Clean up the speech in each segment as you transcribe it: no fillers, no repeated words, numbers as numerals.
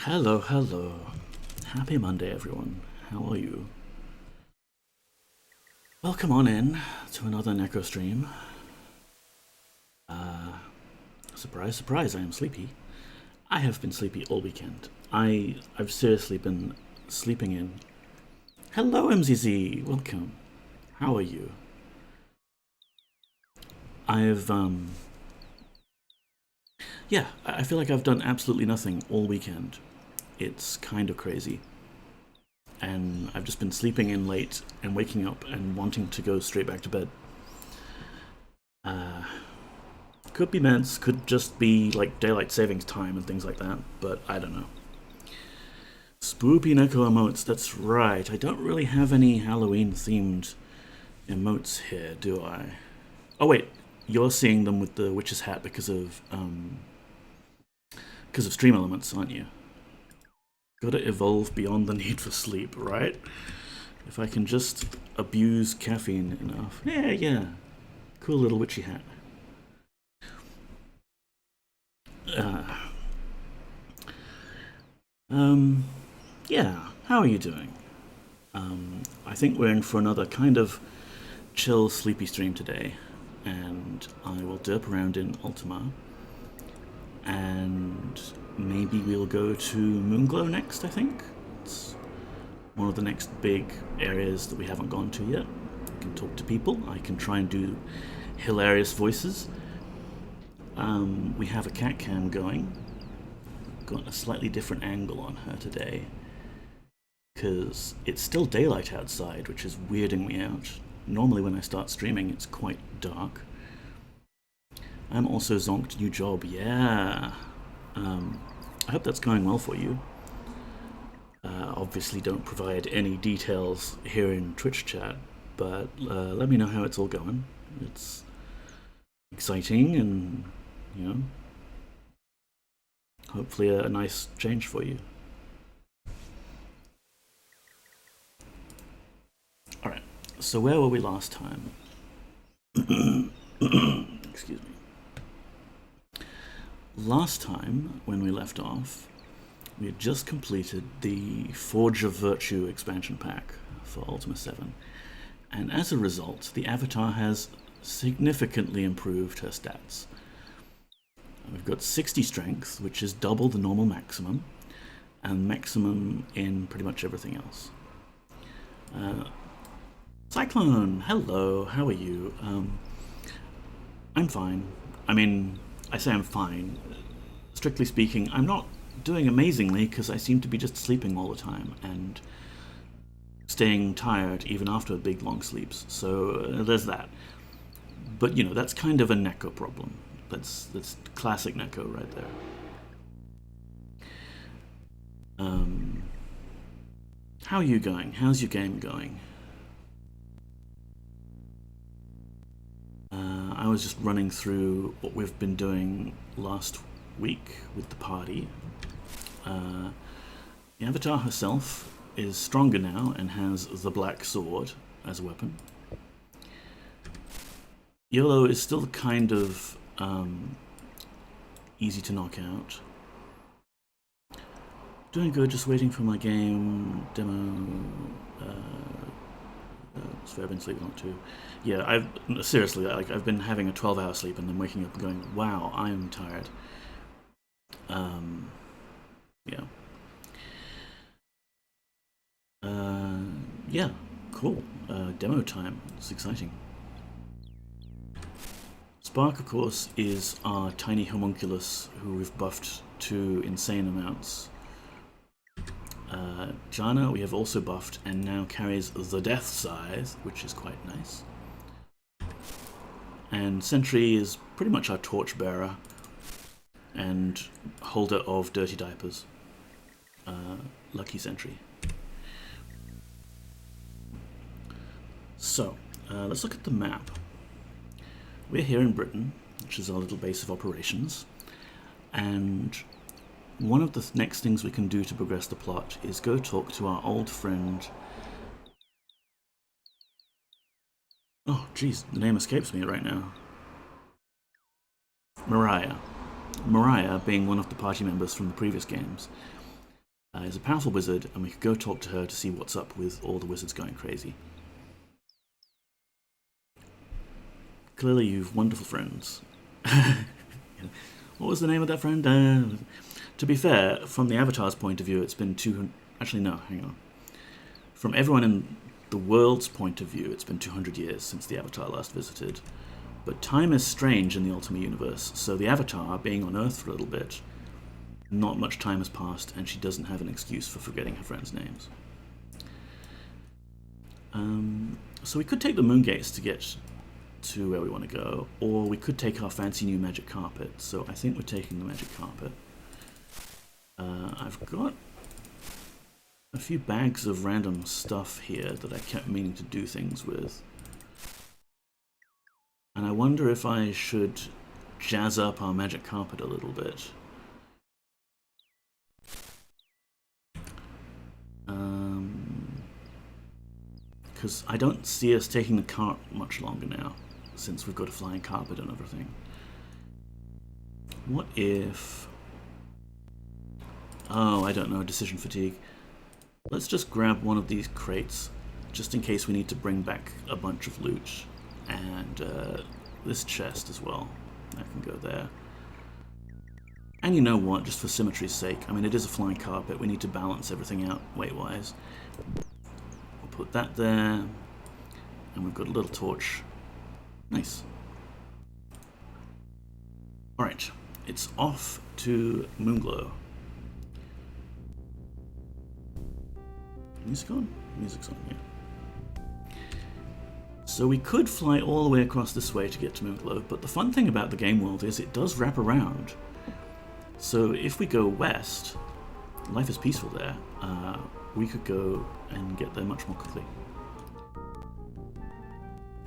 Hello, hello. Happy Monday, everyone. How are you? Welcome on in to another Neko stream. Surprise, surprise, I am sleepy. I have been sleepy all weekend. I've seriously been sleeping in. Hello, MZZ. Welcome. How are you? Yeah, I feel like I've done absolutely nothing all weekend. It's kind of crazy. And I've just been sleeping in late and waking up and wanting to go straight back to bed. Could be meds, could just be like daylight savings time and things like that, but I don't know. Spoopy Neko emotes, that's right. I don't really have any Halloween themed emotes here, do I? Oh wait, you're seeing them with the witch's hat because of stream elements, aren't you? Gotta evolve beyond the need for sleep, right? If I can just abuse caffeine enough. Yeah. Cool little witchy hat. Yeah, how are you doing? I think we're in for another kind of chill, sleepy stream today, and I will derp around in Ultima, and maybe we'll go to Moonglow next, I think. It's one of the next big areas that we haven't gone to yet. I can talk to people, I can try and do hilarious voices. We have a cat cam going. Got a slightly different angle on her today because it's still daylight outside, which is weirding me out. Normally when I start streaming it's quite dark. I'm also zonked new job, yeah. I hope that's going well for you. Obviously don't provide any details here in Twitch chat, but let me know how it's all going. It's exciting and, you know, hopefully a nice change for you. Alright, so where were we last time? Excuse me. Last time, when we left off, we had just completed the Forge of Virtue expansion pack for Ultima 7, and as a result, the avatar has significantly improved her stats. We've got 60 strength, which is double the normal maximum, and maximum in pretty much everything else. Cyclone, hello, how are you? I'm fine. I mean, I say I'm fine. Strictly speaking, I'm not doing amazingly because I seem to be just sleeping all the time and staying tired even after big long sleeps, so there's that. But, you know, that's kind of a Neko problem. That's classic Neko right there. How are you going? How's your game going? I was just running through what we've been doing last week with the party. The avatar herself is stronger now and has the black sword as a weapon. YOLO is still kind of easy to knock out. Doing good, just waiting for my game demo. So I've been sleeping a lot too. Yeah, I've been having a 12-hour sleep and then waking up and going, wow, I'm tired. Yeah. Yeah, cool. Demo time. It's exciting. Spark, of course, is our tiny homunculus who we've buffed to insane amounts. Jana we have also buffed and now carries the Death Scythe, which is quite nice. And Sentry is pretty much our torchbearer and holder of dirty diapers. Lucky Sentry. So, let's look at the map. We're here in Britain, which is our little base of operations, and one of the next things we can do to progress the plot is go talk to our old friend... Oh, geez, the name escapes me right now. Mariah. Mariah being one of the party members from the previous games. is a powerful wizard, and we could go talk to her to see what's up with all the wizards going crazy. Clearly you've wonderful friends. What was the name of that friend? To be fair, from the Avatar's point of view, it's been 200... Actually, no, hang on. From everyone in the world's point of view, it's been 200 years since the Avatar last visited. But time is strange in the Ultima universe, so the Avatar, being on Earth for a little bit, not much time has passed, and she doesn't have an excuse for forgetting her friends' names. So we could take the moon gates to get to where we want to go, or we could take our fancy new magic carpet. So I think we're taking the magic carpet. I've got a few bags of random stuff here that I kept meaning to do things with. And I wonder if I should jazz up our magic carpet a little bit. Because I don't see us taking the cart much longer now, since we've got a flying carpet and everything. What if... Oh, I don't know, decision fatigue. Let's just grab one of these crates, just in case we need to bring back a bunch of loot. And this chest as well. That can go there. And you know what, just for symmetry's sake, I mean, it is a flying carpet, we need to balance everything out weight-wise. We'll put that there, and we've got a little torch. Nice. Alright, it's off to Moonglow. Music on? Music's on, yeah. So we could fly all the way across this way to get to Moonglow, but the fun thing about the game world is it does wrap around. So if we go west, life is peaceful there, we could go and get there much more quickly.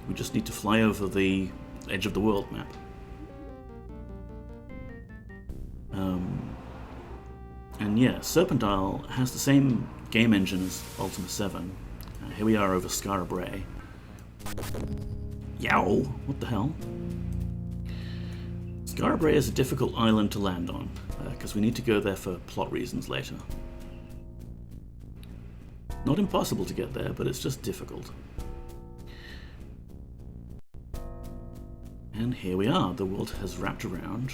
We just need to fly over the edge of the world map. And yeah, Serpent Isle has the same game engine as Ultima VII. Here we are over Skara Brae. Yow! What the hell? Skara Brae is a difficult island to land on, because we need to go there for plot reasons later. Not impossible to get there, but it's just difficult. And here we are, the world has wrapped around.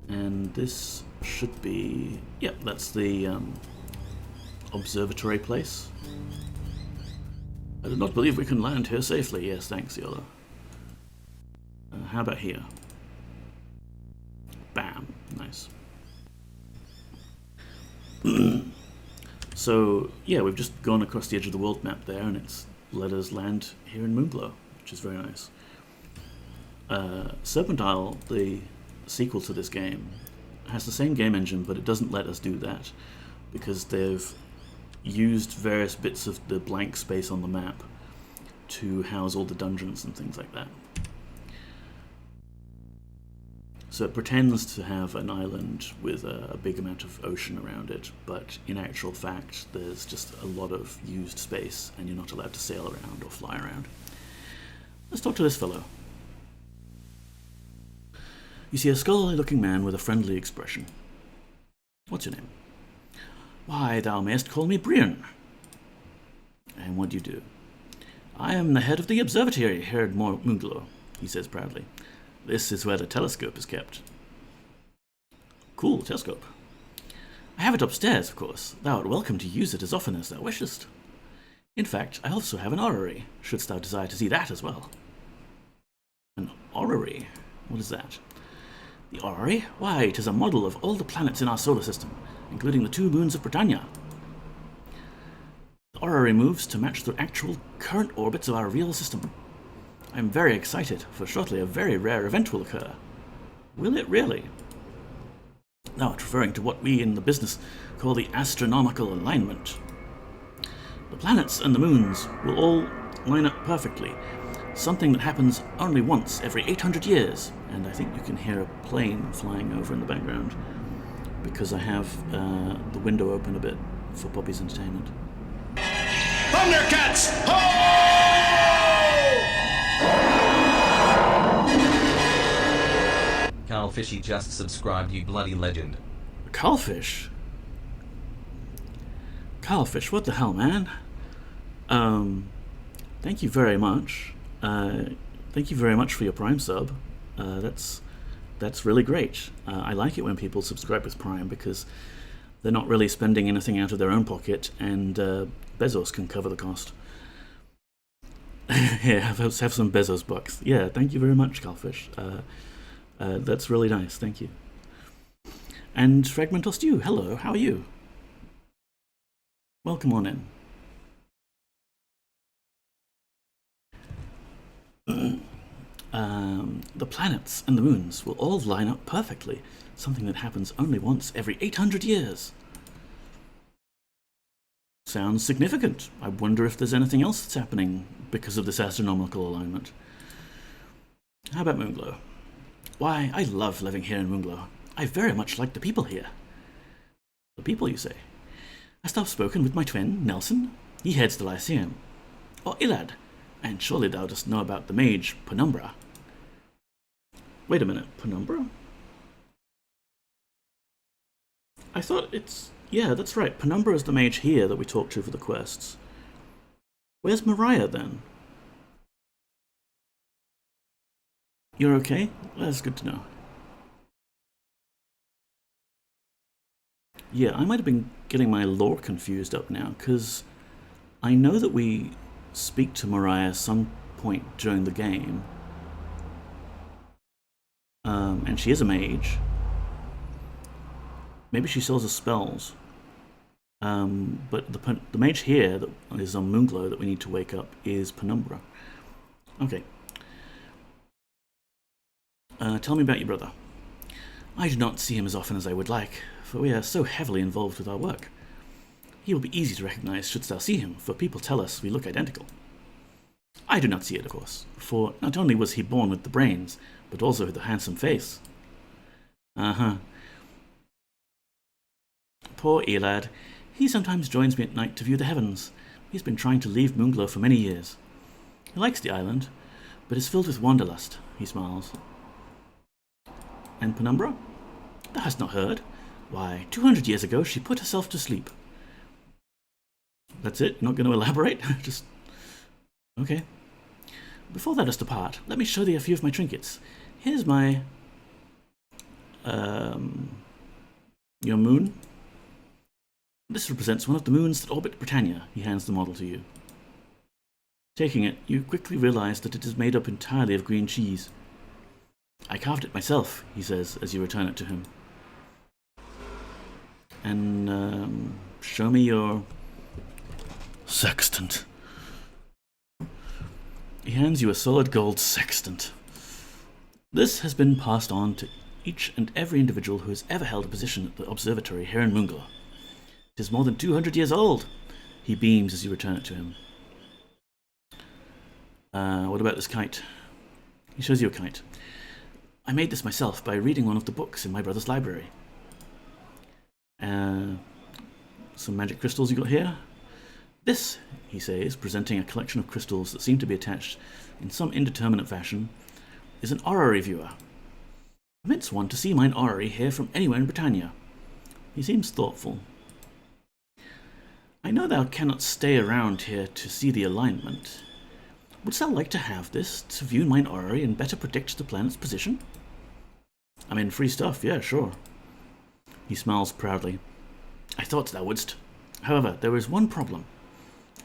And this should be... Yep, that's the observatory place. I do not believe we can land here safely. Yes, thanks, Yola. How about here? Bam. Nice. So, yeah, we've just gone across the edge of the world map there, and it's let us land here in Moonglow, which is very nice. Serpent Isle, the sequel to this game, has the same game engine, but it doesn't let us do that, because they've used various bits of the blank space on the map to house all the dungeons and things like that. So it pretends to have an island with a big amount of ocean around it, but in actual fact there's just a lot of used space and you're not allowed to sail around or fly around. Let's talk to this fellow. You see a scholarly-looking man with a friendly expression. What's your name? Why, thou mayest call me Brian. And what do you do? I am the head of the observatory here at Moonglow, he says proudly. This is where the telescope is kept. Cool, telescope. I have it upstairs, of course. Thou art welcome to use it as often as thou wishest. In fact, I also have an orrery, shouldst thou desire to see that as well. An orrery? What is that? The orrery? Why, it is a model of all the planets in our solar system, including the 2 moons of Britannia. The orrery moves to match the actual current orbits of our real system. I am very excited, for shortly a very rare event will occur. Will it really? Thou art referring to what we in the business call the astronomical alignment. The planets and the moons will all line up perfectly, something that happens only once every 800 years. And I think you can hear a plane flying over in the background, because I have the window open a bit for Poppy's entertainment. Thundercats! Ho! Carl Fishy just subscribed, you bloody legend. Cullfish? Cullfish, what the hell, man? Thank you very much. Thank you very much for your Prime sub. That's really great. I like it when people subscribe with Prime because they're not really spending anything out of their own pocket, and Bezos can cover the cost. Yeah, have some Bezos bucks. Yeah, thank you very much, Cullfish. That's really nice, thank you. And Fragmental Stew, hello, how are you? Welcome on in. The planets and the moons will all line up perfectly, something that happens only once every 800 years. Sounds significant. I wonder if there's anything else that's happening because of this astronomical alignment. How about Moonglow? Why, I love living here in Moonglow. I very much like the people here. The people, you say? Hast thou spoken with my twin, Nelson? He heads the Lyceum. Or Ilad, and surely thou dost know about the mage, Penumbra. Wait a minute, Penumbra? I thought it's... Yeah, that's right, Penumbra is the mage here that we talked to for the quests. Where's Mariah, then? You're okay? That's good to know. Yeah, I might have been getting my lore confused up now, because I know that we speak to Mariah some point during the game. And she is a mage. Maybe she sells us spells. But the mage here that is on Moonglow that we need to wake up is Penumbra. Okay. Tell me about your brother. I do not see him as often as I would like, for we are so heavily involved with our work. He will be easy to recognize shouldst thou see him, for people tell us we look identical. I do not see it, of course, for not only was he born with the brains, but also with the handsome face. Poor Elad. He sometimes joins me at night to view the heavens. He's been trying to leave Moonglow for many years. He likes the island, but is filled with wanderlust, he smiles. And Penumbra? Thou hast not heard? Why, 200 years ago she put herself to sleep. That's it? Not going to elaborate? Just... Okay. Before thou dost depart, let me show thee a few of my trinkets. Here's my... your moon. This represents one of the moons that orbit Britannia. He hands the model to you. Taking it, you quickly realize that it is made up entirely of green cheese. I carved it myself, he says as you return it to him. And, show me your... sextant. He hands you a solid gold sextant. This has been passed on to each and every individual who has ever held a position at the observatory here in Moonglow. It is more than 200 years old. He beams as you return it to him. What about this kite? He shows you a kite. I made this myself by reading one of the books in my brother's library. Some magic crystals you got here. This, he says, presenting a collection of crystals that seem to be attached in some indeterminate fashion, is an orrery viewer. Permits one to see mine orrery here from anywhere in Britannia. He seems thoughtful. I know thou cannot stay around here to see the alignment. Wouldst thou like to have this, to view mine orrery and better predict the planet's position? I mean, free stuff, yeah, sure. He smiles proudly. I thought thou wouldst. However, there is one problem.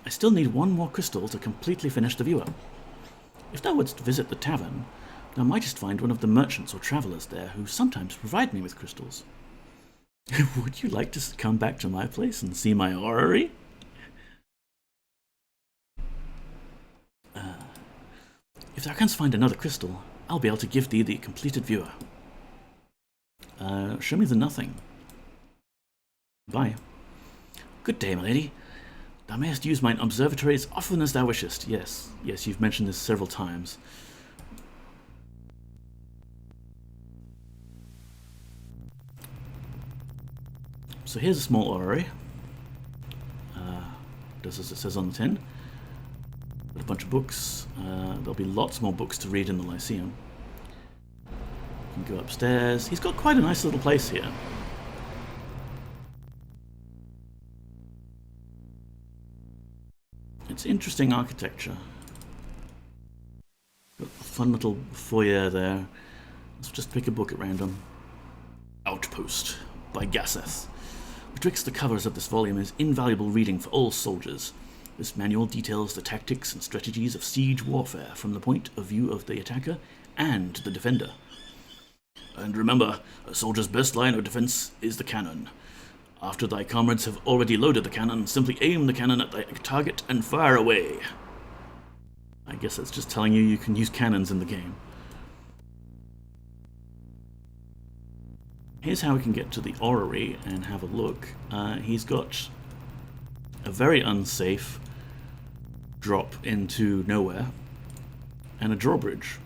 I still need one more crystal to completely finish the viewer. If thou wouldst visit the tavern, thou mightest find one of the merchants or travellers there who sometimes provide me with crystals. Would you like to come back to my place and see my orrery? If thou canst find another crystal, I'll be able to give thee the completed viewer. Show me the nothing. Bye. Good day, my lady. Thou mayest use mine observatory as often as thou wishest. Yes, you've mentioned this several times. So here's a small orrery. Does as it says on the tin. Got a bunch of books. There'll be lots more books to read in the Lyceum. You can go upstairs. He's got quite a nice little place here. It's interesting architecture. Got a fun little foyer there. Let's just pick a book at random. Outpost by Gasseth. Betwixt the covers of this volume is invaluable reading for all soldiers. This manual details the tactics and strategies of siege warfare from the point of view of the attacker and the defender. And remember, a soldier's best line of defense is the cannon. After thy comrades have already loaded the cannon, simply aim the cannon at thy target and fire away. I guess that's just telling you can use cannons in the game. Here's how we can get to the orrery and have a look. He's got a very unsafe drop into nowhere and a drawbridge.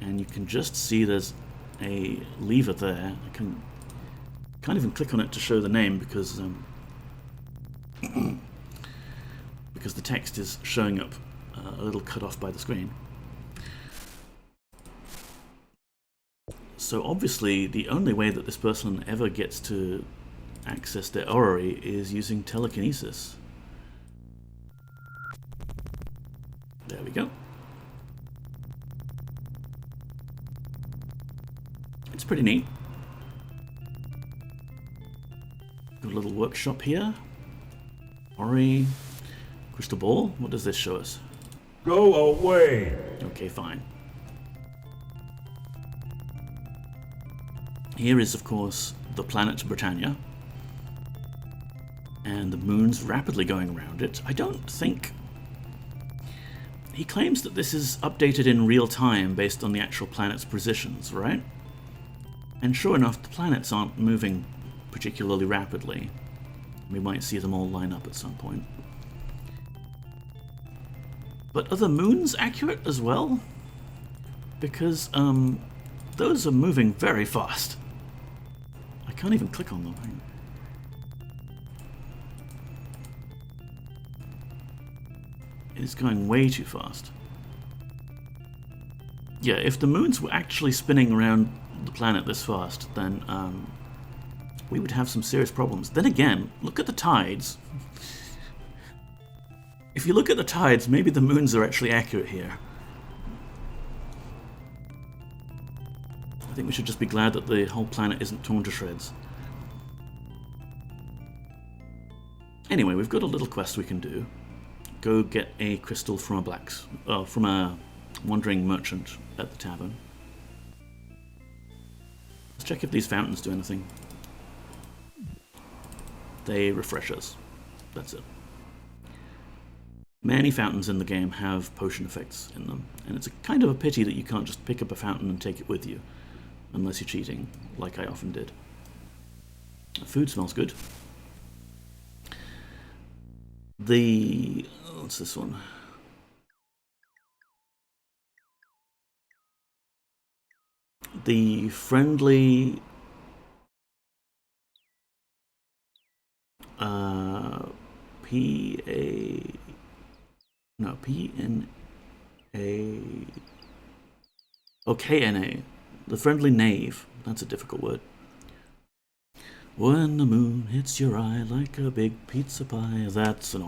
And you can just see there's a lever there. I can't even click on it to show the name because because the text is showing up a little cut off by the screen. So obviously the only way that this person ever gets to access their orrery is using telekinesis. There we go. It's pretty neat. Got a little workshop here. Orrery. Crystal ball. What does this show us? Go away! Okay, fine. Here is, of course, the planet Britannia. And the moon's rapidly going around it. I don't think... He claims that this is updated in real time based on the actual planet's positions, right? And sure enough, the planets aren't moving particularly rapidly. We might see them all line up at some point. But are the moons accurate as well? Because, those are moving very fast. I can't even click on them. It's going way too fast. Yeah, if the moons were actually spinning around the planet this fast, then we would have some serious problems. Then again, look at the tides. If you look at the tides, maybe the moons are actually accurate here. I think we should just be glad that the whole planet isn't torn to shreds. Anyway, we've got a little quest we can do. Go get a crystal from from a wandering merchant at the tavern. Let's check if these fountains do anything. They refresh us. That's it. Many fountains in the game have potion effects in them, and it's a kind of a pity that you can't just pick up a fountain and take it with you, unless you're cheating, like I often did. Food smells good. What's this one? The friendly KNA. The friendly knave. That's a difficult word. When the moon hits your eye like a big pizza pie, that's an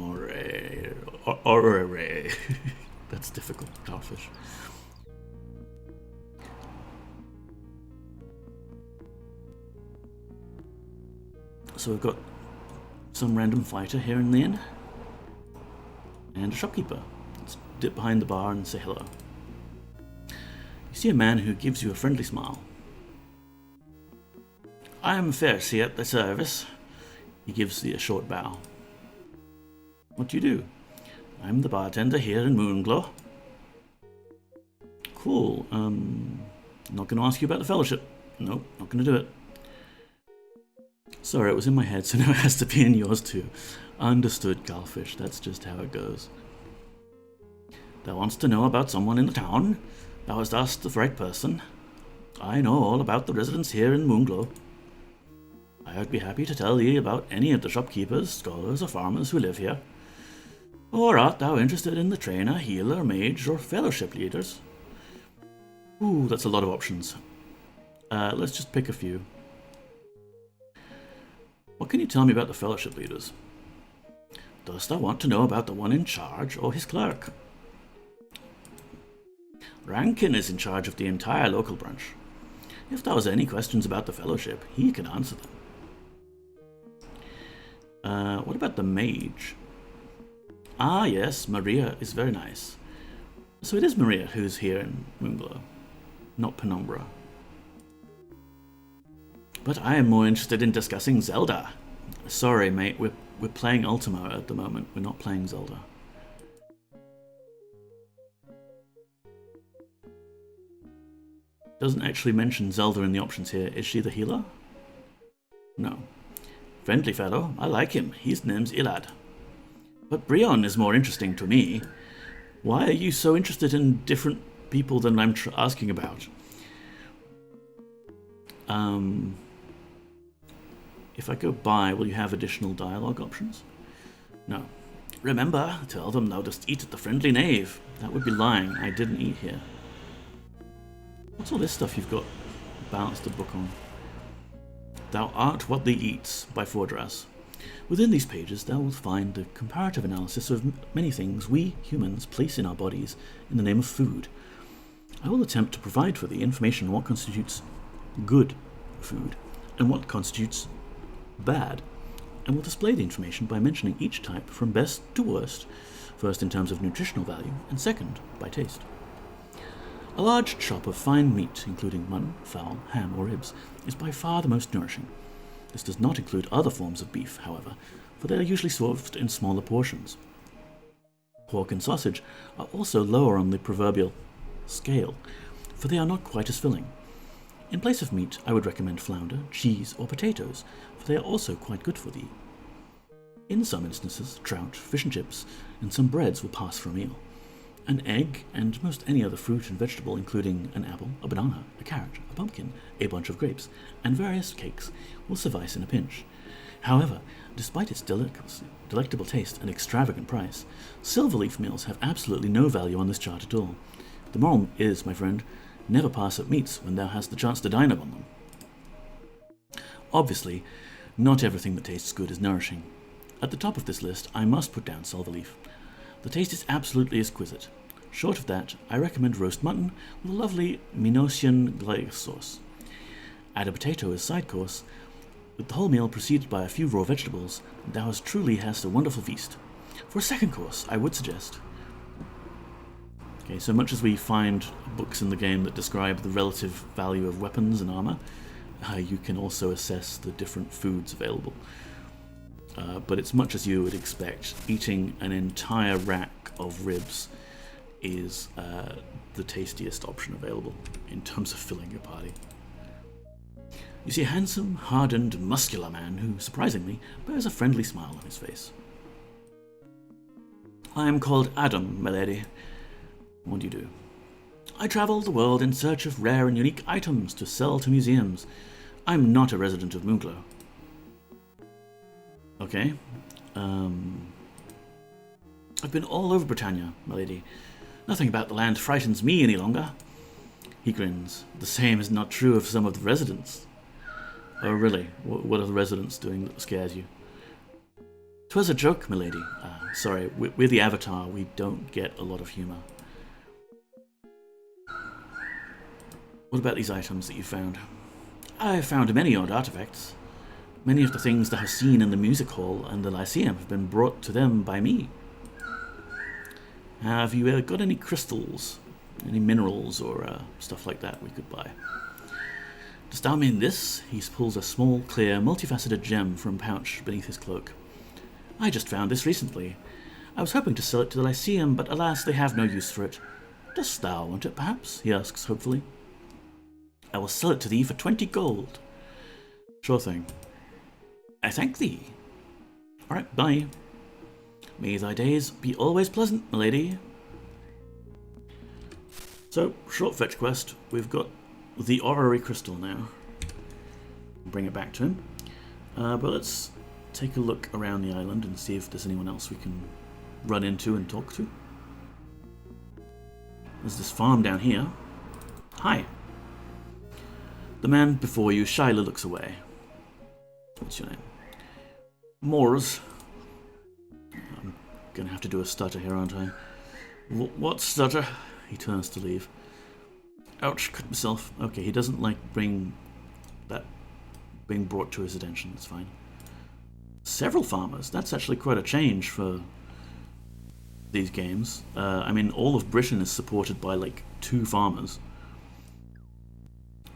orrery. That's difficult, Starfish. So we've got some random fighter here in the inn. And a shopkeeper. Let's dip behind the bar and say hello. You see a man who gives you a friendly smile. I am Pharisee at the service. He gives thee a short bow. What do you do? I'm the bartender here in Moonglow. Cool. Not going to ask you about the fellowship. Nope, not going to do it. Sorry, it was in my head, so now it has to be in yours too. Understood, Galfish. That's just how it goes. Thou wants to know about someone in the town? Thou hast asked the right person. I know all about the residents here in Moonglow. I would be happy to tell thee about any of the shopkeepers, scholars, or farmers who live here. Or art thou interested in the trainer, healer, mage, or fellowship leaders? Ooh, that's a lot of options. Let's just pick a few. What can you tell me about the fellowship leaders? Dost thou want to know about the one in charge or his clerk? Rankin is in charge of the entire local branch. If thou has any questions about the fellowship, he can answer them. What about the mage? Ah, yes, Maria is very nice. So it is Maria who's here in Moonglow, not Penumbra. But I am more interested in discussing Zelda. Sorry, mate, we're playing Ultima at the moment. We're not playing Zelda. Doesn't actually mention Zelda in the options here. Is she the healer? No. Friendly fellow. I like him. His name's Ilad. But Brion is more interesting to me. Why are you so interested in different people than I'm asking about? If I go by, will you have additional dialogue options? No. Remember, tell them thou dost eat at the friendly knave. That would be lying. I didn't eat here. What's all this stuff you've got balanced the book on? Thou art what thee eats, by Fordras. Within these pages thou wilt find the comparative analysis of many things we, humans, place in our bodies in the name of food. I will attempt to provide for thee information on what constitutes good food and what constitutes bad, and will display the information by mentioning each type from best to worst, first in terms of nutritional value and second by taste. A large chop of fine meat, including mutton, fowl, ham, or ribs, is by far the most nourishing. This does not include other forms of beef, however, for they are usually served in smaller portions. Pork and sausage are also lower on the proverbial scale, for they are not quite as filling. In place of meat, I would recommend flounder, cheese, or potatoes, for they are also quite good for thee. In some instances, trout, fish and chips, and some breads will pass for a meal. An egg, and most any other fruit and vegetable, including an apple, a banana, a carrot, a pumpkin, a bunch of grapes, and various cakes, will suffice in a pinch. However, despite its delectable taste and extravagant price, silverleaf meals have absolutely no value on this chart at all. The moral is, my friend, never pass up meats when thou hast the chance to dine upon them. Obviously, not everything that tastes good is nourishing. At the top of this list, I must put down silverleaf. The taste is absolutely exquisite. Short of that, I recommend roast mutton with a lovely Minosian glaze sauce. Add a potato as side course, with the whole meal preceded by a few raw vegetables, and thou truly hast a wonderful feast. For a second course, I would suggest... Okay, so much as we find books in the game that describe the relative value of weapons and armor, you can also assess the different foods available. But it's much as you would expect. Eating an entire rack of ribs is the tastiest option available in terms of filling your party. You see a handsome, hardened, muscular man who, surprisingly, bears a friendly smile on his face. I am called Adam, milady. What do you do? I travel the world in search of rare and unique items to sell to museums. I'm not a resident of Moonglow. Okay. I've been all over Britannia, my lady. Nothing about the land frightens me any longer. He grins. The same is not true of some of the residents. Oh, really? What are the residents doing that scares you? 'Twas a joke, my lady. Sorry, we're the Avatar. We don't get a lot of humour. What about these items that you found? I found many odd artifacts. Many of the things that I've seen in the music hall and the Lyceum have been brought to them by me. Have you got any crystals, any minerals, or stuff like that we could buy? Dost thou mean this? He pulls a small, clear, multifaceted gem from a pouch beneath his cloak. I just found this recently. I was hoping to sell it to the Lyceum, but alas, they have no use for it. Dost thou want it, perhaps? He asks hopefully. I will sell it to thee for 20 gold. Sure thing. I thank thee. Alright, bye. May thy days be always pleasant, my lady. So, short fetch quest. We've got the orrery crystal now. Bring it back to him. But let's take a look around the island and see if there's anyone else we can run into and talk to. There's this farm down here. Hi. The man before you shyly looks away. What's your name? Moors. Gonna have to do a stutter here, aren't I? What stutter? He turns to leave. Ouch, cut myself. Okay, he doesn't like being brought to his attention. It's fine. Several farmers. That's actually quite a change for these games. I mean, all of Britain is supported by like 2 farmers,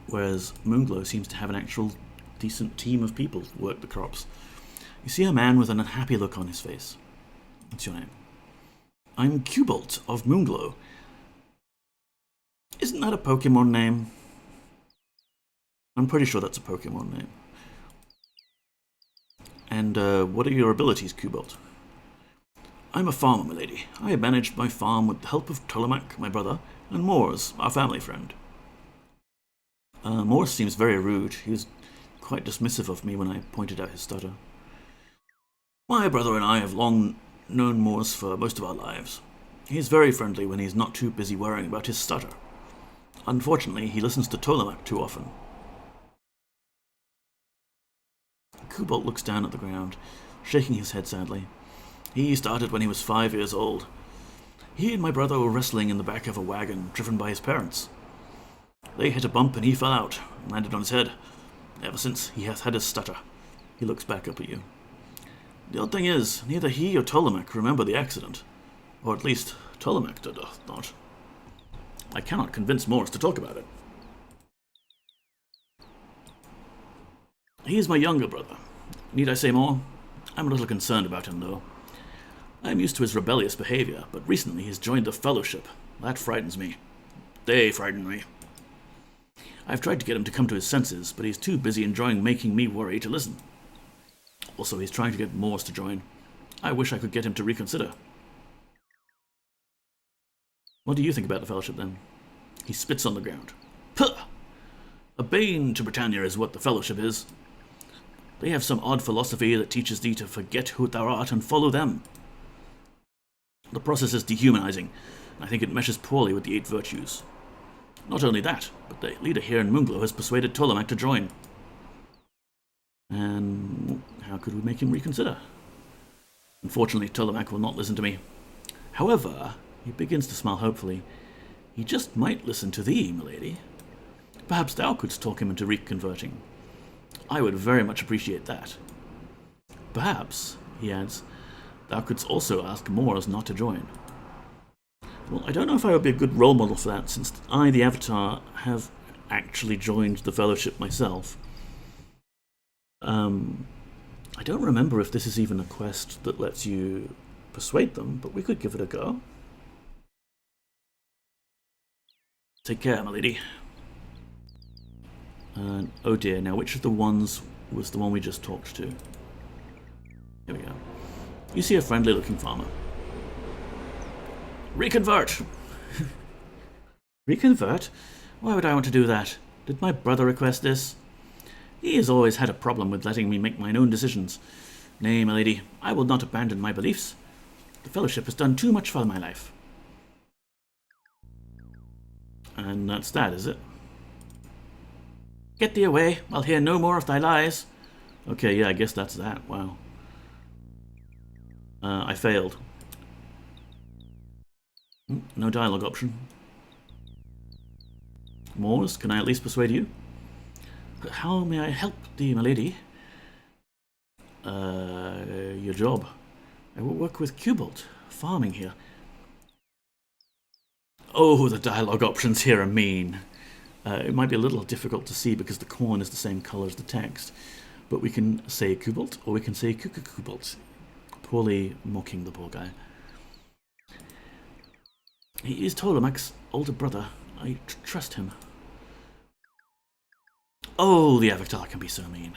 whereas Moonglow seems to have an actual decent team of people who work the crops. You see a man with an unhappy look on his face. What's your name? I'm Cubalt of Moonglow. Isn't that a Pokemon name? I'm pretty sure that's a Pokemon name. And what are your abilities, Cubalt? I'm a farmer, milady. I managed my farm with the help of Ptolemak, my brother, and Moors, our family friend. Moors seems very rude. He was quite dismissive of me when I pointed out his stutter. My brother and I have long known Moors for most of our lives. He's very friendly when he's not too busy worrying about his stutter. Unfortunately, he listens to Ptolemak too often. Cubalt looks down at the ground, shaking his head sadly. He started when he was 5 years old. He and my brother were wrestling in the back of a wagon driven by his parents. They hit a bump and he fell out and landed on his head. Ever since, he hath had a stutter. He looks back up at you. The odd thing is, neither he or Ptolemak remember the accident. Or at least, Ptolemak did not. I cannot convince Morris to talk about it. He is my younger brother. Need I say more? I'm a little concerned about him, though. I am used to his rebellious behavior, but recently he's joined the Fellowship. That frightens me. They frighten me. I've tried to get him to come to his senses, but he's too busy enjoying making me worry to listen. Also, he's trying to get Morse to join. I wish I could get him to reconsider. What do you think about the Fellowship, then? He spits on the ground. Puh! A bane to Britannia is what the Fellowship is. They have some odd philosophy that teaches thee to forget who thou art and follow them. The process is dehumanizing, and I think it meshes poorly with the 8 virtues. Not only that, but the leader here in Moonglow has persuaded Ptolemak to join. And how could we make him reconsider? Unfortunately, Ptolemak will not listen to me. However, he begins to smile hopefully. He just might listen to thee, milady. Perhaps thou couldst talk him into reconverting. I would very much appreciate that. Perhaps, he adds, thou couldst also ask Moors not to join. Well, I don't know if I would be a good role model for that, since I, the Avatar, have actually joined the Fellowship myself. I don't remember if this is even a quest that lets you persuade them, but we could give it a go. Take care, my lady. Oh dear, now which of the ones was the one we just talked to? Here we go. You see a friendly-looking farmer. Reconvert! Reconvert? Why would I want to do that? Did my brother request this? He has always had a problem with letting me make mine own decisions. Nay, my lady, I will not abandon my beliefs. The Fellowship has done too much for my life. And that's that, is it? Get thee away, I'll hear no more of thy lies. Okay, yeah, I guess that's that, wow. I failed. No dialogue option. Moors, can I at least persuade you? But how may I help thee, my lady? Your job. I will work with Cubalt, farming here. Oh, the dialogue options here are mean. It might be a little difficult to see because the corn is the same colour as the text, but we can say Cubalt or we can say Cubalt, poorly mocking the poor guy. He is Ptolemak's older brother. I trust him. Oh, the Avatar can be so mean.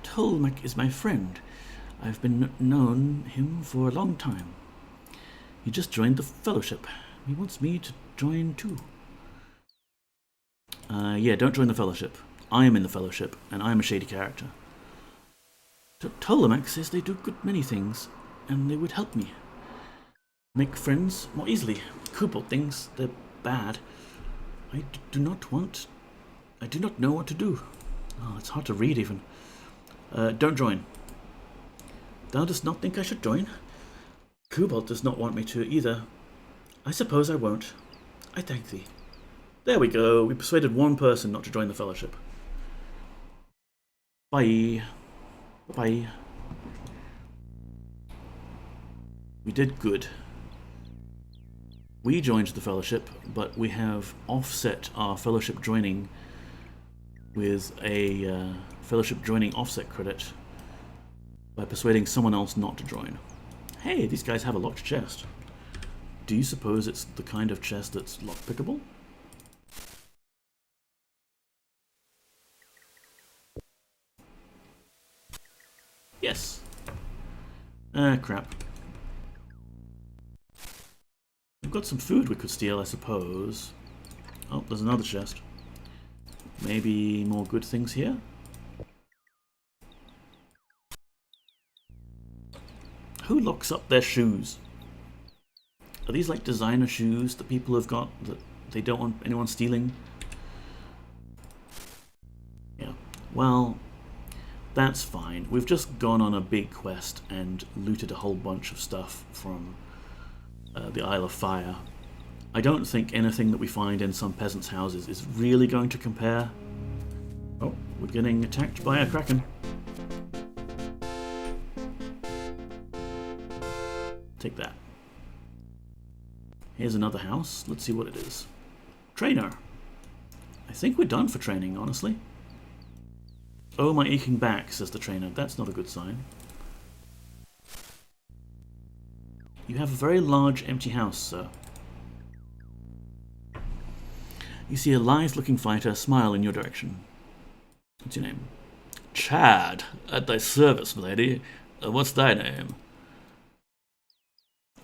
Ptolemak is my friend. I've been known him for a long time. He just joined the Fellowship. He wants me to join too. Yeah, don't join the Fellowship. I am in the Fellowship, and I am a shady character. Ptolemak says they do a good many things, and they would help me. Make friends more easily. Cubalt things, they're bad. I do not know what to do. Oh, it's hard to read even. Don't join. Thou dost not think I should join? Cobalt does not want me to either. I suppose I won't. I thank thee. There we go. We persuaded one person not to join the Fellowship. Bye. Bye. We did good. We joined the Fellowship, but we have offset our Fellowship joining with a Fellowship joining offset credit by persuading someone else not to join. Hey, these guys have a locked chest. Do you suppose it's the kind of chest that's lockpickable? Yes. Crap. We've got some food we could steal, I suppose. Oh, there's another chest. Maybe more good things here? Who locks up their shoes? Are these like designer shoes that people have got that they don't want anyone stealing? Yeah. Well, that's fine. We've just gone on a big quest and looted a whole bunch of stuff from the Isle of Fire. I don't think anything that we find in some peasants' houses is really going to compare. Oh, we're getting attacked by a kraken. Take that. Here's another house. Let's see what it is. Trainer. I think we're done for training, honestly. Oh, my aching back, says the trainer. That's not a good sign. You have a very large empty house, sir. You see a lithe-looking fighter smile in your direction. What's your name? Chad, at thy service, milady. What's thy name?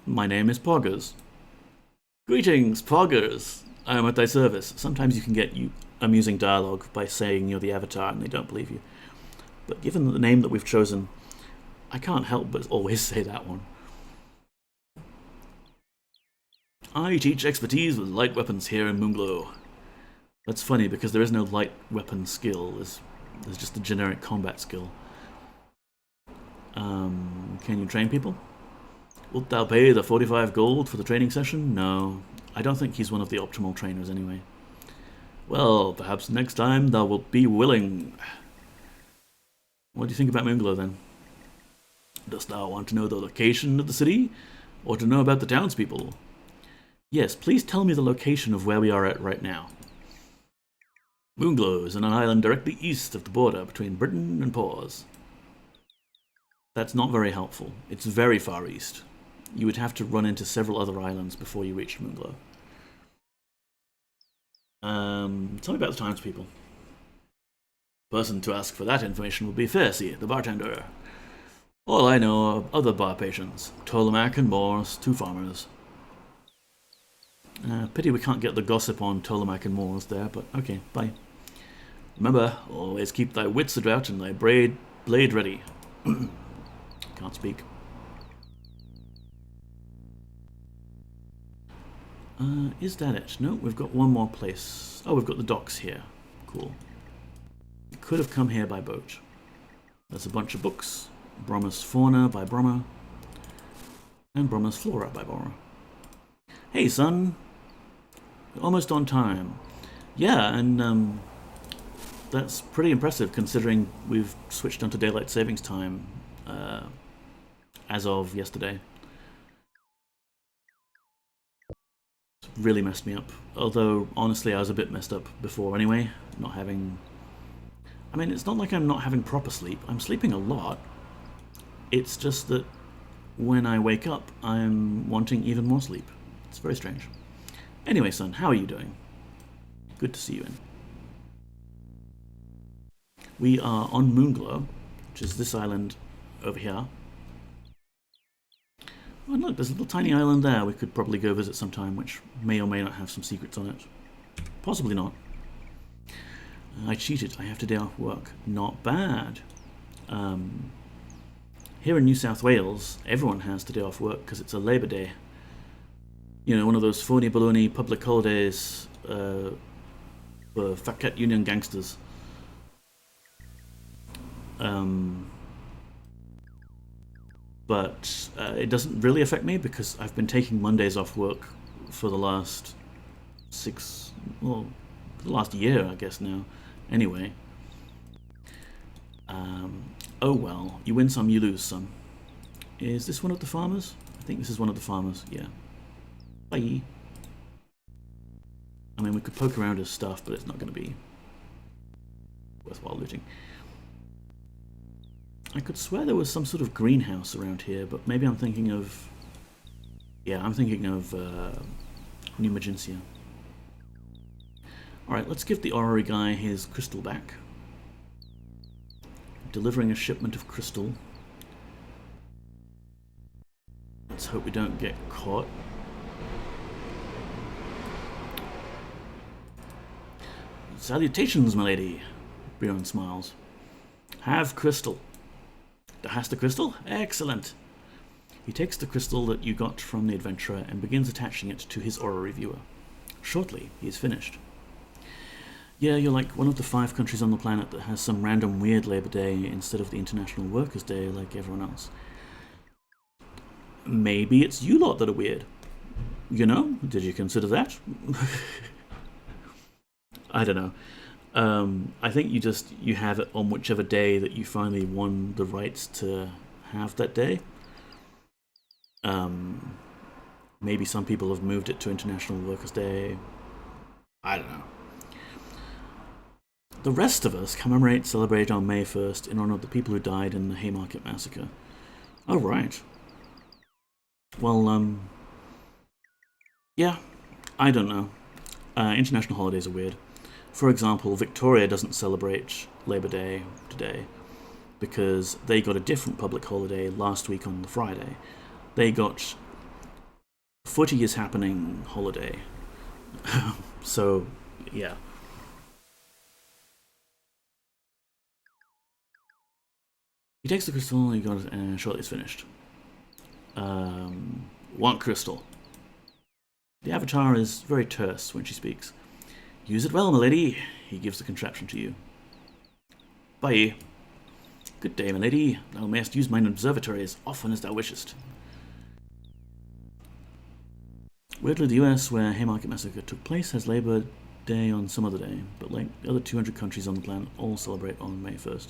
My name is Poggers. Greetings, Poggers. I am at thy service. Sometimes you can get amusing dialogue by saying you're the Avatar and they don't believe you. But given the name that we've chosen, I can't help but always say that one. I teach expertise with light weapons here in Moonglow. That's funny because there is no light weapon skill. There's just a generic combat skill. Can you train people? Wilt thou pay the 45 gold for the training session? No, I don't think he's one of the optimal trainers anyway. Well, perhaps next time thou wilt be willing. What do you think about Moonglow then? Dost thou want to know the location of the city, or to know about the townspeople? Yes, please tell me the location of where we are at right now. Moonglow is on an island directly east of the border between Britain and Paws. That's not very helpful. It's very far east. You would have to run into several other islands before you reach Moonglow. Tell me about the townspeople. The person to ask for that information would be Fercy, the bartender. All I know are other bar patrons, Ptolemaic and Moors, 2 farmers. Pity we can't get the gossip on Ptolemaic and Moors there, but okay, bye. Remember, always keep thy wits about and thy blade ready. Can't speak. Is that it? No, we've got one more place. Oh, we've got the docks here. Cool. We could have come here by boat. There's a bunch of books. Brommer's Fauna by Brommer. And Brommer's Flora by Brommer. Hey, son. Almost on time. Yeah, and that's pretty impressive considering we've switched onto daylight savings time as of yesterday. It's really messed me up. Although, honestly, I was a bit messed up before anyway. Not having... I mean, it's not like I'm not having proper sleep. I'm sleeping a lot. It's just that when I wake up, I'm wanting even more sleep. It's very strange. Anyway, son, how are you doing? Good to see you in. We are on Moonglow, which is this island over here. Oh, look, there's a little tiny island there we could probably go visit sometime, which may or may not have some secrets on it. Possibly not. I cheated. I have today off work. Not bad. Here in New South Wales, everyone has today off work because it's a Labour Day. You know, one of those phony baloney public holidays for fat cat union gangsters. but it doesn't really affect me because I've been taking Mondays off work for the last the last year, I guess now. Anyway, oh well, you win some, you lose some. Is this one of the farmers? I think this is one of the farmers, yeah. Bye. I mean, we could poke around his stuff, but it's not going to be worthwhile looting. I could swear there was some sort of greenhouse around here, but maybe I'm thinking of... Yeah, I'm thinking of New Magencia. Alright, let's give the orrery guy his crystal back. Delivering a shipment of crystal. Let's hope we don't get caught. Salutations, my lady. Brion smiles. Have crystal. Has the crystal? Excellent. He takes the crystal that you got from the adventurer and begins attaching it to his orrery viewer. Shortly, he is finished. Yeah, you're like one of the 5 countries on the planet that has some random weird Labor Day instead of the International Workers' Day like everyone else. Maybe it's you lot that are weird. You know? Did you consider that? I don't know. I think you have it on whichever day that you finally won the rights to have that day. Maybe some people have moved it to International Workers' Day. I don't know. The rest of us celebrate on May 1st in honor of the people who died in the Haymarket Massacre. Oh, right. Well, yeah, I don't know. International holidays are weird. For example, Victoria doesn't celebrate Labor Day today because they got a different public holiday last week on the Friday. They got Footy is Happening holiday. So, yeah. He takes the crystal and he got it, and shortly it's finished. Want crystal. The avatar is very terse when she speaks. Use it well, my lady. He gives the contraption to you. Bye. Good day, my lady. Thou mayest use mine observatory as often as thou wishest. Weirdly, the US, where Haymarket Massacre took place, has Labor Day on some other day, but like the other 200 countries on the planet, all celebrate on May 1st.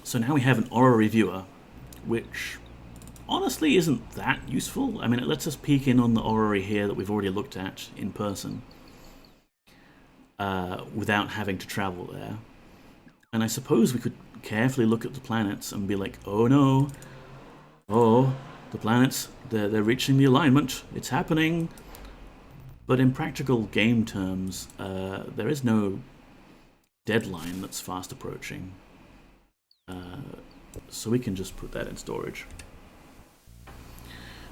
So now we have an orrery viewer, which honestly isn't that useful. I mean, it lets us peek in on the orrery here that we've already looked at in person without having to travel there. And I suppose we could carefully look at the planets and be like, oh no, oh, the planets, they're reaching the alignment, it's happening. But in practical game terms, there is no deadline that's fast approaching. So we can just put that in storage.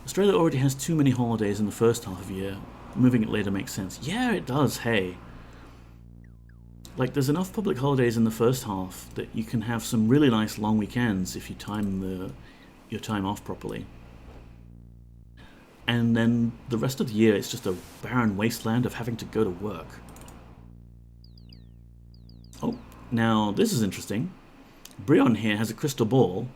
Australia already has too many holidays in the first half of the year. Moving it later makes sense. Yeah, it does, hey. Like, there's enough public holidays in the first half that you can have some really nice long weekends if you time your time off properly. And then the rest of the year it's just a barren wasteland of having to go to work. Oh, now this is interesting. Brion here has a crystal ball,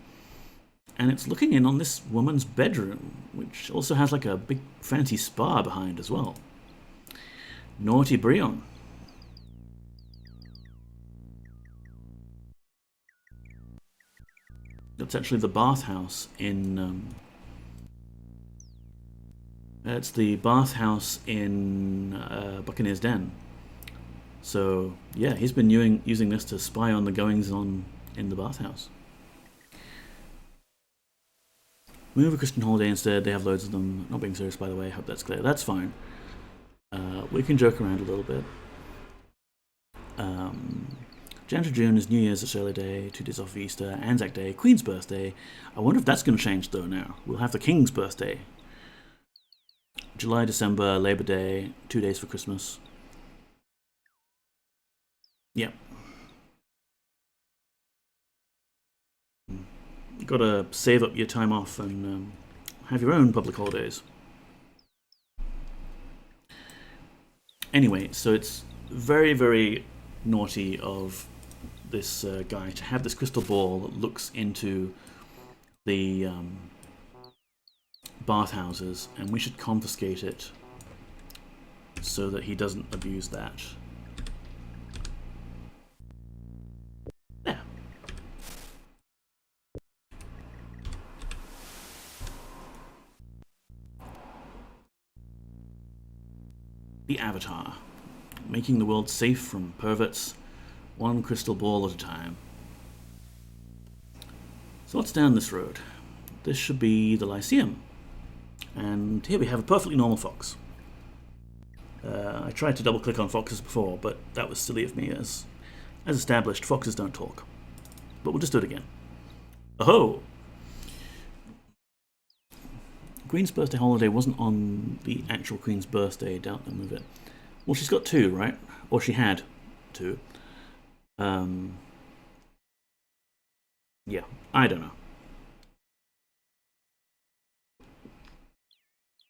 and it's looking in on this woman's bedroom, which also has like a big fancy spa behind as well. Naughty Brion. That's actually the bathhouse in... it's the bathhouse in Buccaneer's Den. So, yeah, he's been using this to spy on the goings-on in the bathhouse. Move a Christian holiday instead. They have loads of them. Not being serious, by the way. Hope that's clear. That's fine. We can joke around a little bit. Jan to June is New Year's, Australia Day, 2 days off Easter, Anzac Day, Queen's birthday. I wonder if that's going to change, though, now. We'll have the King's birthday. July, December, Labor Day, 2 days for Christmas. Yep. You've got to save up your time off and have your own public holidays. Anyway, so it's very, very naughty of this guy to have this crystal ball that looks into the bathhouses, and we should confiscate it so that he doesn't abuse that. There. The Avatar. Making the world safe from perverts, one crystal ball at a time. So what's down this road? This should be the Lyceum. And here we have a perfectly normal fox. I tried to double click on foxes before, but that was silly of me. As established, foxes don't talk. But we'll just do it again. Oh! Queen's birthday holiday wasn't on the actual Queen's birthday. Doubt they'll move it. Well, she's got 2, right? Or she had 2. Yeah, I don't know.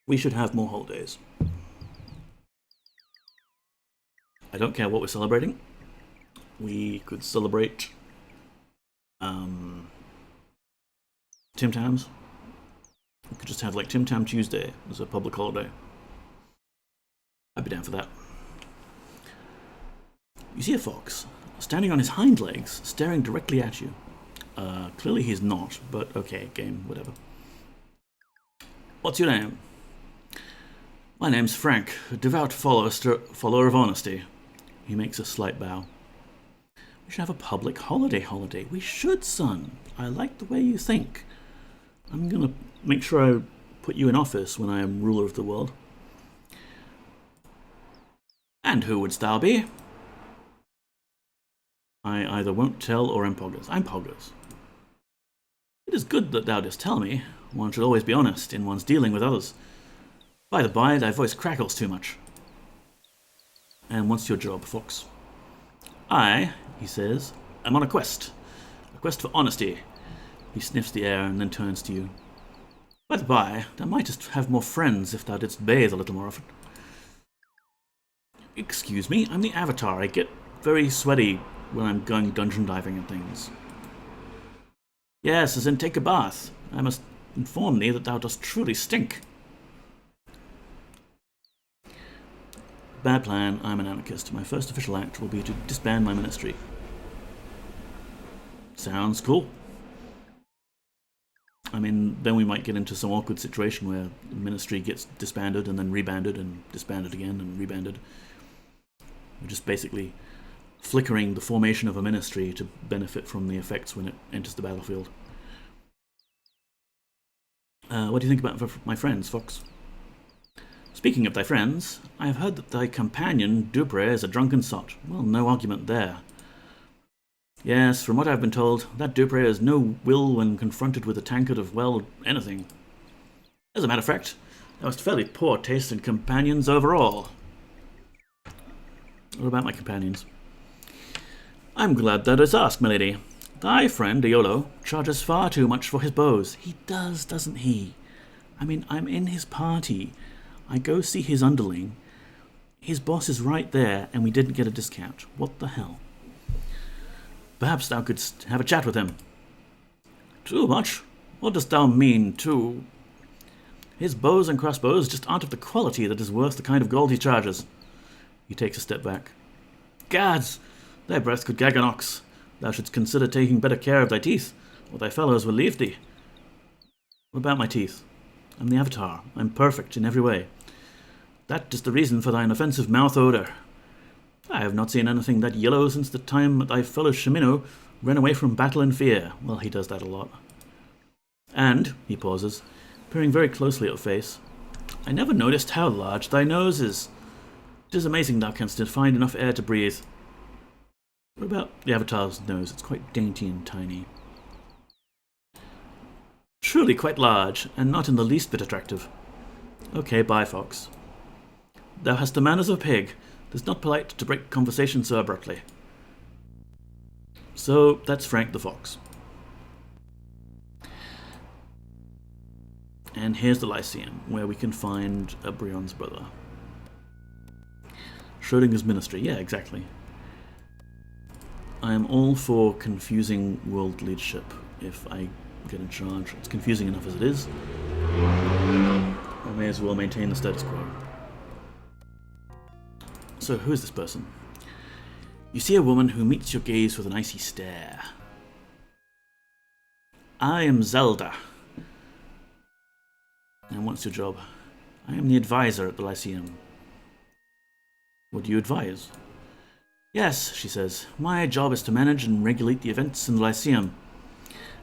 We should have more holidays. I don't care what we're celebrating. We could celebrate Tim Tams. We could just have like Tim Tam Tuesday as a public holiday. I'd be down for that. You see a fox standing on his hind legs, staring directly at you. Clearly he's not, but okay, game, whatever. What's your name? My name's Frank, a devout follower of honesty. He makes a slight bow. We should have a public holiday. We should, son. I like the way you think. I'm gonna make sure I put you in office when I am ruler of the world. And who wouldst thou be? I either won't tell or am Poggers. I'm Poggers. It is good that thou dost tell me. One should always be honest in one's dealing with others. By the by, thy voice crackles too much. And what's your job, Fox? I, he says, am on a quest. A quest for honesty. He sniffs the air and then turns to you. By the by, thou mightest have more friends if thou didst bathe a little more often. Excuse me, I'm the Avatar. I get very sweaty when I'm going dungeon diving and things. Yes, as in take a bath. I must inform thee that thou dost truly stink. Bad plan, I'm an anarchist. My first official act will be to disband my ministry. Sounds cool. I mean, then we might get into some awkward situation where the ministry gets disbanded and then rebanded and disbanded again and rebanded. We're just basically flickering the formation of a ministry to benefit from the effects when it enters the battlefield. What do you think about my friends, Fox? Speaking of thy friends, I have heard that thy companion, Dupre, is a drunken sot. Well, no argument there. Yes, from what I've been told, that Dupre has no will when confronted with a tankard of, well, anything. As a matter of fact, thou hast fairly poor taste in companions overall. What about my companions? I'm glad thou dost ask, milady. Thy friend, Iolo, charges far too much for his bows. He does, doesn't he? I mean, I'm in his party. I go see his underling. His boss is right there, and we didn't get a discount. What the hell? Perhaps thou couldst have a chat with him. Too much? What dost thou mean, too? His bows and crossbows just aren't of the quality that is worth the kind of gold he charges. He takes a step back. Gads! Thy breath could gag an ox. Thou shouldst consider taking better care of thy teeth, or thy fellows will leave thee. What about my teeth? I'm the Avatar. I'm perfect in every way. That is the reason for thine offensive mouth odour. I have not seen anything that yellow since the time that thy fellow Shimino ran away from battle in fear. Well, he does that a lot. And, he pauses, peering very closely at your face, I never noticed how large thy nose is. It is amazing thou canst find enough air to breathe. What about the Avatar's nose? It's quite dainty and tiny. Truly quite large, and not in the least bit attractive. Okay, bye, Fox. Thou hast the manners of a pig. 'Tis not polite to break conversation so abruptly. So, that's Frank the Fox. And here's the Lyceum, where we can find Brion's brother. Schrodinger's ministry, yeah, exactly. I am all for confusing world leadership if I get in charge. It's confusing enough as it is. I may as well maintain the status quo. So, who is this person? You see a woman who meets your gaze with an icy stare. I am Zelda. And what's your job? I am the advisor at the Lyceum. What do you advise? Yes, she says, my job is to manage and regulate the events in the Lyceum.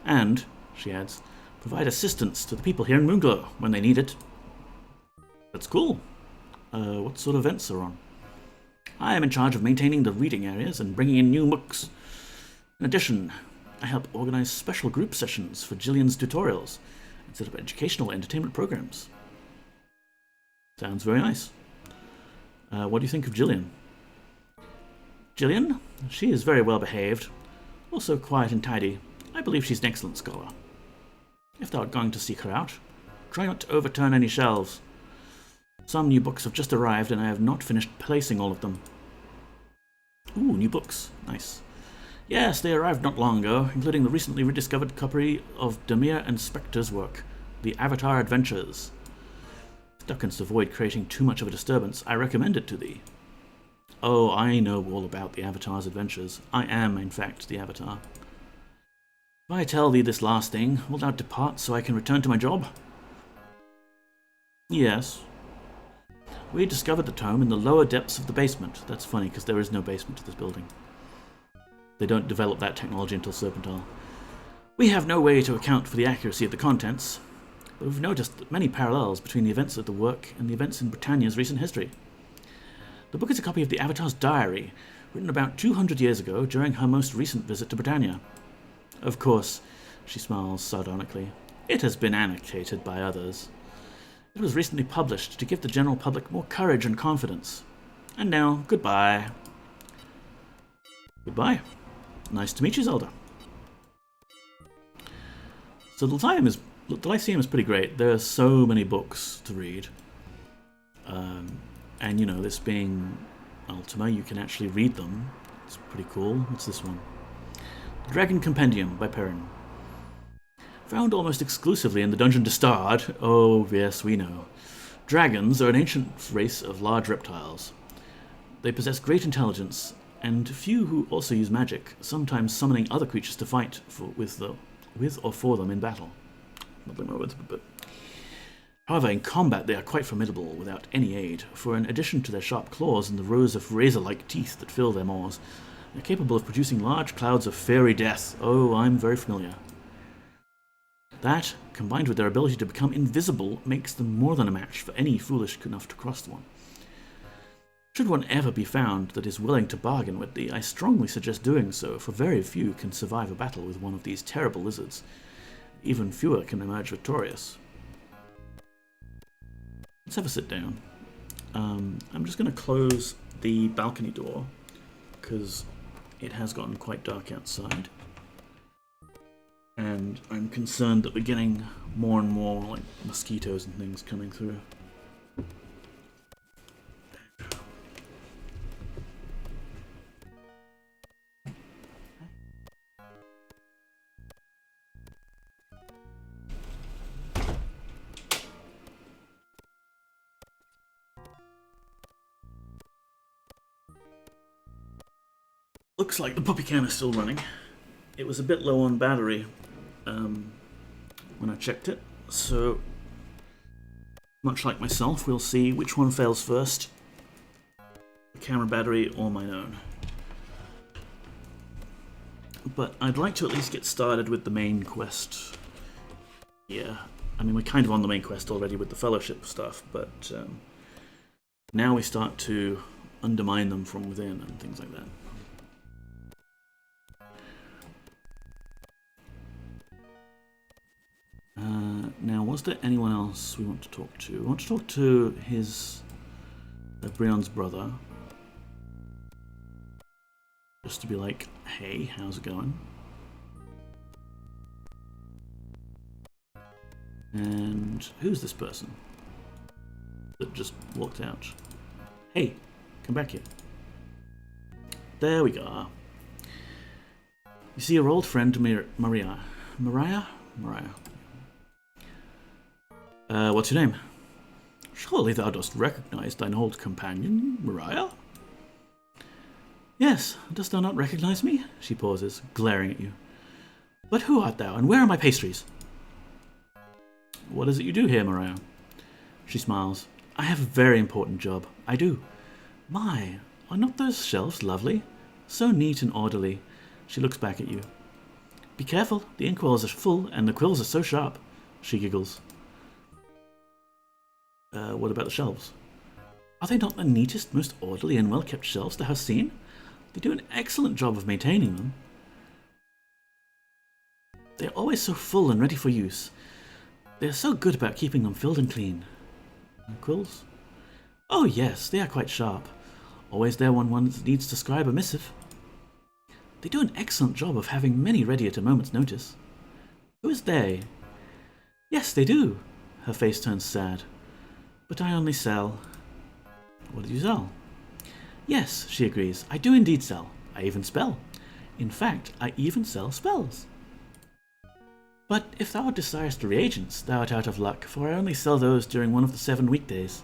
And, she adds, provide assistance to the people here in Moonglow when they need it. That's cool. What sort of events are on? I am in charge of maintaining the reading areas and bringing in new books. In addition, I help organize special group sessions for Jillian's tutorials and set up educational entertainment programs. Sounds very nice. What do you think of Jillian? Jillian? She is very well behaved, also quiet and tidy. I believe she's an excellent scholar. If thou art going to seek her out, try not to overturn any shelves. Some new books have just arrived and I have not finished placing all of them. Ooh, new books. Nice. Yes, they arrived not long ago, including the recently rediscovered copy of Demir and Spector's work, The Avatar Adventures. If thou canst avoid creating too much of a disturbance, I recommend it to thee. Oh, I know all about the Avatar's adventures. I am, in fact, the Avatar. If I tell thee this last thing, wilt thou depart so I can return to my job? Yes. We discovered the tome in the lower depths of the basement. That's funny, because there is no basement to this building. They don't develop that technology until Serpentile. We have no way to account for the accuracy of the contents, but we've noticed many parallels between the events of the work and the events in Britannia's recent history. The book is a copy of the Avatar's diary, written about 200 years ago during her most recent visit to Britannia. Of course, she smiles sardonically, it has been annotated by others. It was recently published to give the general public more courage and confidence. And now, goodbye. Goodbye. Nice to meet you, Zelda. So the Lyceum is pretty great. There are so many books to read. And, you know, this being Ultima, you can actually read them. It's pretty cool. What's this one? Dragon Compendium by Perrin. Found almost exclusively in the Dungeon Destard. Oh, yes, we know. Dragons are an ancient race of large reptiles. They possess great intelligence, and few who also use magic, sometimes summoning other creatures to fight with or for them in battle. However, in combat they are quite formidable without any aid, for in addition to their sharp claws and the rows of razor-like teeth that fill their maws, they're capable of producing large clouds of fairy death. Oh, I'm very familiar. That, combined with their ability to become invisible, makes them more than a match for any foolish enough to cross one. Should one ever be found that is willing to bargain with thee, I strongly suggest doing so, for very few can survive a battle with one of these terrible lizards. Even fewer can emerge victorious. Let's have a sit down. I'm just going to close the balcony door, because it has gotten quite dark outside. And I'm concerned that we're getting more and more like mosquitoes and things coming through. Looks like the puppy cam is still running. It was a bit low on battery when I checked it, so much like myself, we'll see which one fails first, the camera battery or mine own. But I'd like to at least get started with the main quest. Yeah, I mean, we're kind of on the main quest already with the fellowship stuff, but now we start to undermine them from within and things like that. Now, was there anyone else we want to talk to? We want to talk to his Brion's brother. Just to be like, hey, how's it going? And who's this person that just walked out? Hey, come back here. There we go. You see your old friend Maria. Mariah? What's your name? Surely thou dost recognize thine old companion, Mariah? Yes, dost thou not recognize me? She pauses, glaring at you. But who art thou, and where are my pastries? What is it you do here, Mariah? She smiles. I have a very important job. I do. My, are not those shelves lovely? So neat and orderly. She looks back at you. Be careful, the inkwells are full, and the quills are so sharp. She giggles. What about the shelves? Are they not the neatest, most orderly and well-kept shelves thou hast seen? They do an excellent job of maintaining them. They are always so full and ready for use. They are so good about keeping them filled and clean. And quills? Oh yes, they are quite sharp. Always there when one needs to scribe a missive. They do an excellent job of having many ready at a moment's notice. Who is they? Yes, they do. Her face turns sad. But I only sell. What do you sell? Yes, she agrees. I do indeed sell. I even spell. In fact, I even sell spells. But if thou desirest the reagents, thou art out of luck, for I only sell those during one of the 7 weekdays.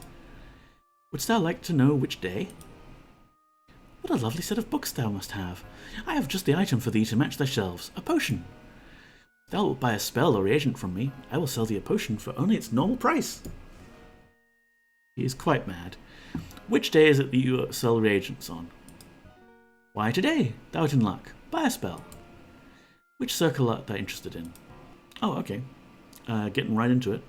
Wouldst thou like to know which day? What a lovely set of books thou must have. I have just the item for thee to match thy shelves, a potion. If thou wilt buy a spell or reagent from me, I will sell thee a potion for only its normal price. He is quite mad. Which day is it that you sell reagents on? Why, today. Thou art in luck. Buy a spell. Which circle art thou interested in? Oh, okay. Getting right into it.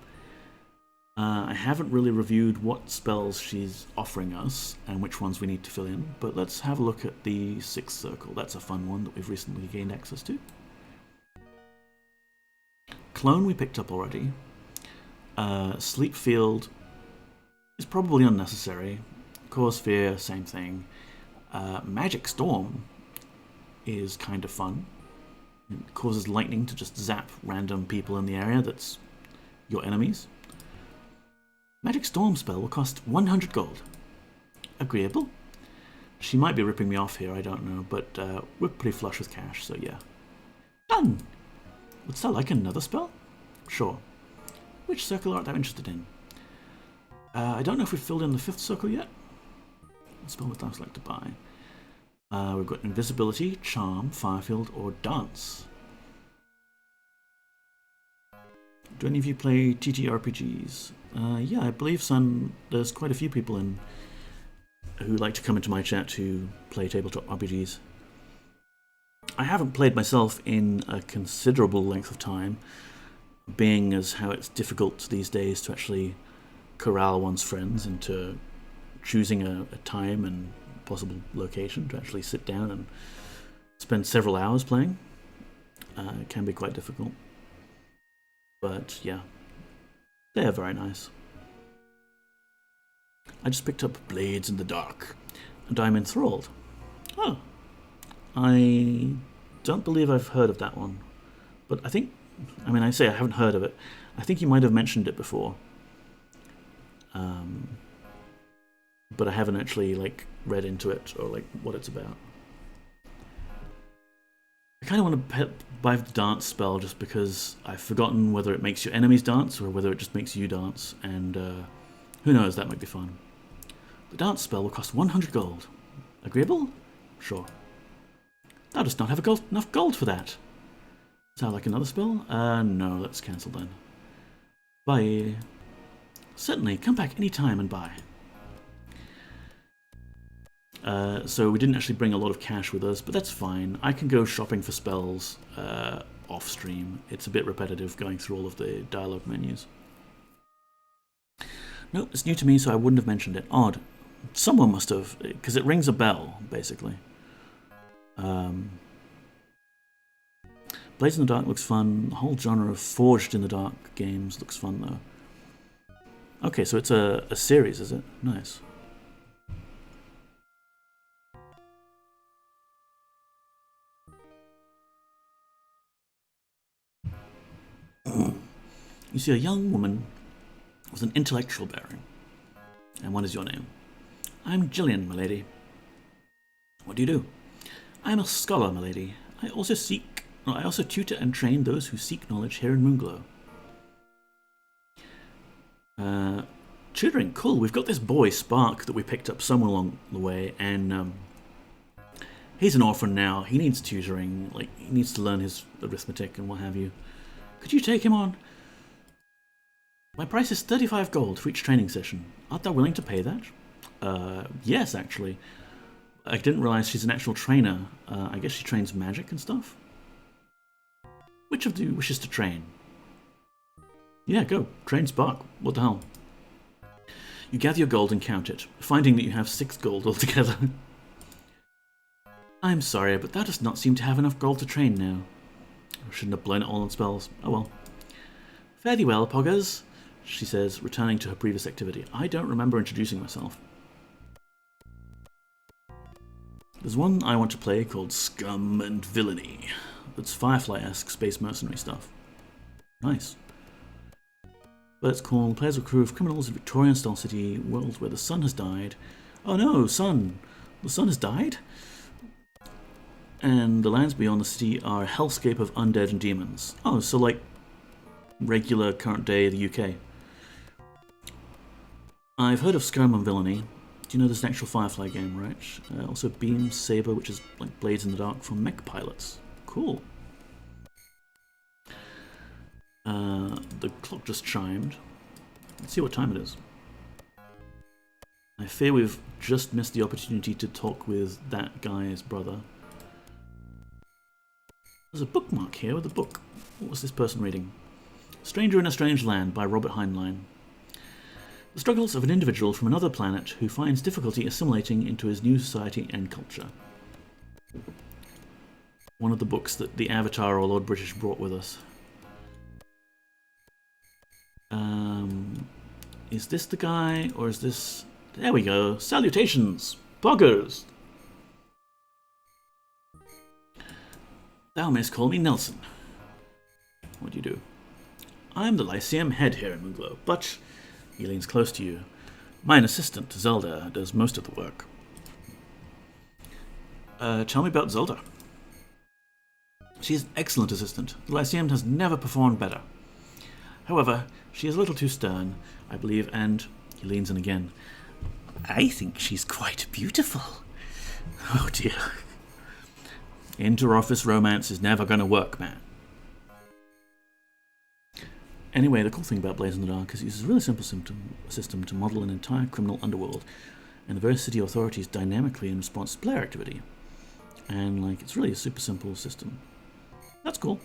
I haven't really reviewed what spells she's offering us and which ones we need to fill in, but let's have a look at the 6th circle. That's a fun one that we've recently gained access to. Clone we picked up already. Sleep Field is probably unnecessary. Cause Fear, same thing. Magic Storm is kind of fun. It causes lightning to just zap random people in the area that's your enemies. Magic Storm spell will cost 100 gold. Agreeable? She might be ripping me off here, I don't know, but we're pretty flush with cash, so yeah. Done! Wouldst thou like another spell? Sure. Which circle art thou interested in? I don't know if we've filled in the 5th circle yet. What spell would thou like to buy? We've got Invisibility, Charm, Firefield, or Dance. Do any of you play TTRPGs? Yeah, I believe there's quite a few people who like to come into my chat to play tabletop RPGs. I haven't played myself in a considerable length of time, being as how it's difficult these days to actually corral one's friends into choosing a time and possible location to actually sit down and spend several hours playing. It can be quite difficult. But yeah, they are very nice. I just picked up Blades in the Dark, and I'm enthralled. Oh, I don't believe I've heard of that one. But I say I haven't heard of it. I think you might have mentioned it before. But I haven't actually read into it or what it's about. I kind of want to buy the dance spell just because I've forgotten whether it makes your enemies dance or whether it just makes you dance, and who knows, that might be fun. The dance spell will cost 100 gold. Agreeable? Sure. Thou dost not have enough gold for that. Sound like another spell? No, let's cancel then. Bye. Certainly, come back any time and buy. So we didn't actually bring a lot of cash with us, but that's fine. I can go shopping for spells off stream. It's a bit repetitive going through all of the dialogue menus. Nope, it's new to me, so I wouldn't have mentioned it. Odd. Someone must have, because it rings a bell, basically. Blades in the Dark looks fun. The whole genre of Forged in the Dark games looks fun, though. Okay, so it's a series, is it? Nice. You see a young woman with an intellectual bearing. And what is your name? I'm Gillian, my lady. What do you do? I am a scholar, my lady. I also seek I also tutor and train those who seek knowledge here in Moonglow. Tutoring, cool. We've got this boy, Spark, that we picked up somewhere along the way, and he's an orphan now. He needs tutoring. Like, he needs to learn his arithmetic and what have you. Could you take him on? My price is 35 gold for each training session. Aren't thou willing to pay that? Yes, actually. I didn't realize she's an actual trainer. I guess she trains magic and stuff. Which of you wishes to train? Yeah, go. Train Spark. What the hell? You gather your gold and count it, finding that you have 6 gold altogether. I'm sorry, but thou does not seem to have enough gold to train now. I shouldn't have blown it all on spells. Oh well. Fare thee well, Poggers, she says, returning to her previous activity. I don't remember introducing myself. There's one I want to play called Scum and Villainy. That's Firefly-esque space mercenary stuff. Nice. But it's called Players of Crew of Criminals in Victorian-style city, world where the sun has died. Oh no, sun! The sun has died? And the lands beyond the city are a hellscape of undead and demons. Oh, so like regular current day the UK. I've heard of Scum and Villainy. Do you know there's an actual Firefly game, right? Also Beam Saber, which is like Blades in the Dark from Mech Pilots. Cool. The clock just chimed. Let's see what time it is. I fear we've just missed the opportunity to talk with that guy's brother. There's a bookmark here with a book. What was this person reading? Stranger in a Strange Land by Robert Heinlein. The struggles of an individual from another planet who finds difficulty assimilating into his new society and culture. One of the books that the Avatar or Lord British brought with us. Is this the guy, or is this... There we go. Salutations! Poggers! Thou mayst call me Nelson. What do you do? I'm the Lyceum head here in Moonglow, but... He leans close to you. Mine assistant, Zelda, does most of the work. Tell me about Zelda. She's an excellent assistant. The Lyceum has never performed better. However, she is a little too stern, I believe, and... He leans in again. I think she's quite beautiful. Oh dear. Inter-office romance is never gonna work, man. Anyway, the cool thing about Blaze in the Dark is it uses a really simple system to model an entire criminal underworld and the various city authorities dynamically in response to player activity. And, like, it's really a super simple system. That's cool.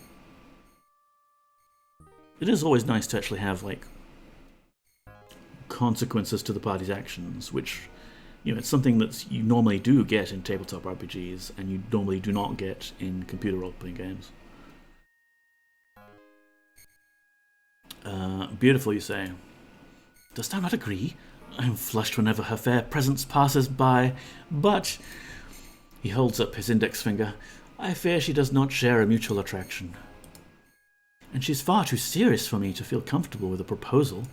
It is always nice to actually have, like, consequences to the party's actions, which, you know, it's something that you normally do get in tabletop RPGs, and you normally do not get in computer role-playing games. Beautiful, you say. Dost thou not agree? I am flushed whenever her fair presence passes by, but... He holds up his index finger. I fear she does not share a mutual attraction. And she's far too serious for me to feel comfortable with a proposal.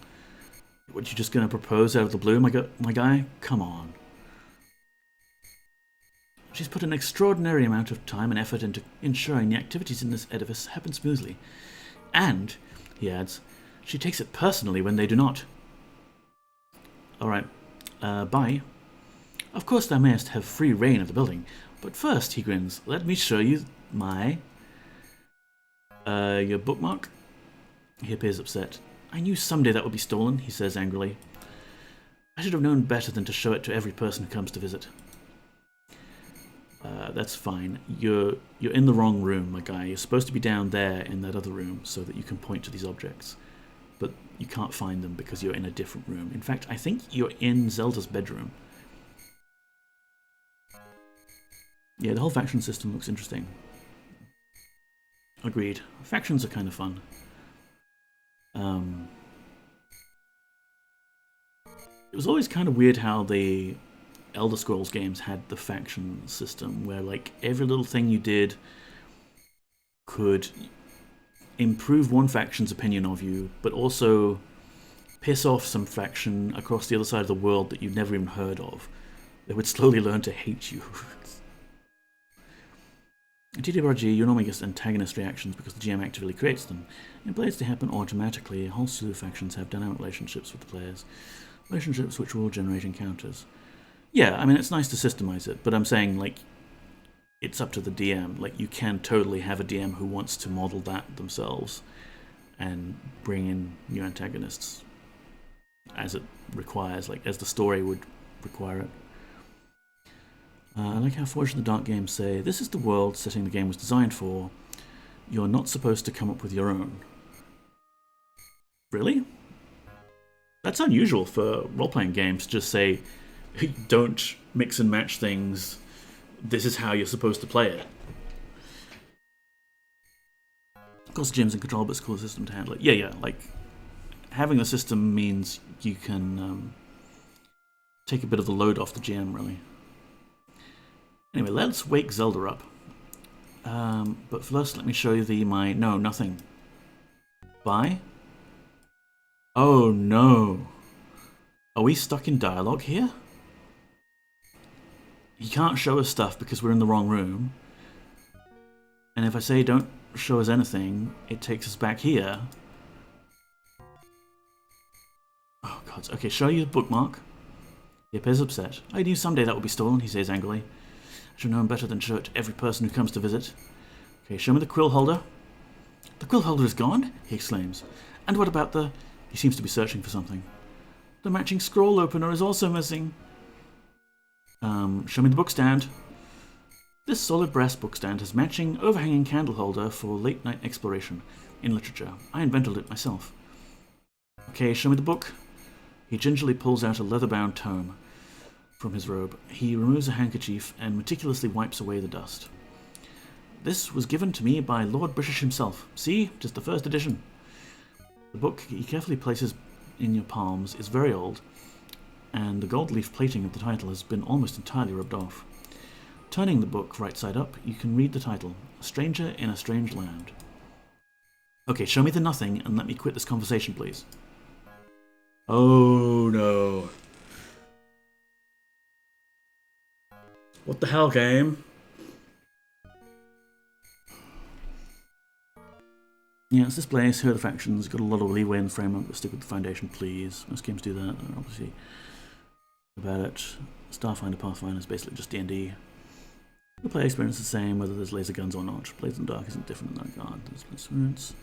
What, you just gonna propose out of the blue, my guy? Come on. She's put an extraordinary amount of time and effort into ensuring the activities in this edifice happen smoothly. And, he adds, she takes it personally when they do not. Alright, bye. Of course thou mayest have free reign of the building, but first, he grins, let me show you my... your bookmark? He appears upset. I knew someday that would be stolen, he says angrily. I should have known better than to show it to every person who comes to visit. That's fine. You're in the wrong room, my guy. You're supposed to be down there in that other room so that you can point to these objects. But you can't find them because you're in a different room. In fact, I think you're in Zelda's bedroom. Yeah, the whole faction system looks interesting. Agreed. Factions are kind of fun. It was always kind of weird how the Elder Scrolls games had the faction system, where like every little thing you did could improve one faction's opinion of you, but also piss off some faction across the other side of the world that you'd never even heard of. They would slowly learn to hate you. In TTRPG, you normally get antagonist reactions because the GM actively creates them. In Blades, they happen automatically. A whole slew of factions have dynamic relationships with the players, relationships which will generate encounters. Yeah, I mean, it's nice to systemize it, but I'm saying, like, it's up to the DM. Like, you can totally have a DM who wants to model that themselves and bring in new antagonists as it requires, like, as the story would require it. I like how Forge in the Dark games say, this is the world setting the game was designed for. You're not supposed to come up with your own. Really? That's unusual for role-playing games to just say, don't mix and match things. This is how you're supposed to play it. Of course, GM's in control, but it's a cool system to handle it. Yeah, like, having the system means you can take a bit of the load off the GM, really. Anyway, let's wake Zelda up. But first, let me show you no, nothing. Bye? Oh no. Are we stuck in dialogue here? He can't show us stuff because we're in the wrong room. And if I say don't show us anything, it takes us back here. Oh god, okay, show you the bookmark. He appears upset. I knew someday that would be stolen, he says angrily. I should know him better than to show it to every person who comes to visit. Okay, show me the quill holder. The quill holder is gone, he exclaims. And what about the... He seems to be searching for something. The matching scroll opener is also missing. Show me the bookstand. This solid brass bookstand has matching overhanging candle holder for late night exploration in literature. I invented it myself. Okay, show me the book. He gingerly pulls out a leather-bound tome from his robe. He removes a handkerchief and meticulously wipes away the dust. This was given to me by Lord British himself. See, just the first edition. The book he carefully places in your palms is very old, and the gold leaf plating of the title has been almost entirely rubbed off. Turning the book right side up, you can read the title, A Stranger in a Strange Land. Okay, show me the nothing and let me quit this conversation, please. Oh no. What the hell, game? Yeah, it's this place, here are the factions, got a lot of leeway in the framework, but stick with the foundation, please. Most games do that, obviously. About it. Starfinder, Pathfinder is basically just D&D. The play experience is the same, whether there's laser guns or not. Blades in the Dark isn't different in that regard. There's experience.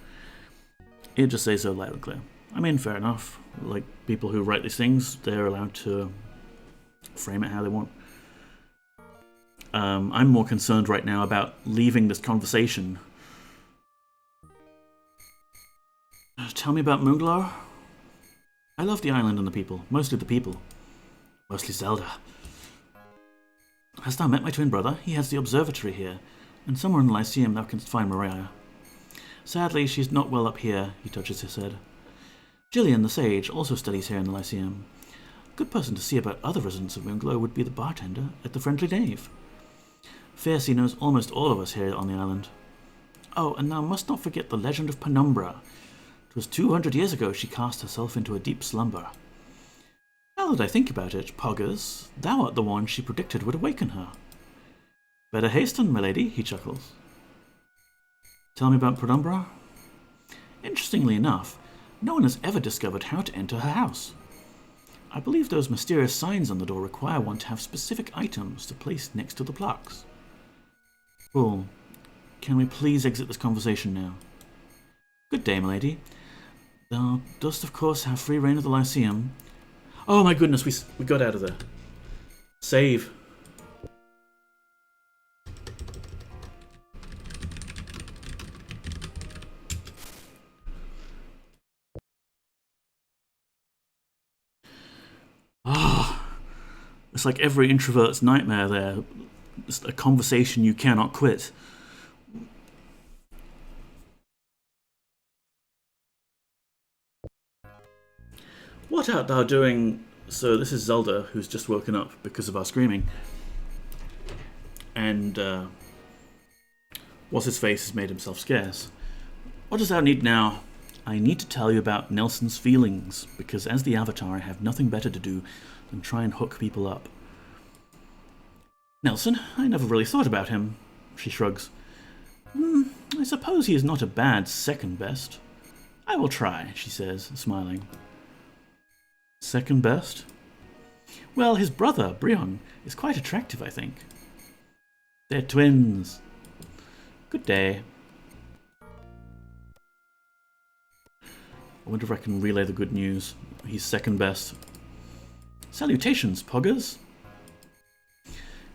It just says so loud and clear. I mean, fair enough. Like, people who write these things, they're allowed to frame it how they want. I'm more concerned right now about leaving this conversation. Tell me about Moonglow. I love the island and the people. Mostly the people. Mostly Zelda. Hast thou met my twin brother? He has the observatory here, and somewhere in the Lyceum thou canst find Mariah. Sadly, she's not well up here, he touches his head. Gillian the Sage also studies here in the Lyceum. A good person to see about other residents of Moonglow would be the bartender at the Friendly Knave. Fiercy knows almost all of us here on the island. Oh, and thou must not forget the legend of Penumbra. 'Twas 200 years ago she cast herself into a deep slumber. Now that I think about it, Poggers, thou art the one she predicted would awaken her. Better hasten, my lady, he chuckles. Tell me about Penumbra? Interestingly enough, no one has ever discovered how to enter her house. I believe those mysterious signs on the door require one to have specific items to place next to the plaques. Cool. Can we please exit this conversation now? Good day, my lady. Thou dost, of course, have free reign of the Lyceum. Oh my goodness, we got out of there. Save. It's like every introvert's nightmare there. It's a conversation you cannot quit. What art thou doing? So this is Zelda, who's just woken up because of our screaming. And what's-his-face has made himself scarce. What does thou need now? I need to tell you about Nelson's feelings, because as the Avatar I have nothing better to do than try and hook people up. Nelson? I never really thought about him, she shrugs. I suppose he is not a bad second best. I will try, she says, smiling. Second best? Well, his brother, Brion, is quite attractive, I think. They're twins. Good day. I wonder if I can relay the good news. He's second best. Salutations, Poggers.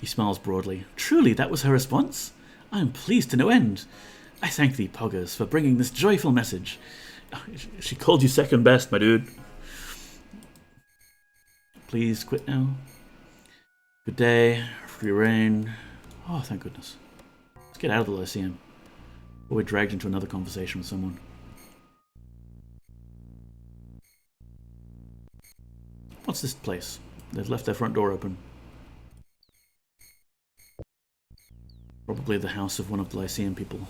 He smiles broadly. Truly, that was her response? I am pleased to no end. I thank thee, Poggers, for bringing this joyful message. She called you second best, my dude. Please quit now. Good day. Free reign. Oh, thank goodness. Let's get out of the Lyceum. Or we're dragged into another conversation with someone. What's this place? They've left their front door open. Probably the house of one of the Lyceum people.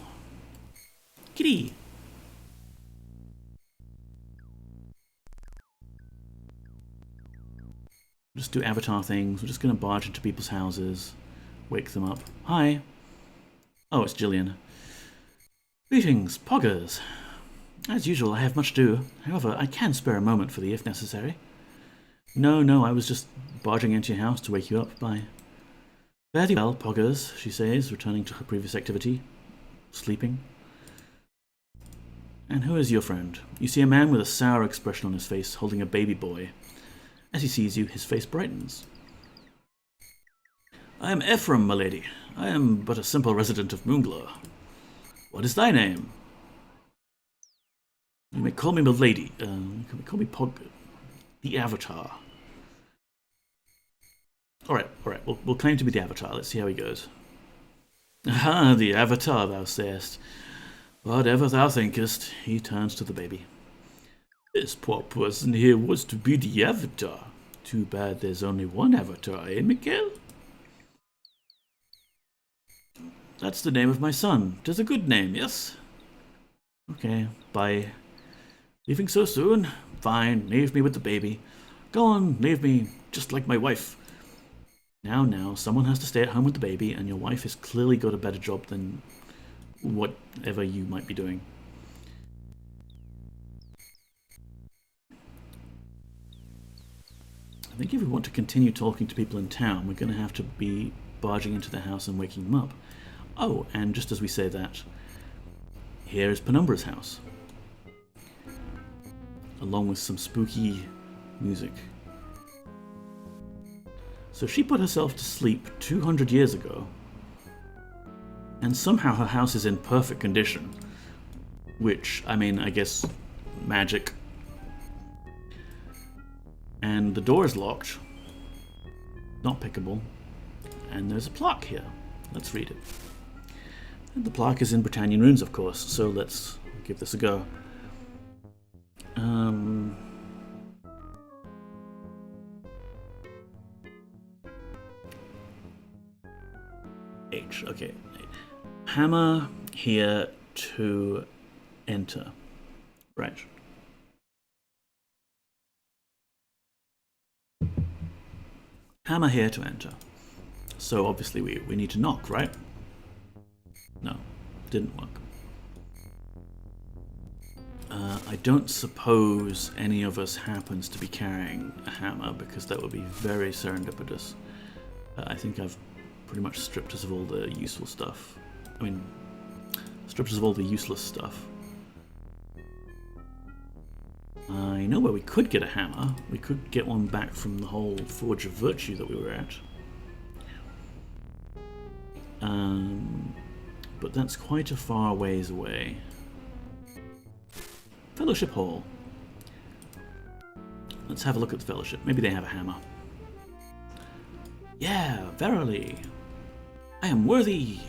Kitty! Just do avatar things. We're just going to barge into people's houses. Wake them up. Hi! Oh, it's Jillian. Greetings, Poggers. As usual, I have much to do. However, I can spare a moment for thee if necessary. No, I was just barging into your house to wake you up. Bye. Very well, Poggers, she says, returning to her previous activity. Sleeping. And who is your friend? You see a man with a sour expression on his face, holding a baby boy. As he sees you, his face brightens. I am Ephraim, my lady. I am but a simple resident of Moonglow. What is thy name? You may call me my lady. You can call me Pog... the Avatar. Alright, we'll claim to be the Avatar. Let's see how he goes. Ah, the Avatar, thou sayest. Whatever thou thinkest. He turns to the baby. This poor person here was to be the Avatar. Too bad there's only one Avatar, eh, Miguel? That's the name of my son. 'Tis a good name, yes? Okay, bye. Leaving so soon? Fine, leave me with the baby. Go on, leave me, just like my wife. Now, someone has to stay at home with the baby, and your wife has clearly got a better job than whatever you might be doing. I think if we want to continue talking to people in town, we're going to have to be barging into their house and waking them up. Oh, and just as we say that, here is Penumbra's house, along with some spooky music. So she put herself to sleep 200 years ago, and somehow her house is in perfect condition. Which, I mean, I guess magic. And the door is locked, not pickable, and there's a plaque here. Let's read it. And the plaque is in Britannian runes, of course, so let's give this a go. H, okay. Hammer here to enter. Right. Hammer here to enter. So obviously we need to knock, right? No, didn't work. I don't suppose any of us happens to be carrying a hammer, because that would be very serendipitous. I think I've pretty much stripped us of all the useful stuff. I mean, stripped us of all the useless stuff. I know where we could get a hammer. We could get one back from the whole Forge of Virtue that we were at. But that's quite a far ways away. Fellowship Hall. Let's have a look at the Fellowship. Maybe they have a hammer. Yeah, verily. I am worthy.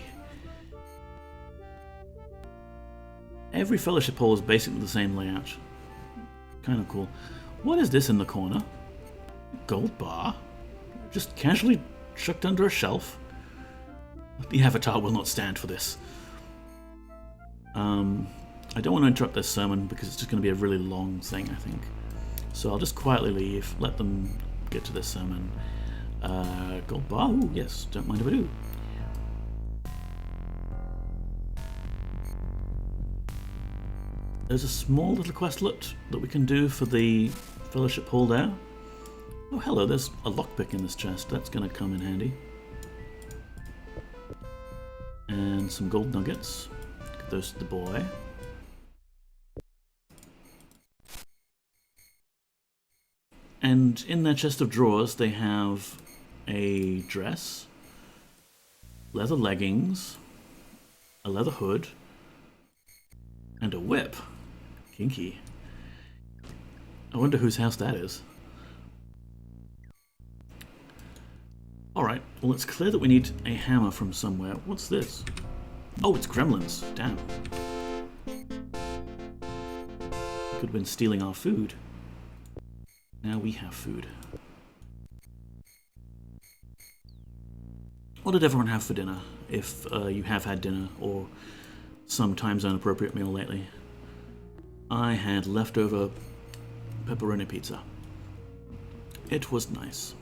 Every Fellowship Hall is basically the same layout. Kind of cool. What is this in the corner? Gold bar? Just casually chucked under a shelf? The Avatar will not stand for this. I don't want to interrupt their sermon because it's just going to be a really long thing, I think. So I'll just quietly leave, let them get to their sermon. Gold bar? Ooh, yes, don't mind if I do. There's a small little questlet that we can do for the Fellowship Hall there. Oh, hello, there's a lockpick in this chest. That's going to come in handy. And some gold nuggets. Give those to the boy. And in their chest of drawers, they have a dress, leather leggings, a leather hood, and a whip. Kinky. I wonder whose house that is. Alright, well it's clear that we need a hammer from somewhere. What's this? Oh, it's gremlins. Damn. Could have been stealing our food. Now we have food. What did everyone have for dinner, if you have had dinner, or some time zone appropriate meal lately? I had leftover pepperoni pizza. It was nice.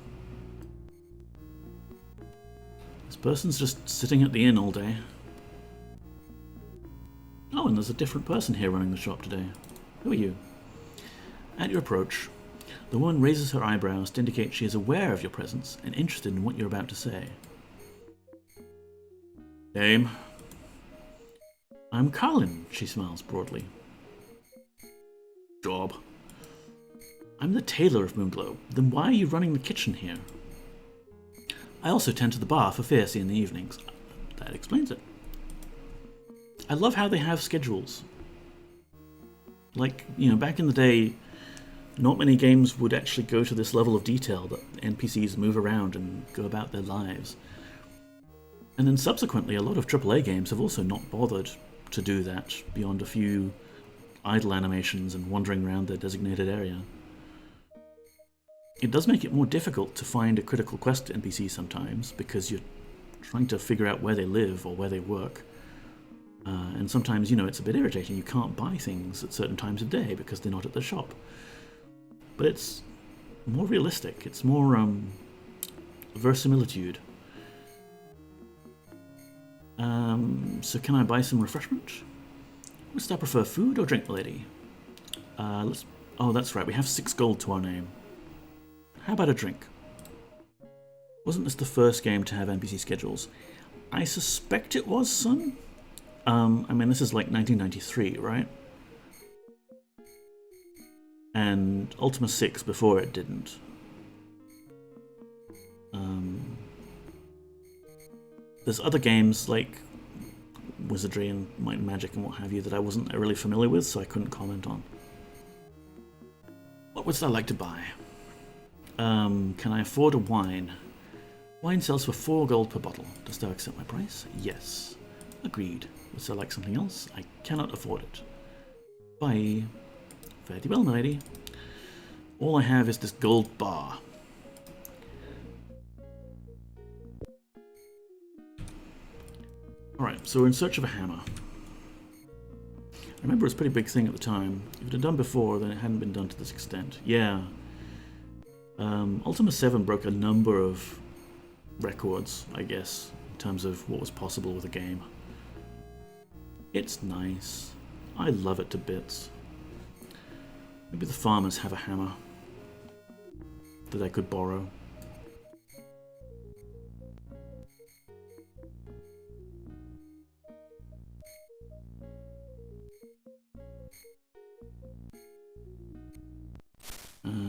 This person's just sitting at the inn all day. Oh, and there's a different person here running the shop today. Who are you? At your approach, the woman raises her eyebrows to indicate she is aware of your presence and interested in what you're about to say. Name? I'm Colin, she smiles broadly. Job? I'm the tailor of Moonglow. Then why are you running the kitchen here? I also tend to the bar for Fiercy in the evenings. That explains it. I love how they have schedules. Like, you know, back in the day, not many games would actually go to this level of detail that NPCs move around and go about their lives. And then subsequently, a lot of AAA games have also not bothered to do that beyond a few idle animations and wandering around their designated area. It does make it more difficult to find a critical quest NPC sometimes, because you're trying to figure out where they live or where they work. And sometimes, you know, it's a bit irritating. You can't buy things at certain times of day because they're not at the shop. But it's more realistic. It's more verisimilitude. So can I buy some refreshment? Would I prefer food or drink, lady? Oh, that's right. We have 6 gold to our name. How about a drink? Wasn't this the first game to have NPC schedules? I suspect it was, son. I mean, this is like 1993, right? And Ultima 6 before it didn't. There's other games like Wizardry and Might and Magic and what have you that I wasn't really familiar with, so I couldn't comment on. What would I like to buy? Can I afford a wine? Wine sells for 4 gold per bottle. Dost thou accept my price? Yes. Agreed. Would I like something else? I cannot afford it. Bye. Fare thee well, my lady. All I have is this gold bar. Alright, so we're in search of a hammer. I remember it was a pretty big thing at the time. If it had done before, then it hadn't been done to this extent. Yeah. Ultima 7 broke a number of records, I guess, in terms of what was possible with a game. It's nice. I love it to bits. Maybe the farmers have a hammer that I could borrow.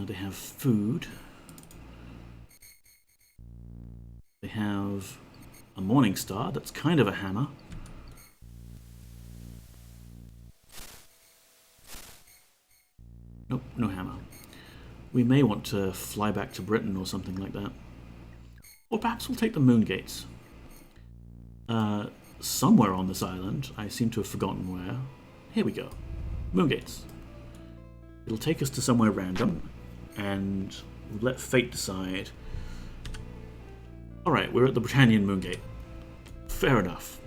They have food. They have a Morning Star that's kind of a hammer. Nope, no hammer. We may want to fly back to Britain or something like that. Or perhaps we'll take the Moon Gates. Somewhere on this island, I seem to have forgotten where. Here we go. Moon Gates. It'll take us to somewhere random, and we'll let fate decide. Alright, we're at the Britannian Moongate. Fair enough.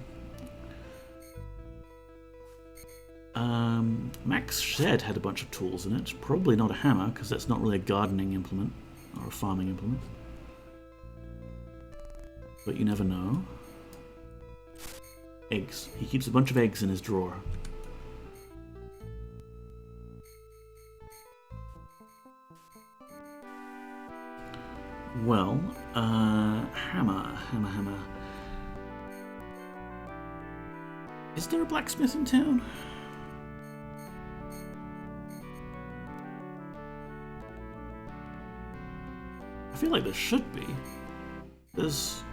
Mac's shed had a bunch of tools in it. Probably not a hammer, because that's not really a gardening implement, or a farming implement. But you never know. Eggs. He keeps a bunch of eggs in his drawer. Well, hammer. Is there a blacksmith in town? I feel like there should be. There's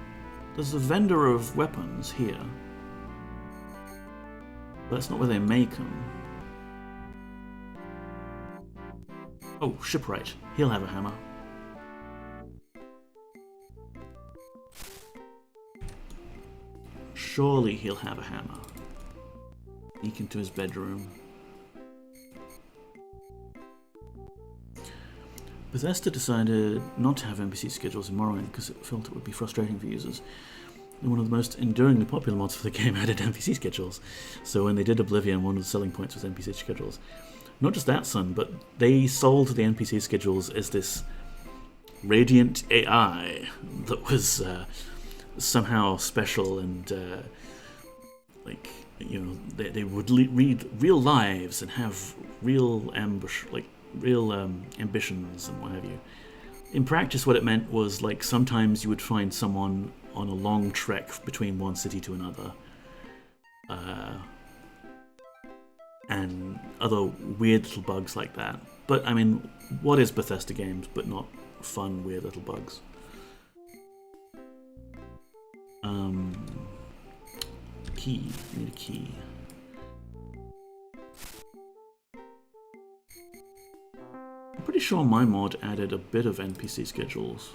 a vendor of weapons here. But that's not where they make them. Oh, shipwright. He'll have a hammer. Surely he'll have a hammer. Sneak into his bedroom. Bethesda decided not to have NPC schedules in Morrowind because it felt it would be frustrating for users. And one of the most enduringly popular mods for the game added NPC schedules. So when they did Oblivion, one of the selling points was NPC schedules. Not just that, son, but they sold the NPC schedules as this radiant AI that was somehow special and like, you know, they would read real lives and have real ambitions and what have you. In practice, what it meant was, like, sometimes you would find someone on a long trek between one city to another, and other weird little bugs like that. But I mean, what is Bethesda games but not fun, weird little bugs? Key. I need a key. I'm pretty sure my mod added a bit of NPC schedules.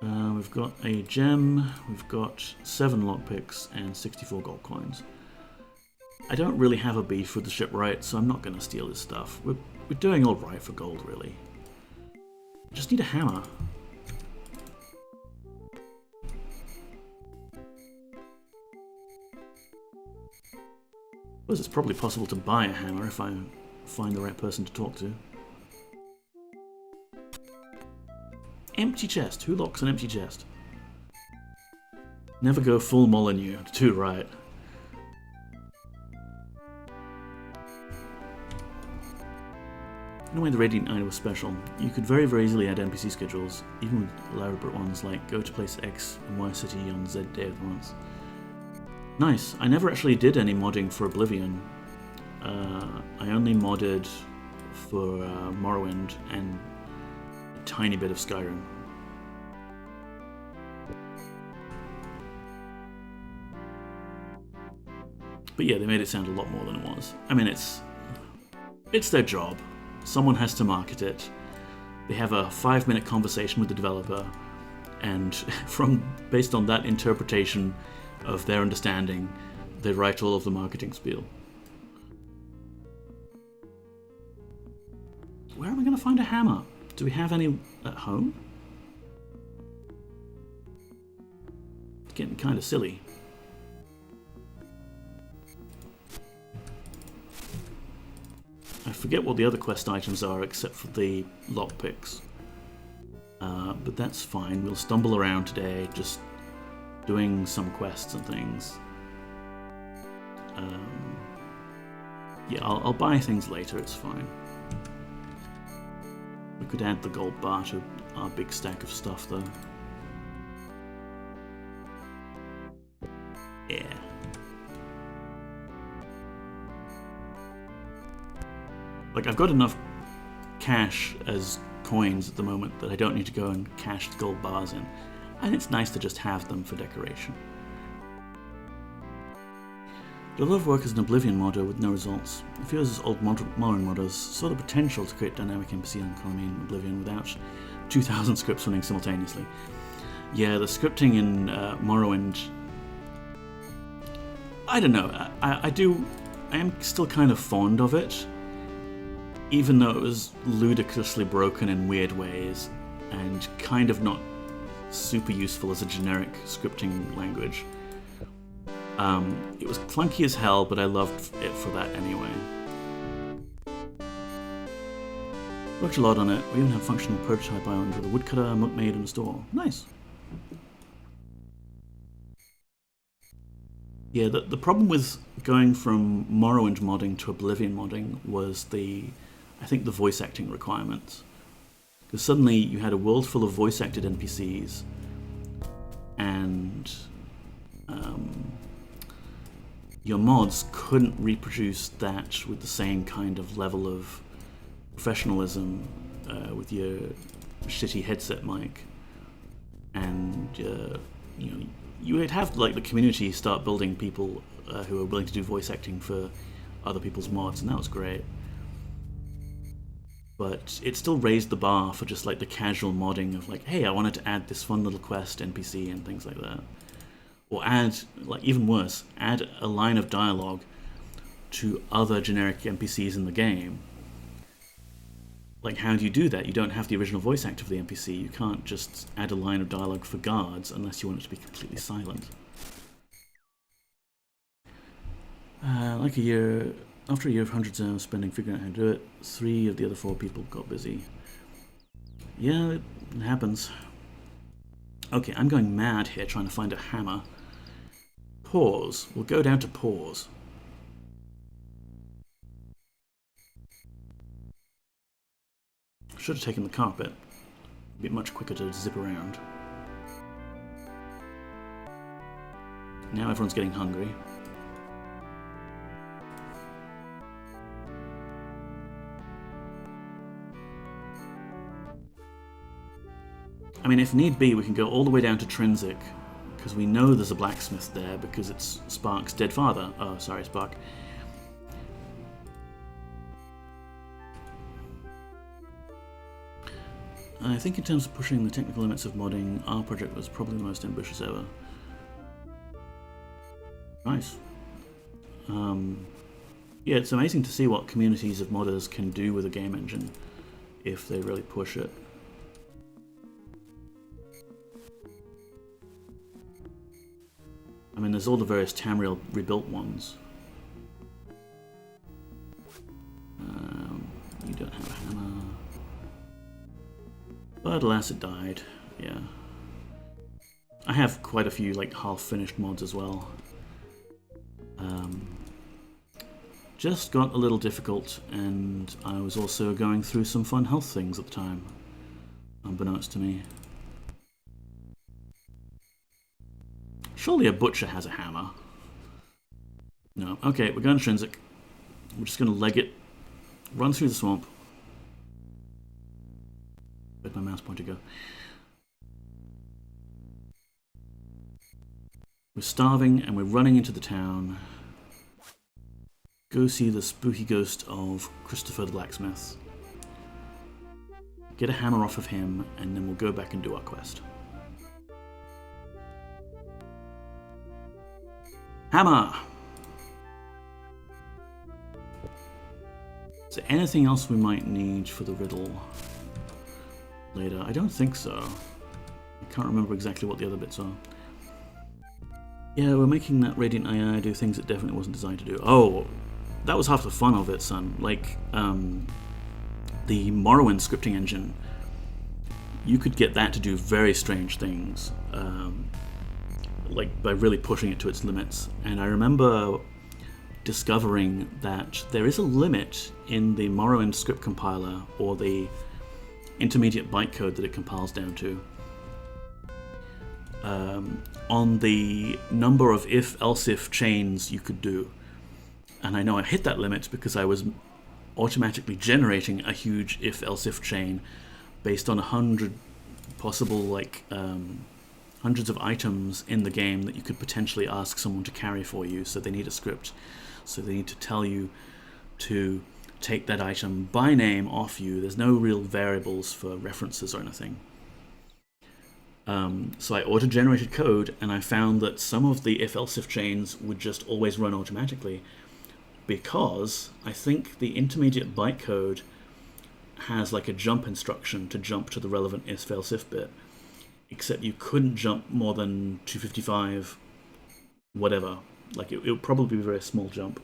We've got a gem, we've got 7 lockpicks and 64 gold coins. I don't really have a beef with the shipwright, so I'm not going to steal his stuff. We're doing alright for gold, really. Just need a hammer. I suppose it's probably possible to buy a hammer if I find the right person to talk to. Empty chest. Who locks an empty chest? Never go full Molyneux. Too right. In a way, the Radiant Eye was special. You could very, very easily add NPC schedules, even with elaborate ones like go to place X in Y city on Z day of the month. Nice. I never actually did any modding for Oblivion. I only modded for Morrowind and a tiny bit of Skyrim. But yeah, they made it sound a lot more than it was. I mean, it's their job. Someone has to market it. They have a 5-minute conversation with the developer, and based on that interpretation of their understanding, they write all of the marketing spiel. Where am I going to find a hammer? Do we have any at home? It's getting kind of silly. I forget what the other quest items are except for the lockpicks. But that's fine. We'll stumble around today, just doing some quests and things. Yeah, I'll buy things later, it's fine. We could add the gold bar to our big stack of stuff, though. Yeah. Like, I've got enough cash as coins at the moment that I don't need to go and cash the gold bars in. And it's nice to just have them for decoration. Did a lot of work as an Oblivion modder with no results. It feels as old Morrowind modders saw the potential to create dynamic NPC economy in Oblivion without 2,000 scripts running simultaneously. Yeah, the scripting in Morrowind... I don't know, I am still kind of fond of it, even though it was ludicrously broken in weird ways, and kind of not super useful as a generic scripting language. It was clunky as hell, but I loved it for that anyway. Worked a lot on it. We even have a functional prototype island with a woodcutter, a milkmaid, and a store. Nice. Yeah, the problem with going from Morrowind modding to Oblivion modding was I think the voice acting requirements. Because suddenly you had a world full of voice-acted NPCs, and your mods couldn't reproduce that with the same kind of level of professionalism with your shitty headset mic. And you would have like the community start building people who are willing to do voice acting for other people's mods, and that was great. But it still raised the bar for just like the casual modding of like, hey, I wanted to add this fun little quest NPC and things like that. Or add, like even worse, add a line of dialogue to other generic NPCs in the game. Like, how do you do that? You don't have the original voice actor for the NPC. You can't just add a line of dialogue for guards unless you want it to be completely silent. Like a year, after a year of hundreds of hours spending figuring out how to do it, 3 of the other 4 people got busy. Yeah, it happens. Okay, I'm going mad here trying to find a hammer. Pause. We'll go down to pause. Should have taken the carpet. It'd be much quicker to zip around. Now everyone's getting hungry. I mean, if need be, we can go all the way down to Trinsic, because we know there's a blacksmith there because it's Spark's dead father. Oh, sorry, Spark. I think in terms of pushing the technical limits of modding, our project was probably the most ambitious ever. Nice. Yeah, it's amazing to see what communities of modders can do with a game engine if they really push it. I mean, there's all the various Tamriel rebuilt ones. You don't have a hammer. But alas, it died. Yeah. I have quite a few like half-finished mods as well. Just got a little difficult, and I was also going through some fun health things at the time, unbeknownst to me. Surely a butcher has a hammer. No. Okay, we're going Trinsic. We're just going to leg it, run through the swamp. Where'd my mouse pointer go? We're starving and we're running into the town. Go see the spooky ghost of Christopher the blacksmith. Get a hammer off of him, and then we'll go back and do our quest. Hammer! Is there anything else we might need for the riddle later? I don't think so. I can't remember exactly what the other bits are. Yeah, we're making that Radiant AI do things it definitely wasn't designed to do. Oh, that was half the fun of it, son. Like, the Morrowind scripting engine, you could get that to do very strange things, like by really pushing it to its limits. And I remember discovering that there is a limit in the Morrowind script compiler, or the intermediate bytecode that it compiles down to, on the number of if-else-if chains you could do. And I know I hit that limit because I was automatically generating a huge if-else-if chain based on 100 possible, like, hundreds of items in the game that you could potentially ask someone to carry for you. So they need a script. So they need to tell you to take that item by name off you. There's no real variables for references or anything. So I auto-generated code, and I found that some of the if-else-if chains would just always run automatically, because I think the intermediate bytecode has like a jump instruction to jump to the relevant if-else-if bit, except you couldn't jump more than 255 whatever. Like, it would probably be a very small jump.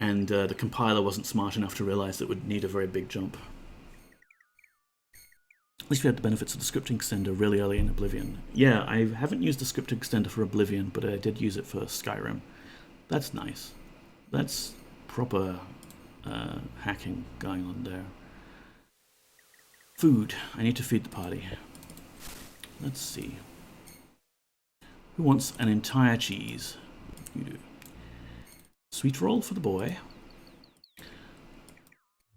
And the compiler wasn't smart enough to realize that it would need a very big jump. At least we had the benefits of the scripting extender really early in Oblivion. Yeah, I haven't used the scripting extender for Oblivion, but I did use it for Skyrim. That's nice. That's proper hacking going on there. Food. I need to feed the party. Let's see. Who wants an entire cheese? You do. Sweet roll for the boy.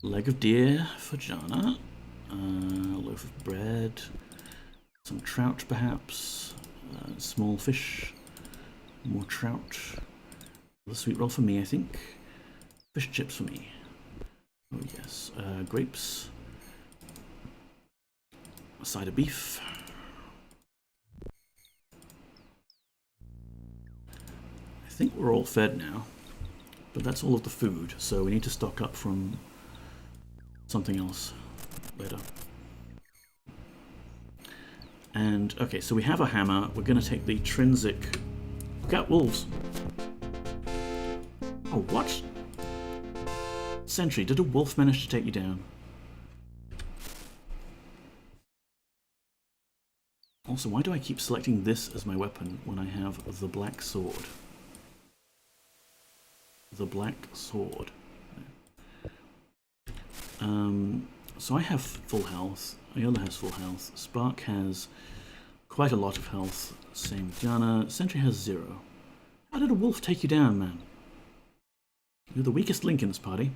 Leg of deer for Jana. A loaf of bread. Some trout, perhaps. Small fish. More trout. The sweet roll for me, I think. Fish chips for me. Oh yes. Grapes. A side of beef. I think we're all fed now. But that's all of the food, so we need to stock up from something else later. And, okay, so we have a hammer. We're going to take the Trinsic... Look out, wolves! Oh, what? Sentry, did a wolf manage to take you down? Also, why do I keep selecting this as my weapon when I have the black sword? The black sword. So I have full health. Ayola has full health. Spark has quite a lot of health. Same with Diana. Sentry has 0. How did a wolf take you down, man? You're the weakest link in this party.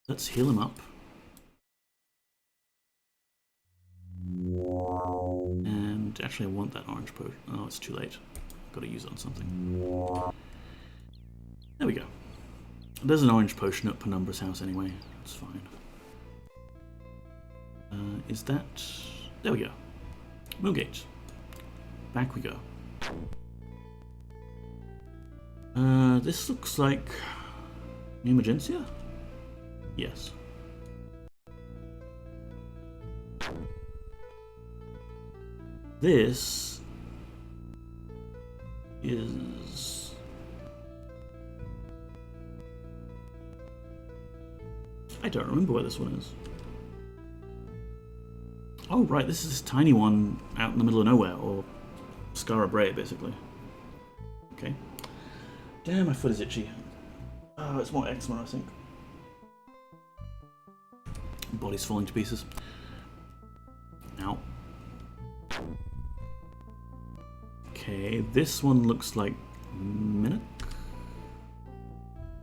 Let's heal him up. And actually I want that orange potion. Oh, it's too late. Got to use it on something. There we go. There's an orange potion at Penumbra's house anyway. It's fine. Is that... There we go. Moongate. Back we go. This looks like... New Magentia? Yes. This is... I don't remember where this one is. Oh, right, this is this tiny one out in the middle of nowhere, or Skara Bray, basically. Okay. Damn, my foot is itchy. Oh, it's more eczema, I think. Body's falling to pieces. Ow. Okay, this one looks like Minnock?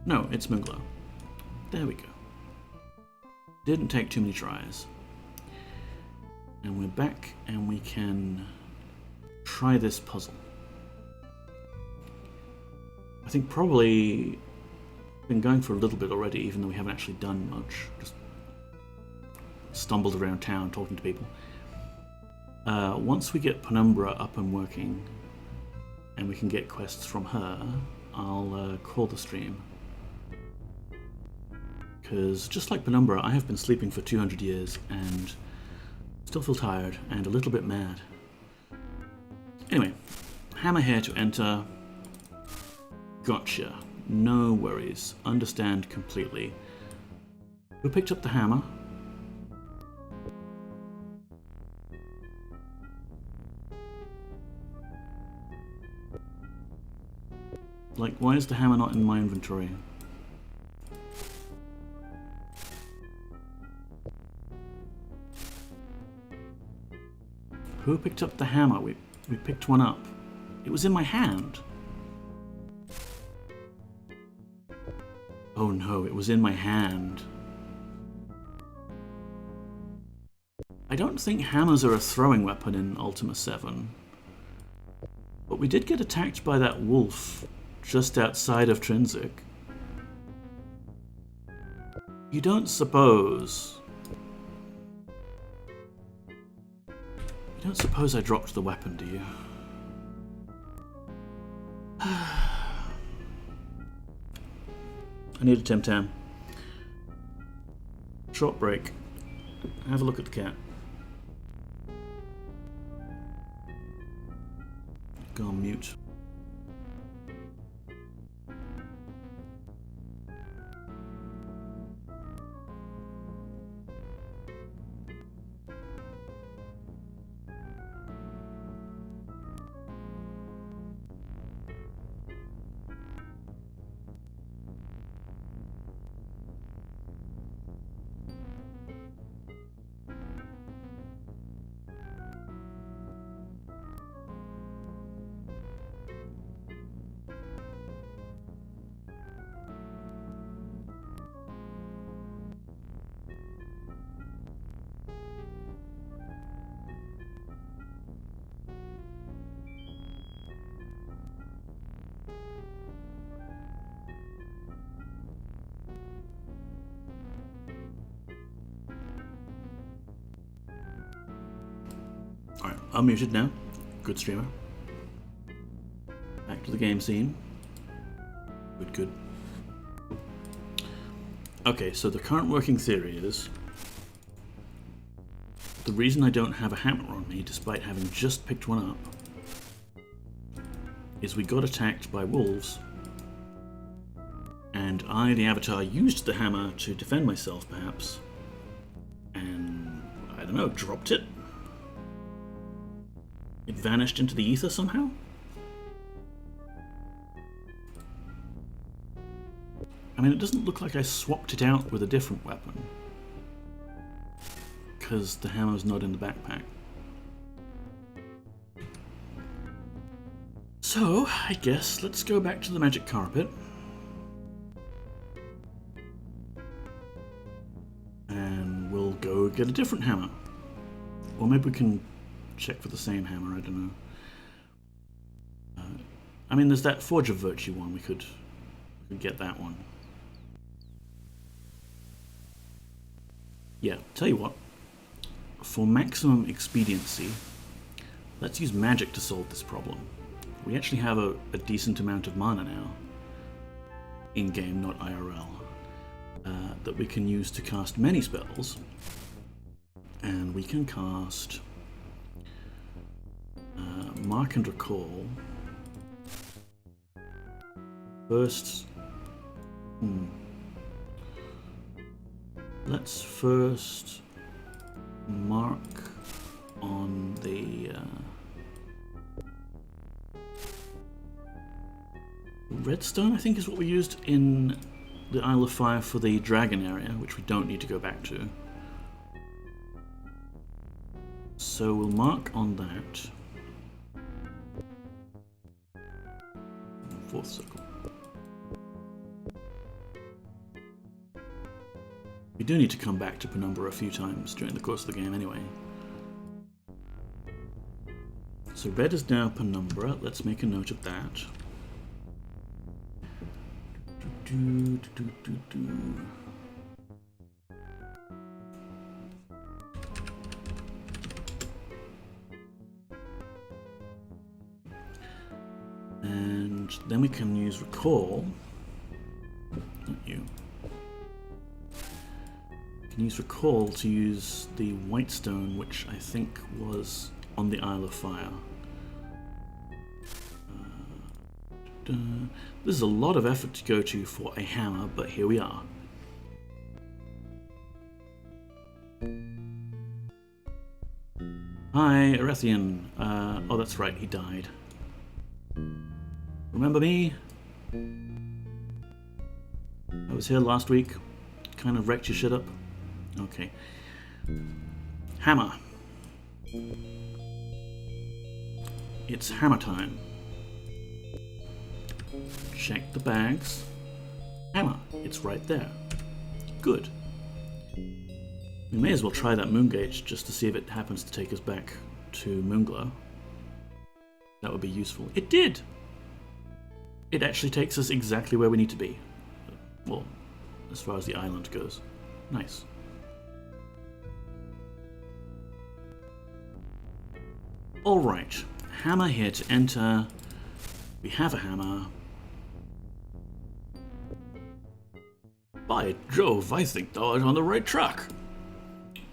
No, it's Moonglow. There we go. Didn't take too many tries. And we're back, and we can try this puzzle. I think probably been going for a little bit already, even though we haven't actually done much. Just stumbled around town talking to people. Once we get Penumbra up and working, and we can get quests from her, I'll call the stream. Because just like Penumbra, I have been sleeping for 200 years and still feel tired and a little bit mad. Anyway, hammer here to enter. Gotcha. No worries. Understand completely. Who picked up the hammer? Like, why is the hammer not in my inventory? Who picked up the hammer? We picked one up. It was in my hand. Oh no, it was in my hand. I don't think hammers are a throwing weapon in Ultima 7. But we did get attacked by that wolf just outside of Trinsic. You don't suppose... You don't suppose I dropped the weapon, do you? I need a Tim Tam. Short break. Have a look at the cat. Go on mute. I'm muted now. Good streamer. Back to the game scene. Good. Okay, so the current working theory is the reason I don't have a hammer on me, despite having just picked one up, is we got attacked by wolves, and I, the Avatar, used the hammer to defend myself, perhaps, and, I don't know, dropped it? It vanished into the ether somehow? I mean, it doesn't look like I swapped it out with a different weapon, because the hammer's not in the backpack. So, I guess let's go back to the magic carpet. And we'll go get a different hammer. Or maybe we can check for the same hammer, I don't know. I mean, there's that Forge of Virtue one, we could get that one. Yeah, tell you what. For maximum expediency, let's use magic to solve this problem. We actually have a decent amount of mana now, in-game, not IRL, that we can use to cast many spells. And we can cast Mark and Recall. First, let's first mark on the redstone, I think is what we used in the Isle of Fire for the dragon area, which we don't need to go back to. So we'll mark on that. Fourth circle. We do need to come back to Penumbra a few times during the course of the game anyway. So red is now Penumbra. Let's make a note of that. And then we can use Recall. Not you. We can use Recall to use the white stone, which I think was on the Isle of Fire. This is a lot of effort to go to for a hammer, but here we are. Hi, Erethian. Oh, that's right, he died. Remember me? I was here last week. Kind of wrecked your shit up. Okay. Hammer. It's hammer time. Check the bags. Hammer. It's right there. Good. We may as well try that moongate just to see if it happens to take us back to Moonglow. That would be useful. It did! It actually takes us exactly where we need to be. Well, as far as the island goes. Nice. Alright. Hammer here to enter. We have a hammer. By Jove, I think thou art on the right track.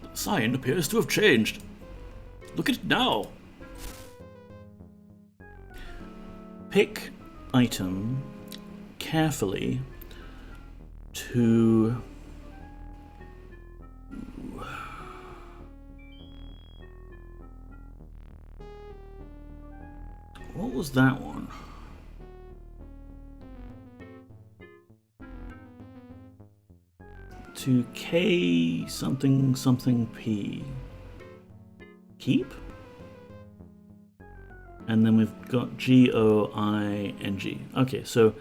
The sign appears to have changed. Look at it now. Pick item carefully to what was that one? To K something something P. Keep? And then we've got G-O-I-N-G. Okay, so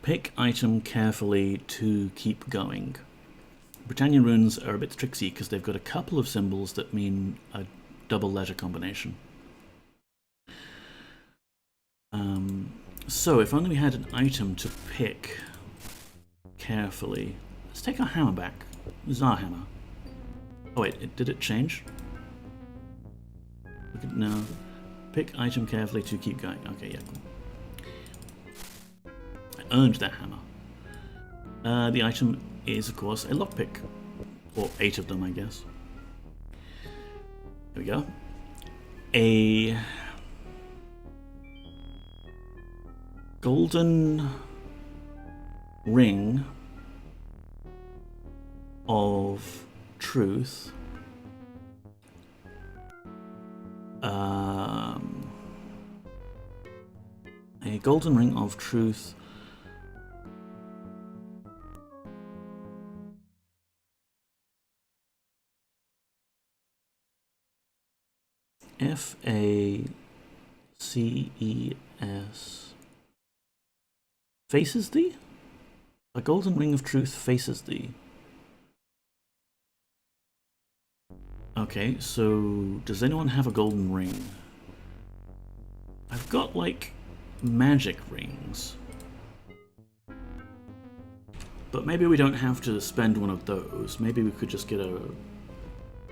pick item carefully to keep going. Britannian runes are a bit tricksy because they've got a couple of symbols that mean a double letter combination. So if only we had an item to pick carefully. Let's take our hammer back. This is our hammer. Oh wait, did it change? No. Pick item carefully to keep going. Okay, yeah, cool. I earned that hammer. The item is, of course, a lockpick. Or 8 of them, I guess. There we go. A golden ring of truth. A golden ring of truth. F-A-C-E-S. Faces thee? A golden ring of truth faces thee. Okay, so does anyone have a golden ring? I've got, like, magic rings. But maybe we don't have to spend one of those. Maybe we could just get a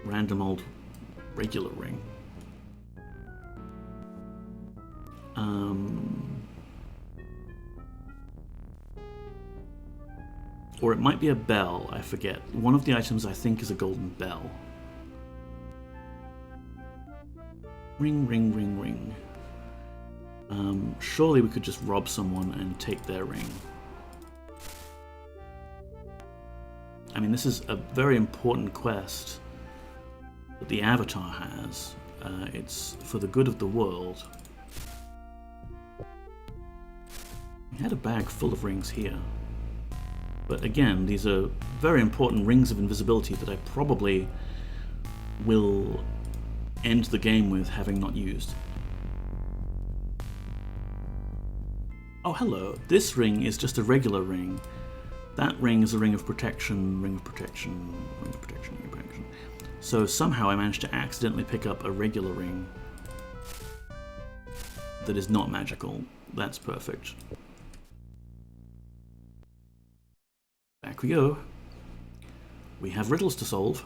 random old regular ring. Or it might be a bell, I forget. One of the items I think is a golden bell. Ring, ring, ring, ring. Surely we could just rob someone and take their ring. I mean, this is a very important quest that the Avatar has. It's for the good of the world. We had a bag full of rings here. But again, these are very important rings of invisibility that I probably will end the game with having not used. Oh, hello. This ring is just a regular ring. That ring is a ring of protection, ring of protection, ring of protection, ring of protection. So somehow I managed to accidentally pick up a regular ring that is not magical. That's perfect. Back we go. We have riddles to solve.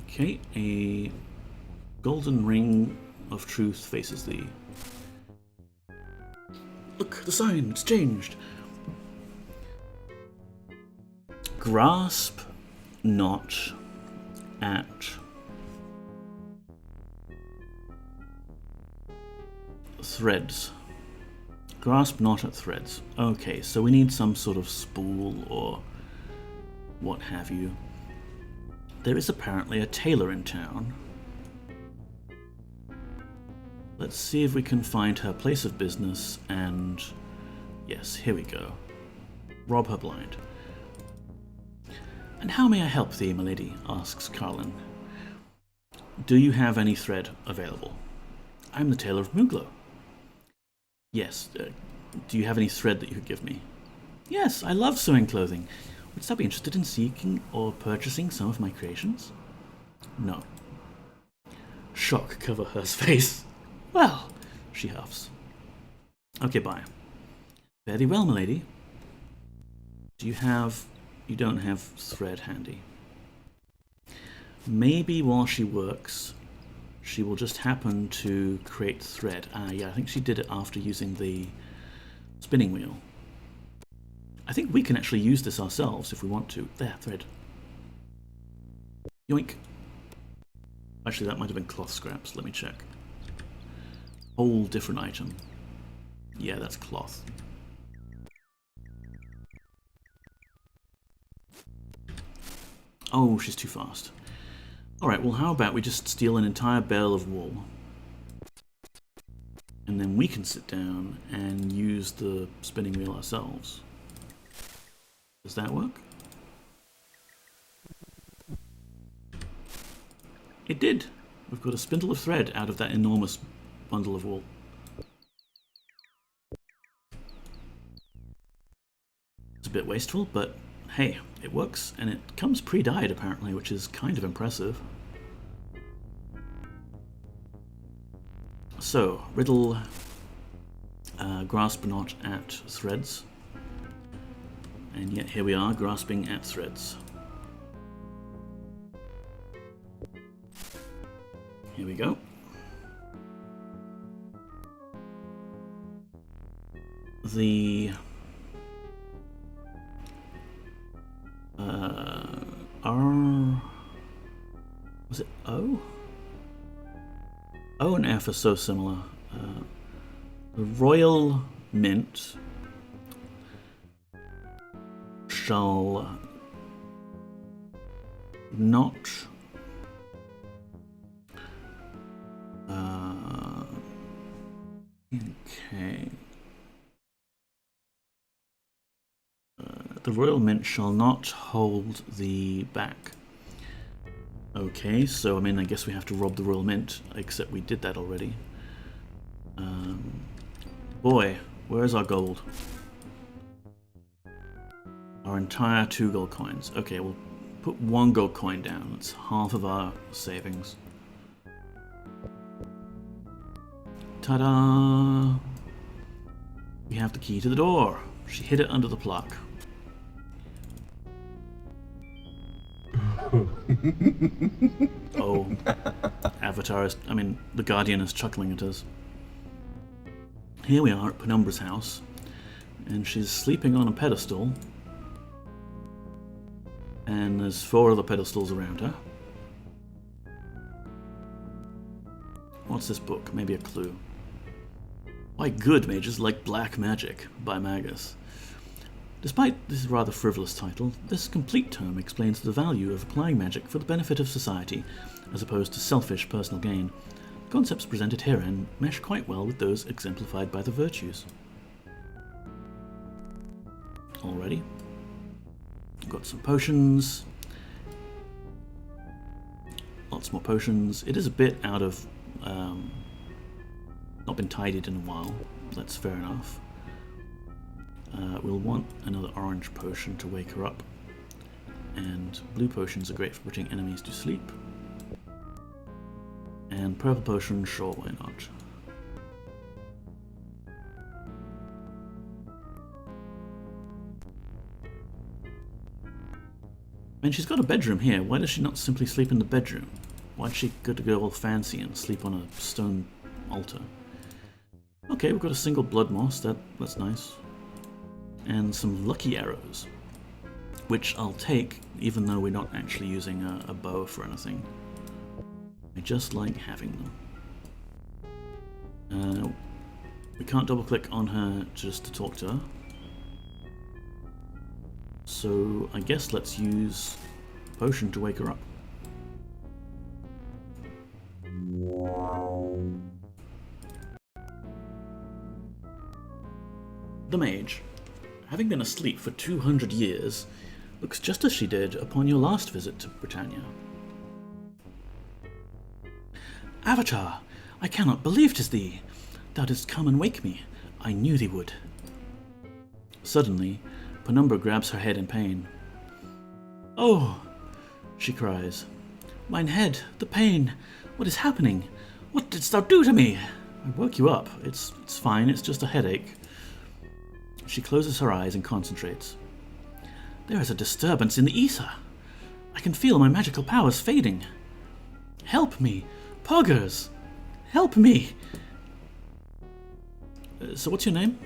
Okay, a golden ring of truth faces thee. Look, the sign, it's changed. Grasp not at threads. Grasp not at threads. Okay, so we need some sort of spool or what have you. There is apparently a tailor in town. Let's see if we can find her place of business and... yes, here we go. Rob her blind. And how may I help thee, my lady? Asks Carlin. Do you have any thread available? I'm the tailor of Muglo. Yes, do you have any thread that you could give me? Yes, I love sewing clothing. Would thou be interested in seeking or purchasing some of my creations? No. Shock cover her face. Well, she huffs. Okay, bye. Fare thee well, my lady. You don't have thread handy. Maybe while she works, she will just happen to create thread. Yeah, I think she did it after using the spinning wheel. I think we can actually use this ourselves if we want to. There, thread. Yoink. Actually, that might have been cloth scraps. Let me check. Whole different item. Yeah, that's cloth. Oh, she's too fast. Alright, well how about we just steal an entire bale of wool. And then we can sit down and use the spinning wheel ourselves. Does that work? It did! We've got a spindle of thread out of that enormous bundle of wool. It's a bit wasteful, but hey, it works, and it comes pre-dyed apparently, which is kind of impressive. So, riddle grasp not at threads. And yet here we are, grasping at threads. Here we go. The R, was it O? O and F are so similar. The Royal Mint shall not okay. The Royal Mint shall not hold the back. Okay, so I mean, I guess we have to rob the Royal Mint, except we did that already. Boy, where's our gold? Our entire 2 gold coins. Okay, we'll put 1 gold coin down. That's half of our savings. Ta-da! We have the key to the door. She hid it under the plaque. Oh, Avatar is, I mean, the Guardian is chuckling at us. Here we are at Penumbra's house, and she's sleeping on a pedestal, and there's 4 other pedestals around her. What's this book? Maybe a clue. Why good mages like black magic, by Magus. Despite this rather frivolous title, this complete tome explains the value of applying magic for the benefit of society, as opposed to selfish personal gain. The concepts presented herein mesh quite well with those exemplified by the virtues. Alrighty. Got some potions. Lots more potions. It is a bit out of... not been tidied in a while. That's fair enough. We'll want another orange potion to wake her up. And blue potions are great for putting enemies to sleep. And purple potion, sure, why not? I mean, she's got a bedroom here. Why does she not simply sleep in the bedroom? Why'd she go to go all fancy and sleep on a stone altar? Okay, we've got a single blood moss. That's nice. And some lucky arrows, which I'll take, even though we're not actually using a bow for anything. I just like having them. We can't double click on her just to talk to her. So I guess let's use potion to wake her up. The mage, having been asleep for 200 years, looks just as she did upon your last visit to Britannia. Avatar, I cannot believe 'tis thee. Thou didst come and wake me. I knew thee would. Suddenly, Penumbra grabs her head in pain. Oh, she cries. Mine head, the pain. What is happening? What didst thou do to me? I woke you up. It's fine, it's just a headache. She closes her eyes and concentrates. There is a disturbance in the ether. I can feel my magical powers fading. Help me! Poggers! Help me! So what's your name?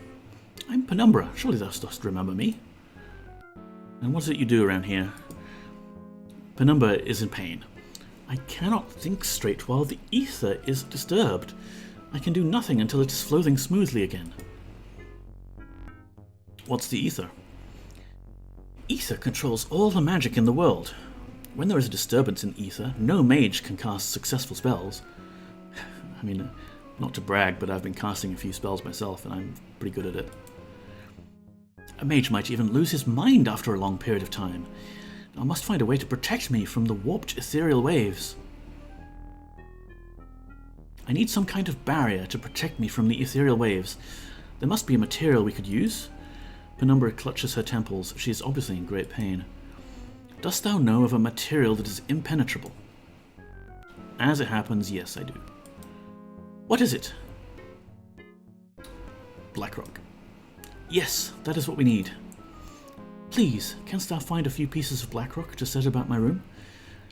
I'm Penumbra. Surely thou dost remember me. And what is it you do around here? Penumbra is in pain. I cannot think straight while the ether is disturbed. I can do nothing until it is flowing smoothly again. What's the ether? Ether controls all the magic in the world. When there is a disturbance in ether, no mage can cast successful spells. I mean, not to brag, but I've been casting a few spells myself, and I'm pretty good at it. A mage might even lose his mind after a long period of time. I must find a way to protect me from the warped ethereal waves. I need some kind of barrier to protect me from the ethereal waves. There must be a material we could use. Penumbra clutches her temples. She is obviously in great pain. Dost thou know of a material that is impenetrable? As it happens, yes, I do. What is it? Blackrock. Yes, that is what we need. Please, canst thou find a few pieces of Blackrock to set about my room?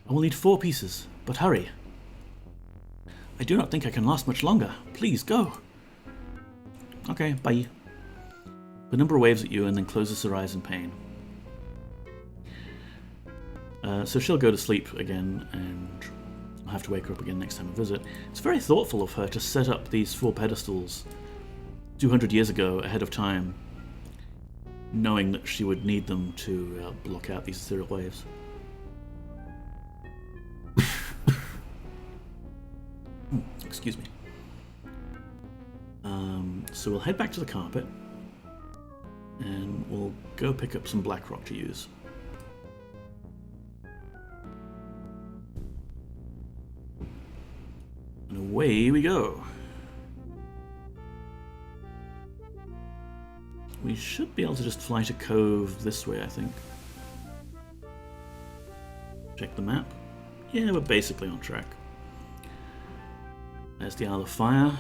I will need 4 pieces, but hurry. I do not think I can last much longer. Please, go. Okay, bye. Penumbra waves at you and then closes her eyes in pain. So she'll go to sleep again, and I'll have to wake her up again next time I visit. It's very thoughtful of her to set up these 4 pedestals 200 years ago ahead of time, knowing that she would need them to block out these ethereal waves. Excuse me. So we'll head back to the carpet, and we'll go pick up some Blackrock to use. And away we go. We should be able to just fly to Cove this way, I think. Check the map. Yeah, we're basically on track. There's the Isle of Fire.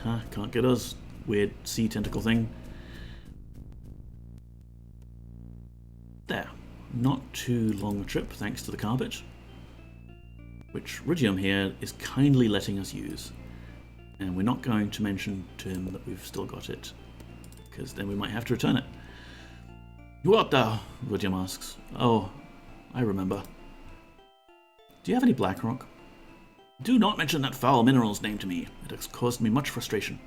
Huh, can't get us. Weird sea tentacle thing. There. Not too long a trip, thanks to the carpet, which Rydium here is kindly letting us use. And we're not going to mention to him that we've still got it, because then we might have to return it. Who art thou? Rydium asks. Oh, I remember. Do you have any Blackrock? Do not mention that foul mineral's name to me. It has caused me much frustration.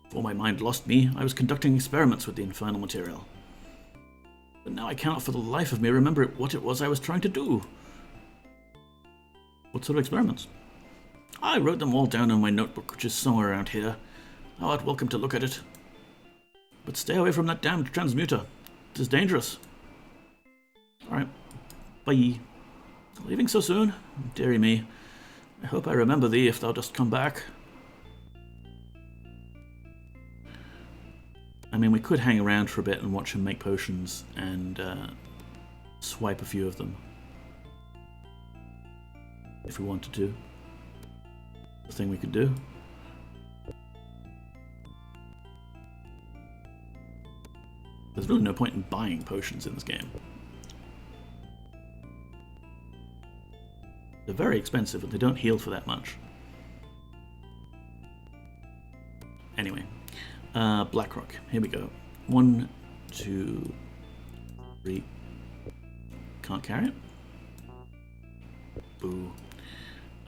Before my mind lost me, I was conducting experiments with the infernal material. But now I cannot for the life of me remember what it was I was trying to do. What sort of experiments? I wrote them all down in my notebook, which is somewhere around here. Thou art welcome to look at it. But stay away from that damned transmuter. It is dangerous. Alright. Bye. Leaving so soon? Dearie me. I hope I remember thee if thou dost come back. I mean, we could hang around for a bit and watch him make potions and swipe a few of them. If we wanted to. The thing we could do. There's really no point in buying potions in this game. They're very expensive and they don't heal for that much. Anyway, Blackrock. Here we go. 1, 2, 3. Can't carry it. Boo.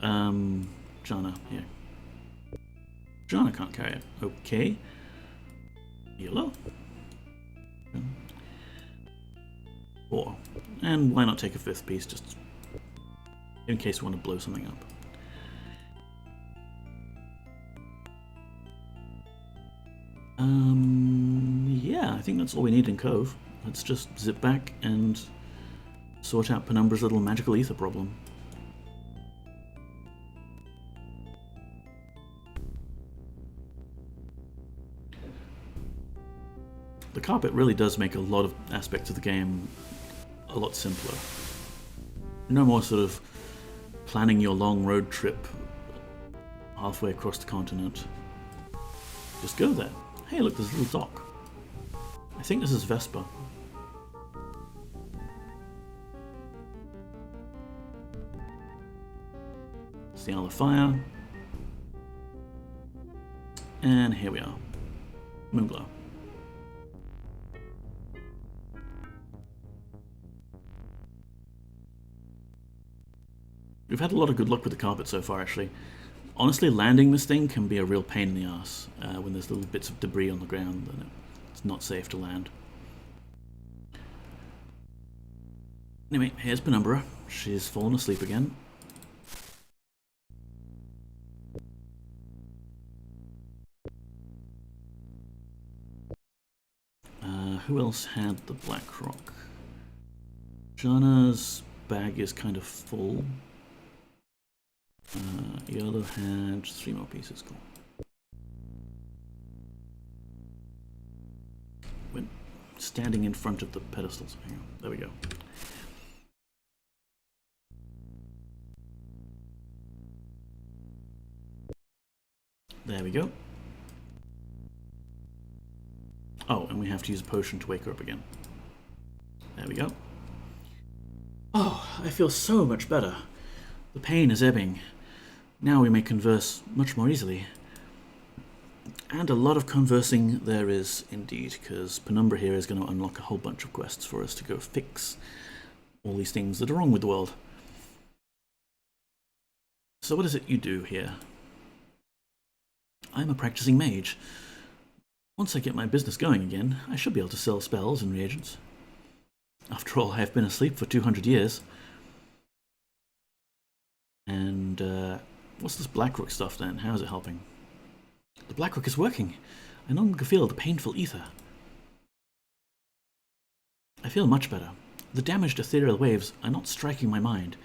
Jana, here. Jana can't carry it. Okay. Yellow. 4. And why not take a 5th piece, just in case we want to blow something up. Yeah, I think that's all we need in Cove. Let's just zip back and sort out Penumbra's little magical ether problem. The carpet really does make a lot of aspects of the game a lot simpler. No more sort of planning your long road trip halfway across the continent. Just go there. Hey, look, there's a little dock. I think this is Vespa. It's the Isle of Fire. And here we are. Moonglow. We've had a lot of good luck with the carpet so far, actually. Honestly, landing this thing can be a real pain in the ass when there's little bits of debris on the ground and it's not safe to land. Anyway, here's Penumbra. She's fallen asleep again. Who else had the Blackrock? Jana's bag is kind of full. Yellow had 3 more pieces. Cool. standing in front of the pedestals. Hang on, there we go. There we go. Oh, and we have to use a potion to wake her up again. There we go. Oh, I feel so much better. The pain is ebbing. Now we may converse much more easily. And a lot of conversing there is indeed, because Penumbra here is going to unlock a whole bunch of quests for us to go fix all these things that are wrong with the world. So what is it you do here? I'm a practicing mage. Once I get my business going again, I should be able to sell spells and reagents. After all, I have been asleep for 200 years. And, what's this Blackrook stuff then? How is it helping? The Blackrook is working. I no longer feel the painful ether. I feel much better. The damaged ethereal waves are not striking my mind.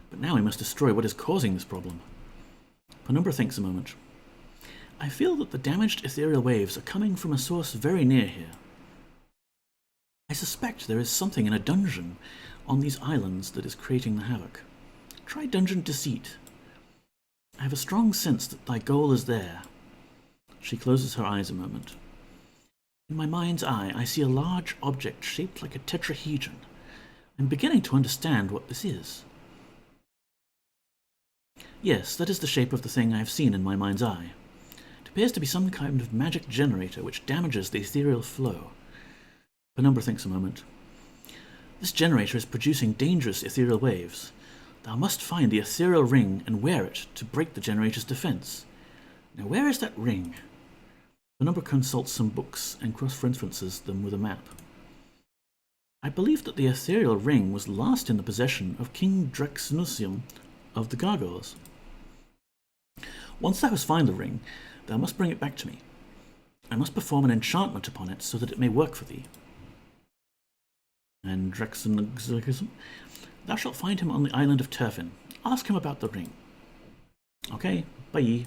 But now we must destroy what is causing this problem. Penumbra thinks a moment. I feel that the damaged ethereal waves are coming from a source very near here. I suspect there is something in a dungeon on these islands that is creating the havoc. Try Dungeon Deceit. I have a strong sense that thy goal is there. She closes her eyes a moment. In my mind's eye, I see a large object shaped like a tetrahedron. I'm beginning to understand what this is. Yes, that is the shape of the thing I have seen in my mind's eye. It appears to be some kind of magic generator which damages the ethereal flow. Penumbra thinks a moment. This generator is producing dangerous ethereal waves. Thou must find the ethereal ring and wear it to break the generator's defense. Now where is that ring? Penumbra consults some books and cross-references them with a map. I believe that the ethereal ring was last in the possession of King Drexnusium of the Gargoyles. Once thou hast found the ring, thou must bring it back to me. I must perform an enchantment upon it so that it may work for thee. And Drexnusium, thou shalt find him on the island of Turfin. Ask him about the ring. Okay, bye.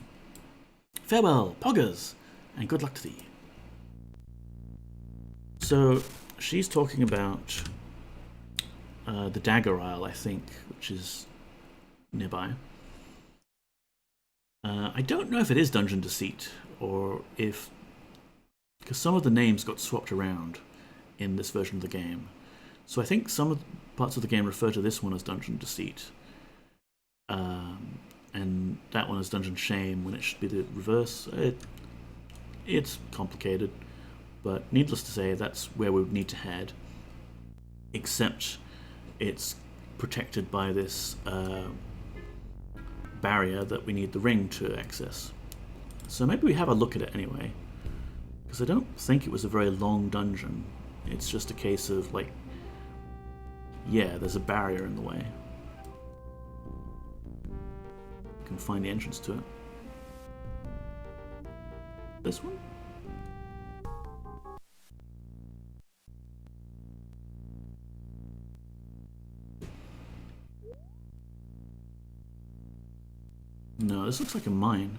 Farewell, poggers, and good luck to thee. So, she's talking about the Dagger Isle, I think, which is nearby. I don't know if it is Dungeon Deceit, or if... because some of the names got swapped around in this version of the game. So I think some of the parts of the game refer to this one as Dungeon Deceit. And that one is Dungeon Shame, when it should be the reverse. It's complicated, but needless to say, that's where we would need to head. Except it's protected by this barrier that we need the ring to access. So maybe we have a look at it anyway, because I don't think it was a very long dungeon. It's just a case of, like, yeah, there's a barrier in the way. You can find the entrance to it. This one? No, this looks like a mine.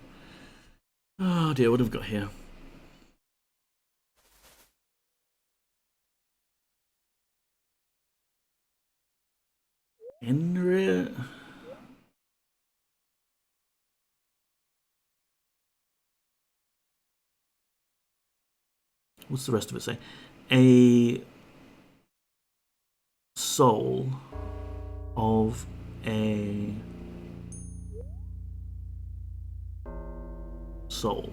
Oh dear, what have we got here? Henry... What's the rest of it say? A soul of a soul.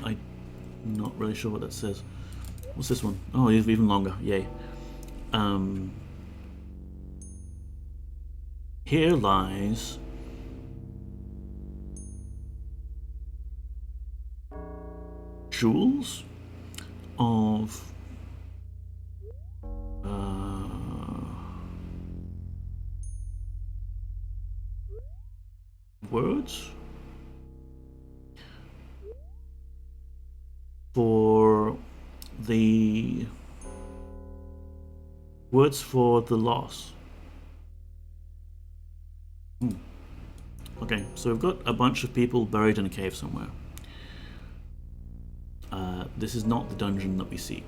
I'm not really sure what that says. What's this one? Oh, it's even longer. Yay. Here lies jewels of words for the words for the loss. Okay, so we've got a bunch of people buried in a cave somewhere. this is not the dungeon that we seek.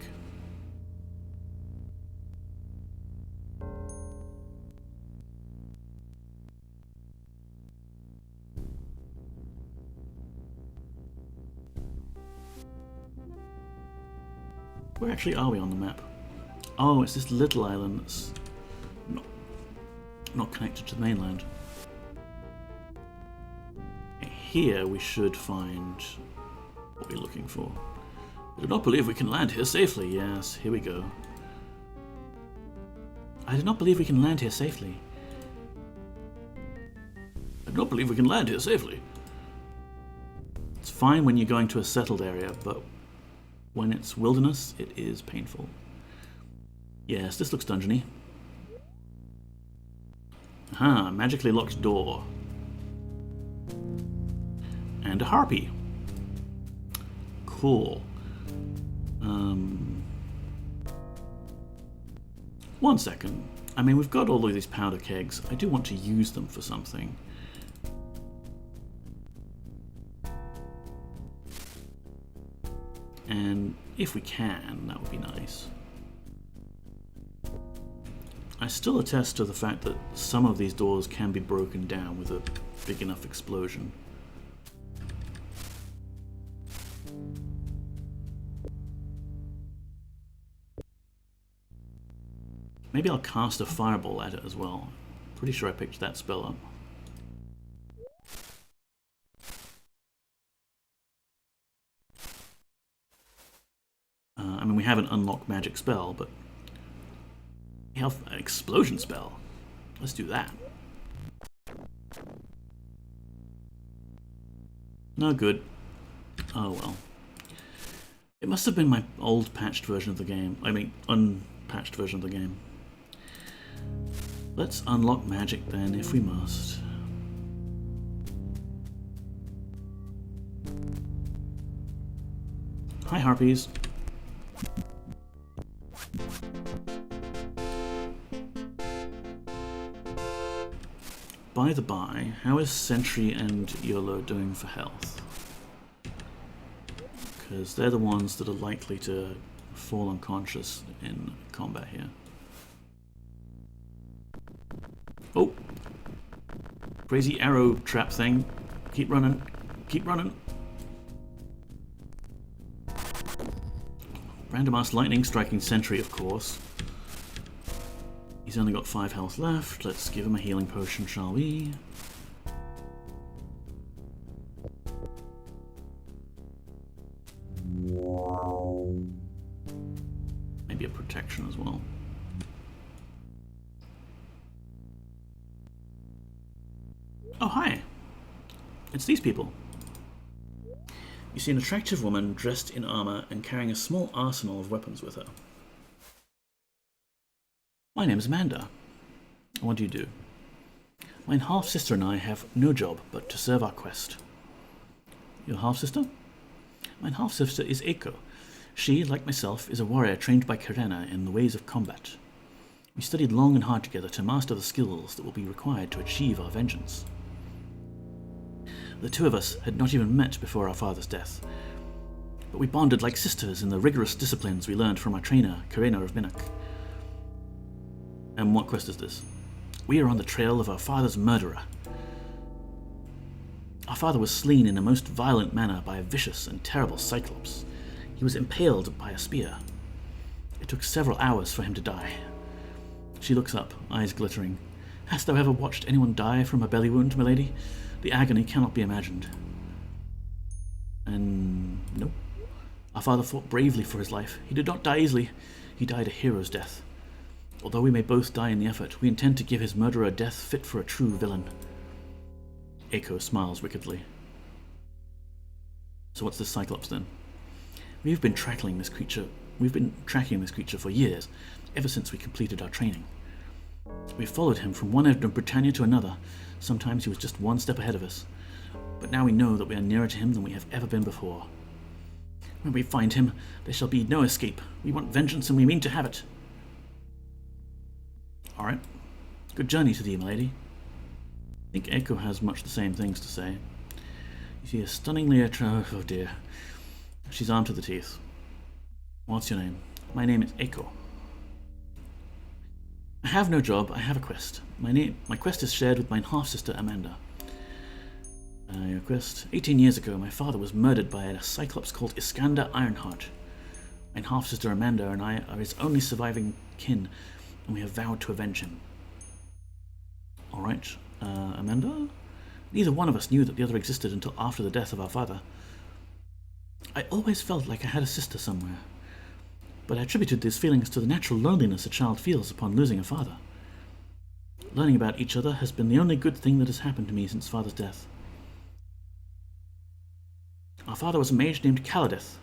Where actually are we on the map? Oh, it's this little island that's not connected to the mainland. Here we should find what we're looking for. I do not believe we can land here safely. Yes, here we go. I do not believe we can land here safely. I do not believe we can land here safely. It's fine when you're going to a settled area, but when it's wilderness, it is painful. Yes, this looks dungeony. Aha, magically locked door. And a harpy. Cool. One second. I mean, we've got all of these powder kegs. I do want to use them for something. And if we can, that would be nice. I still attest to the fact that some of these doors can be broken down with a big enough explosion. Maybe I'll cast a fireball at it as well. Pretty sure I picked that spell up. I mean, we have an unlocked magic spell, but we have an explosion spell. Let's do that. No good. Oh well. It must have been my old patched version of the game. I mean, unpatched version of the game. Let's unlock magic then, if we must. Hi, harpies. By the by, how is Sentry and YOLO doing for health? Because they're the ones that are likely to fall unconscious in combat here. Oh! Crazy arrow trap thing. Keep running. Keep running. Random ass lightning striking Sentry, of course. He's only got 5 health left. Let's give him a healing potion, shall we? Maybe a protection as well. Oh, hi! It's these people. You see an attractive woman dressed in armor and carrying a small arsenal of weapons with her. My name is Amanda. What do you do? My half-sister and I have no job but to serve our quest. Your half-sister? My half-sister is Eiko. She, like myself, is a warrior trained by Karena in the ways of combat. We studied long and hard together to master the skills that will be required to achieve our vengeance. The two of us had not even met before our father's death, but we bonded like sisters in the rigorous disciplines we learned from our trainer, Karena of Minak. And what quest is this? We are on the trail of our father's murderer. Our father was slain in a most violent manner by a vicious and terrible Cyclops. He was impaled by a spear. It took several hours for him to die. She looks up, eyes glittering. Hast thou ever watched anyone die from a belly wound, milady? The agony cannot be imagined. And no. Our father fought bravely for his life. He did not die easily. He died a hero's death. Although we may both die in the effort, we intend to give his murderer a death fit for a true villain. Eiko smiles wickedly. So what's this Cyclops then? We've been tracking this creature for years, ever since we completed our training. We followed him from one end of Britannia to another. Sometimes he was just one step ahead of us. But now we know that we are nearer to him than we have ever been before. When we find him, there shall be no escape. We want vengeance and we mean to have it. Alright. Good journey to thee, milady. I think Eiko has much the same things to say. You see a stunningly oh dear. She's armed to the teeth. What's your name? My name is Eiko. I have no job, I have a quest. My quest is shared with my half-sister Amanda. Your quest. 18 years ago, my father was murdered by a cyclops called Iskander Ironheart. My half-sister Amanda and I are his only surviving kin, and we have vowed to avenge him. Alright, Amanda? Neither one of us knew that the other existed until after the death of our father. I always felt like I had a sister somewhere, but I attributed these feelings to the natural loneliness a child feels upon losing a father. Learning about each other has been the only good thing that has happened to me since father's death. Our father was a mage named Kaladeth.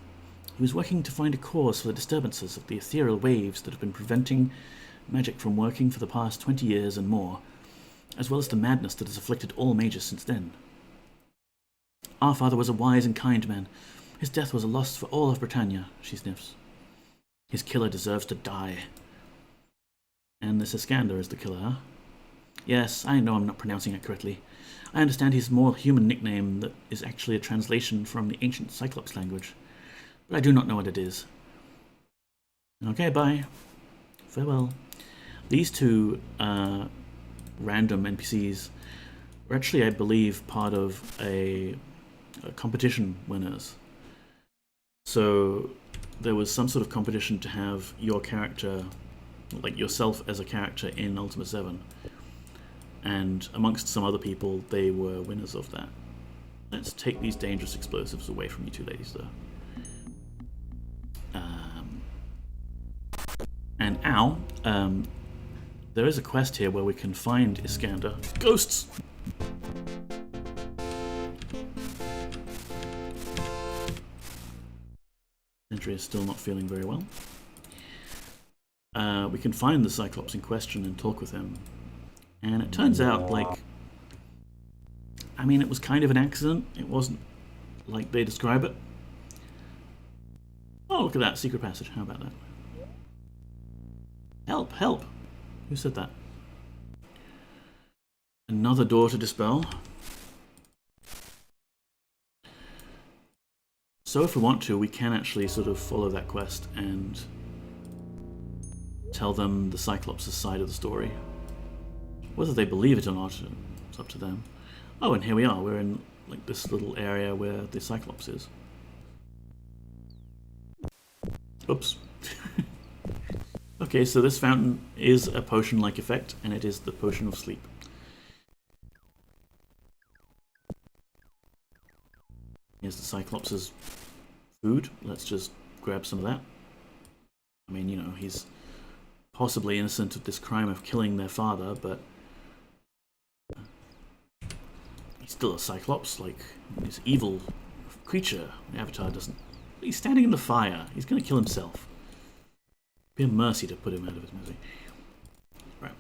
He was working to find a cause for the disturbances of the ethereal waves that have been preventing magic from working for the past 20 years and more, as well as the madness that has afflicted all mages since then. Our father was a wise and kind man. His death was a loss for all of Britannia, she sniffs. His killer deserves to die. And this Iskander is the killer, huh? Yes, I know I'm not pronouncing it correctly. I understand his more human nickname that is actually a translation from the ancient Cyclops language, but I do not know what it is. Okay, bye. Farewell. These two random NPCs were actually, I believe, part of a competition winners. So there was some sort of competition to have your character, like yourself as a character in Ultima VII. And amongst some other people, they were winners of that. Let's take these dangerous explosives away from you two ladies, though. And ow, there is a quest here where we can find Iskander. Ghosts! Sentry is still not feeling very well. We can find the Cyclops in question and talk with him. And it turns out, like, I mean, it was kind of an accident. It wasn't like they describe it. Oh, look at that, secret passage. How about that? Help, help. Who said that? Another door to dispel. So if we want to, we can actually sort of follow that quest and tell them the Cyclops' side of the story. Whether they believe it or not, it's up to them. Oh, and here we are. We're in like this little area where the Cyclops is. Oops. Okay, so this fountain is a potion-like effect, and it is the potion of sleep. Here's the Cyclops' food. Let's just grab some of that. I mean, you know, he's possibly innocent of this crime of killing their father, but he's still a Cyclops, like this evil creature. The Avatar doesn't... He's standing in the fire. He's going to kill himself. Be a mercy to put him out of his misery. Right.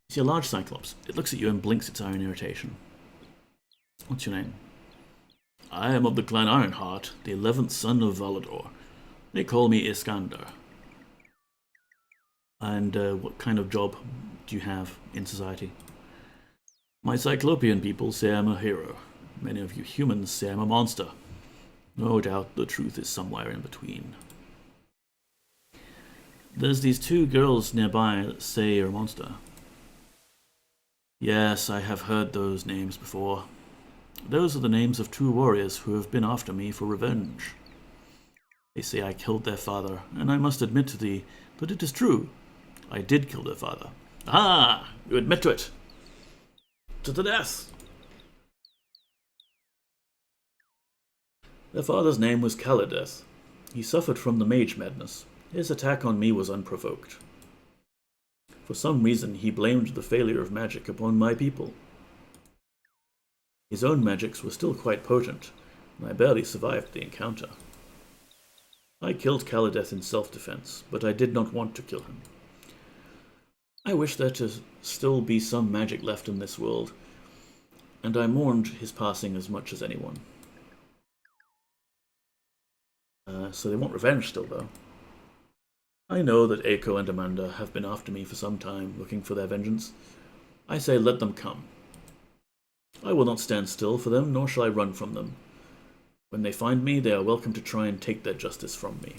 You see a large Cyclops. It looks at you and blinks its eye in irritation. What's your name? I am of the clan Ironheart, the 11th son of Valador. They call me Iskander. And what kind of job do you have in society? My Cyclopean people say I'm a hero. Many of you humans say I'm a monster. No doubt the truth is somewhere in between. There's these two girls nearby that say you're a monster. Yes, I have heard those names before. Those are the names of two warriors who have been after me for revenge. They say I killed their father, and I must admit to thee that it is true. I did kill their father. Ah! You admit to it! To the death! Their father's name was Kaladeth. He suffered from the mage madness. His attack on me was unprovoked. For some reason, he blamed the failure of magic upon my people. His own magics were still quite potent, and I barely survived the encounter. I killed Kaladeth in self-defense, but I did not want to kill him. I wish there to still be some magic left in this world, and I mourned his passing as much as anyone. So they want revenge still, though. I know that Eiko and Amanda have been after me for some time, looking for their vengeance. I say let them come. I will not stand still for them, nor shall I run from them. When they find me, they are welcome to try and take their justice from me.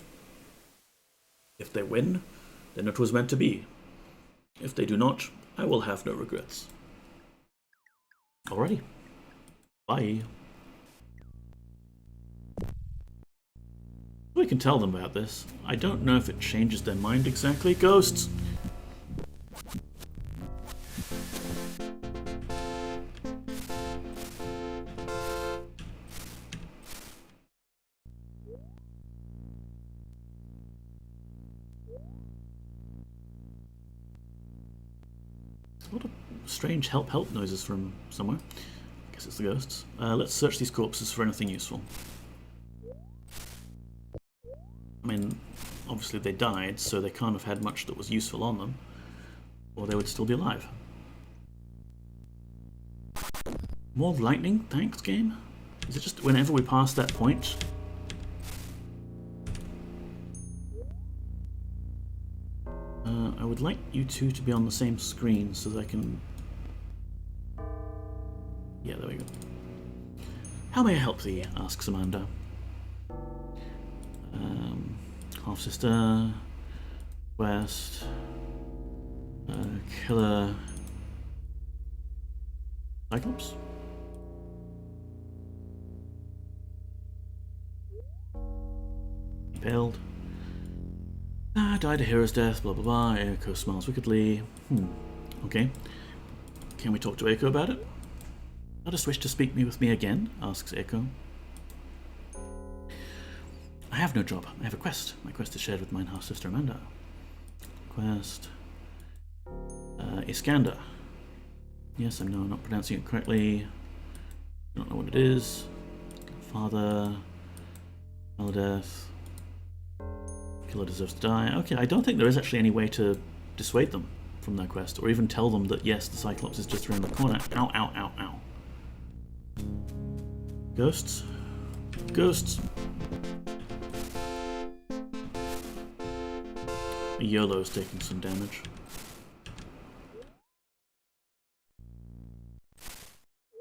If they win, then it was meant to be. If they do not, I will have no regrets. Alrighty. Bye. We can tell them about this. I don't know if it changes their mind exactly. Ghosts! A lot of strange help noises from somewhere. I guess it's the ghosts. Let's search these corpses for anything useful. I mean, obviously they died, so they can't have had much that was useful on them, or they would still be alive. More lightning? Thanks, game? Is it just whenever we pass that point? I would like you two to be on the same screen so that I can... Yeah, there we go. How may I help thee? Asks Amanda. Half-sister... Quest... Killer... Cyclops? Impaled. Died a hero's death, blah blah blah. Echo smiles wickedly. Okay. Can we talk to Echo about it? Dost wish to speak with me again? Asks Echo. I have no job. I have a quest. My quest is shared with mine half-sister Amanda. Quest... Iskander. Yes, I know I'm not pronouncing it correctly. I don't know what it is. Father... Death. Killer deserves to die. Okay, I don't think there is actually any way to dissuade them from their quest, or even tell them that yes, the Cyclops is just around the corner. Ow, ow, ow, ow. Ghosts? Ghosts! YOLO's taking some damage.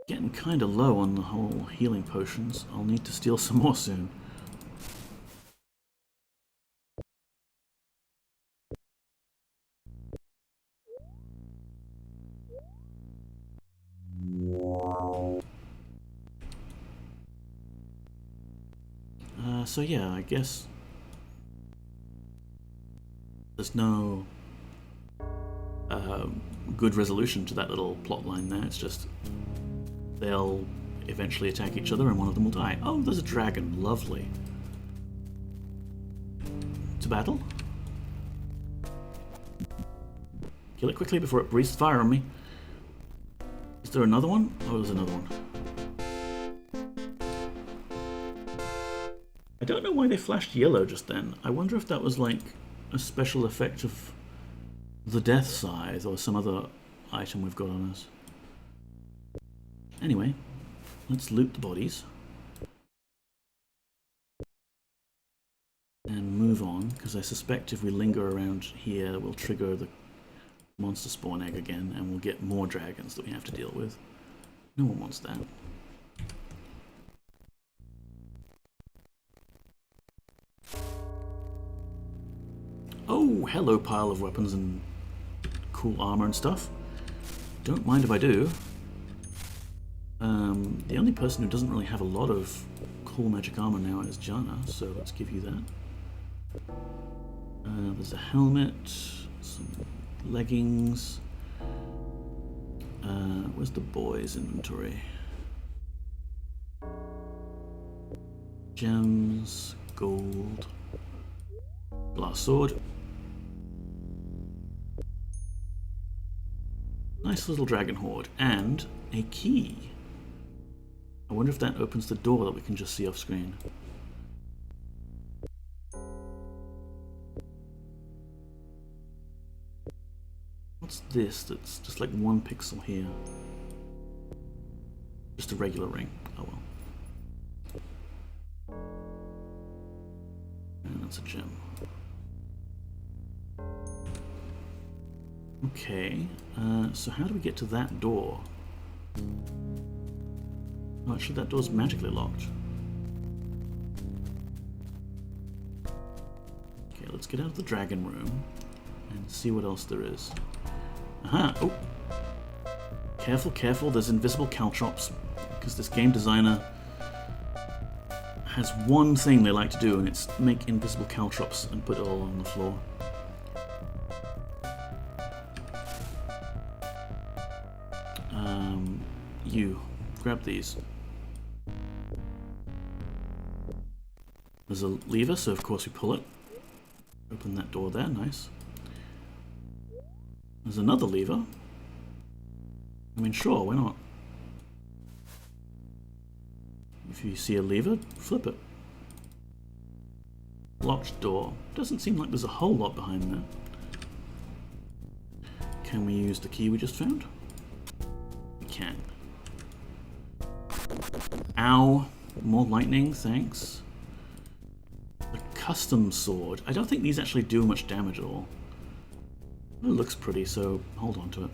Getting kinda low on the whole healing potions. I'll need to steal some more soon. So yeah, I guess there's no good resolution to that little plot line there. It's just they'll eventually attack each other and one of them will die. Oh, there's a dragon. Lovely. To battle? Kill it quickly before it breathes fire on me. Is there another one? Oh, there's another one. I don't know why they flashed yellow just then. I wonder if that was like a special effect of the death scythe or some other item we've got on us. Anyway, let's loot the bodies. And move on, because I suspect if we linger around here, we'll trigger the monster spawn egg again, and we'll get more dragons that we have to deal with. No one wants that. Oh, hello, pile of weapons and cool armor and stuff. Don't mind if I do. The only person who doesn't really have a lot of cool magic armor now is Jana, so let's give you that. There's a helmet, some leggings. Where's the boys' inventory? Gems, gold, blast sword. Nice little dragon horde, and a key. I wonder if that opens the door that we can just see off screen. What's this that's just like 1 pixel here? Just a regular ring. Oh well. And that's a gem. Okay, so how do we get to that door? Oh, actually that door's magically locked. Okay, let's get out of the dragon room and see what else there is. Aha! Oh! Careful, careful, there's invisible caltrops, because this game designer has one thing they like to do, and it's make invisible caltrops and put it all on the floor. You, grab these. There's a lever, so of course we pull it. Open that door there, nice. There's another lever. I mean, sure, why not? If you see a lever, flip it. Locked door. Doesn't seem like there's a whole lot behind there. Can we use the key we just found? We can. Ow. More lightning, thanks. A custom sword. I don't think these actually do much damage at all. It looks pretty, so hold on to it.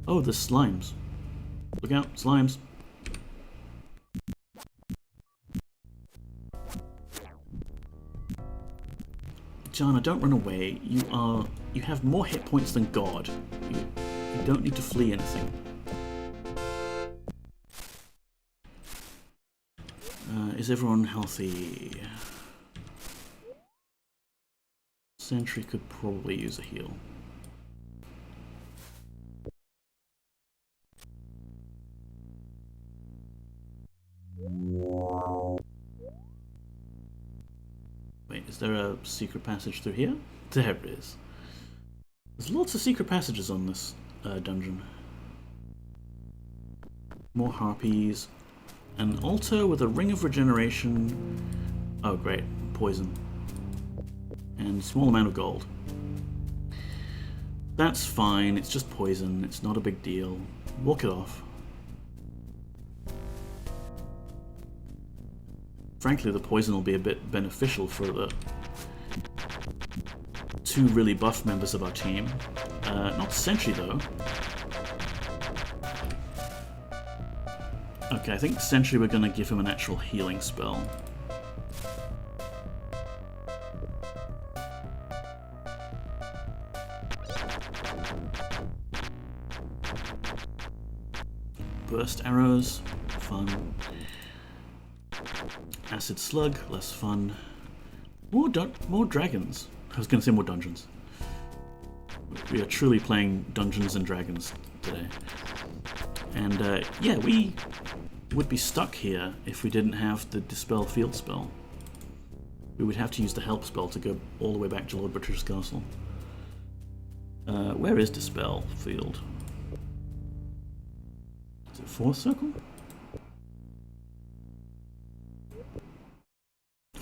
Oh, there's slimes. Look out, slimes. Jana, don't run away. You have more hit points than God. You don't need to flee anything. Is everyone healthy? Sentry could probably use a heal. Wait, is there a secret passage through here? There it is. There's lots of secret passages on this dungeon. More harpies. An altar with a ring of regeneration. Oh great, poison. And a small amount of gold. That's fine, it's just poison, it's not a big deal. Walk it off. Frankly, the poison will be a bit beneficial for the two really buff members of our team. Not Sentry though. Okay, I think Sentry we're gonna give him an actual healing spell. Burst arrows, fun. Acid slug, less fun. More dragons. I was gonna say more dungeons. We are truly playing Dungeons and Dragons today. And yeah, we would be stuck here if we didn't have the Dispel field spell. We would have to use the help spell to go all the way back to Lord Butcher's Castle. Where is Dispel field? Is it 4th circle?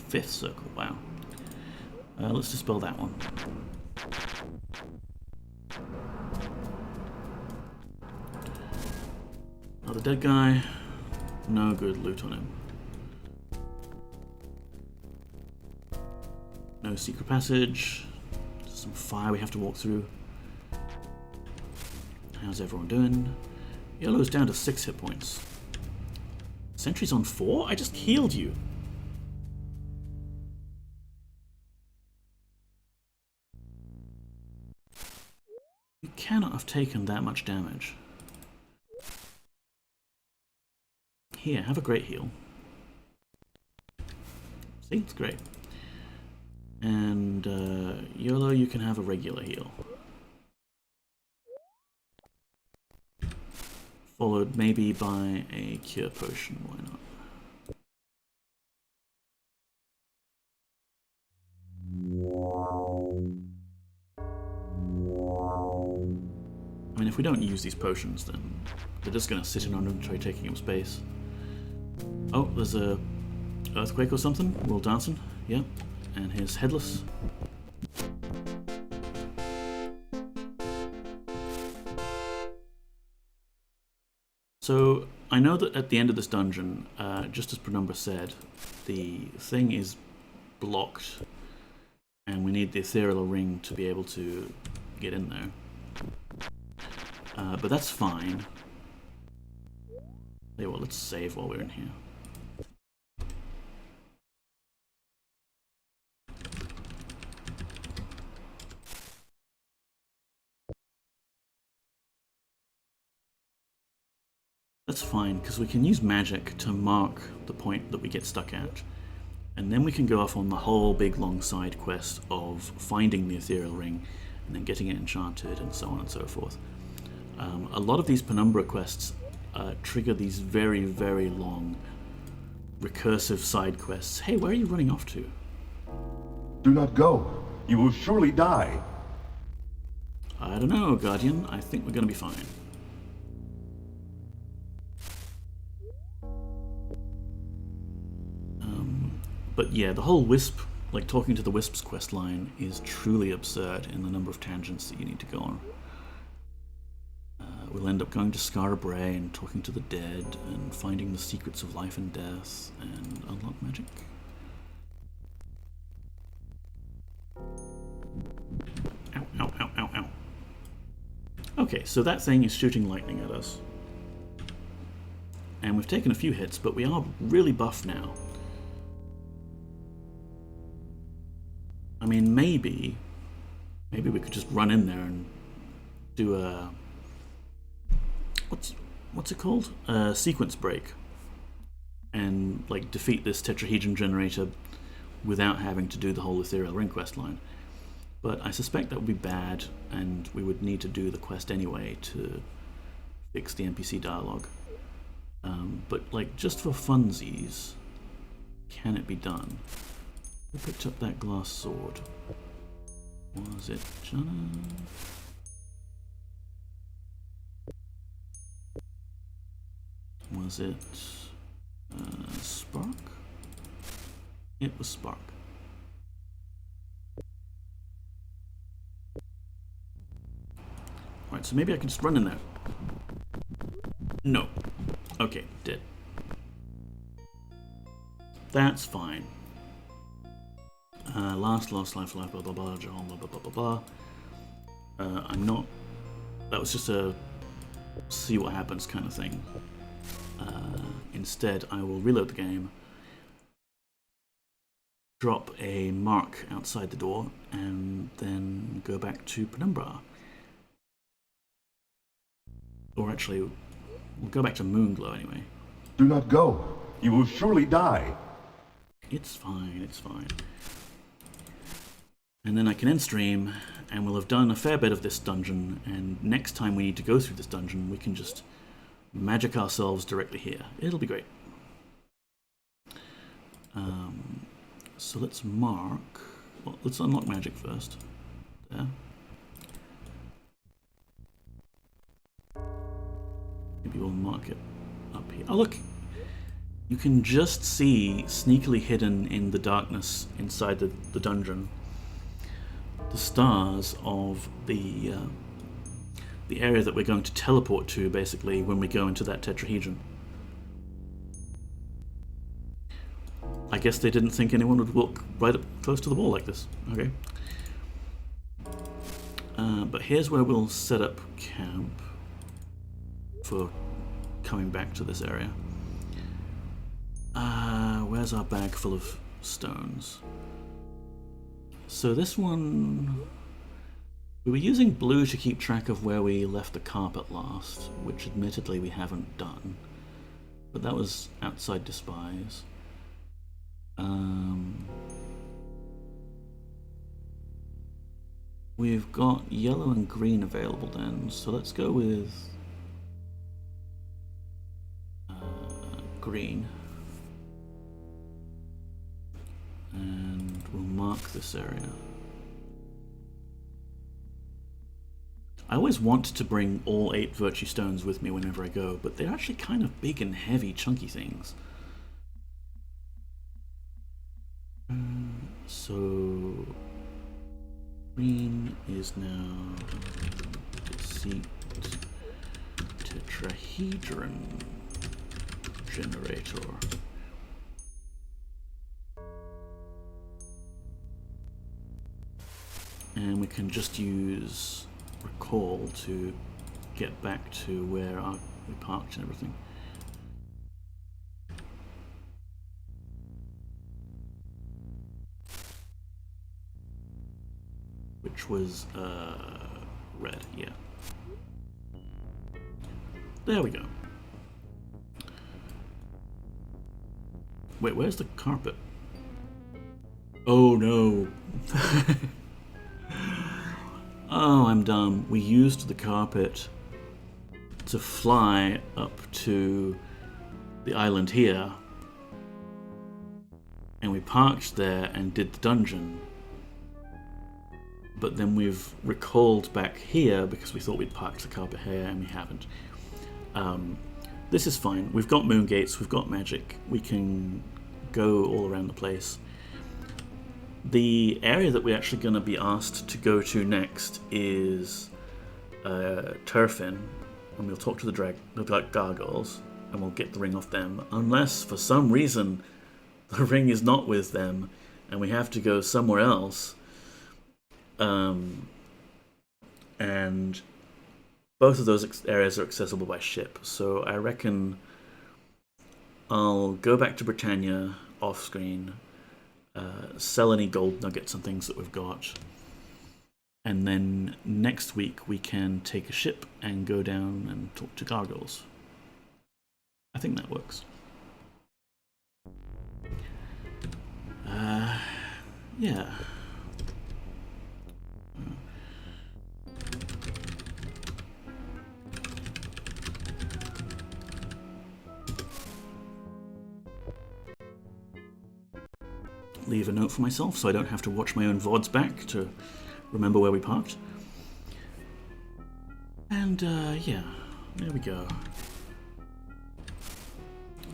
5th circle, wow. Let's dispel that one. Another dead guy. No good loot on him. No secret passage. Some fire we have to walk through. How's everyone doing? Yellow's down to 6 hit points. Sentry's on 4? I just healed you. You cannot have taken that much damage. Here, have a great heal. See, it's great. And YOLO, you can have a regular heal. Followed maybe by a cure potion, why not? I mean, if we don't use these potions, then they're just going to sit in our inventory taking up space. Oh, there's a earthquake or something. We're all dancing. Yeah. And here's Headless. So, I know that at the end of this dungeon, just as Penumbra said, the thing is blocked, and we need the ethereal ring to be able to get in there. But that's fine. Yeah, well, let's save while we're in here. that's fine, because we can use magic to mark the point that we get stuck at. And then we can go off on the whole big long side quest of finding the ethereal ring and then getting it enchanted and so on and so forth. A lot of these penumbra quests trigger these very, very long recursive side quests. Hey, where are you running off to? Do not go. You will surely die. I don't know, Guardian. I think we're going to be fine. But yeah, the whole Wisp, like talking to the Wisp's quest line, is truly absurd in the number of tangents that you need to go on. We'll end up going to Skara Brae and talking to the dead and finding the secrets of life and death and unlock magic. Ow, ow, ow, ow, ow. Okay, so that thing is shooting lightning at us. And we've taken a few hits, but we are really buff now. I mean, maybe we could just run in there and do a... What's it called? A sequence break. And, like, defeat this tetrahedron generator without having to do the whole ethereal ring quest line. But I suspect that would be bad, and we would need to do the quest anyway to fix the NPC dialogue. But, like, just for funsies, can it be done? Who picked up that glass sword? Was it Jana? Was it Spark? It was Spark. Alright, so maybe I can just run in there. No. Okay, dead. That's fine. Last life, blah blah blah, John, blah blah blah blah blah. I'm not... That was just a see what happens kind of thing. Instead, I will reload the game, drop a mark outside the door, and then go back to Penumbra. Or actually, we'll go back to Moonglow anyway. Do not go. You will surely die. It's fine, it's fine. And then I can end stream, and we'll have done a fair bit of this dungeon, and next time we need to go through this dungeon, we can just magic ourselves directly here. It'll be great. So let's mark... Well, let's unlock magic first. There. Maybe we'll mark it up here. Oh, look! You can just see, sneakily hidden in the darkness inside the dungeon, the stars of the area that we're going to teleport to, basically, when we go into that tetrahedron. I guess they didn't think anyone would walk right up close to the wall like this. Okay. But here's where we'll set up camp for coming back to this area. Where's our bag full of stones? So this one... We were using blue to keep track of where we left the carpet last, which admittedly we haven't done. But that was outside Despise. We've got yellow and green available then, so let's go with green. And we'll mark this area. I always want to bring all 8 Virtue Stones with me whenever I go, but they're actually kind of big and heavy, chunky things. So... green is now... Deceit... Tetrahedron... Generator. And we can just use recall to get back to where we parked and everything. Which was red, yeah. There we go. Wait, where's the carpet? Oh no. Oh, I'm dumb. We used the carpet to fly up to the island here. And we parked there and did the dungeon. But then we've recalled back here because we thought we'd parked the carpet here and we haven't. This is fine. We've got moon gates, we've got magic. We can go all around the place. The area that we're actually going to be asked to go to next is Turfin, and we'll talk to the gargoyles, and we'll get the ring off them. Unless, for some reason, the ring is not with them, and we have to go somewhere else. And both of those areas are accessible by ship, so I reckon I'll go back to Britannia off-screen, sell any gold nuggets and things that we've got, and then next week we can take a ship and go down and talk to gargoyles. I think that works. Yeah. Leave a note for myself so I don't have to watch my own VODs back to remember where we parked. And yeah, there we go.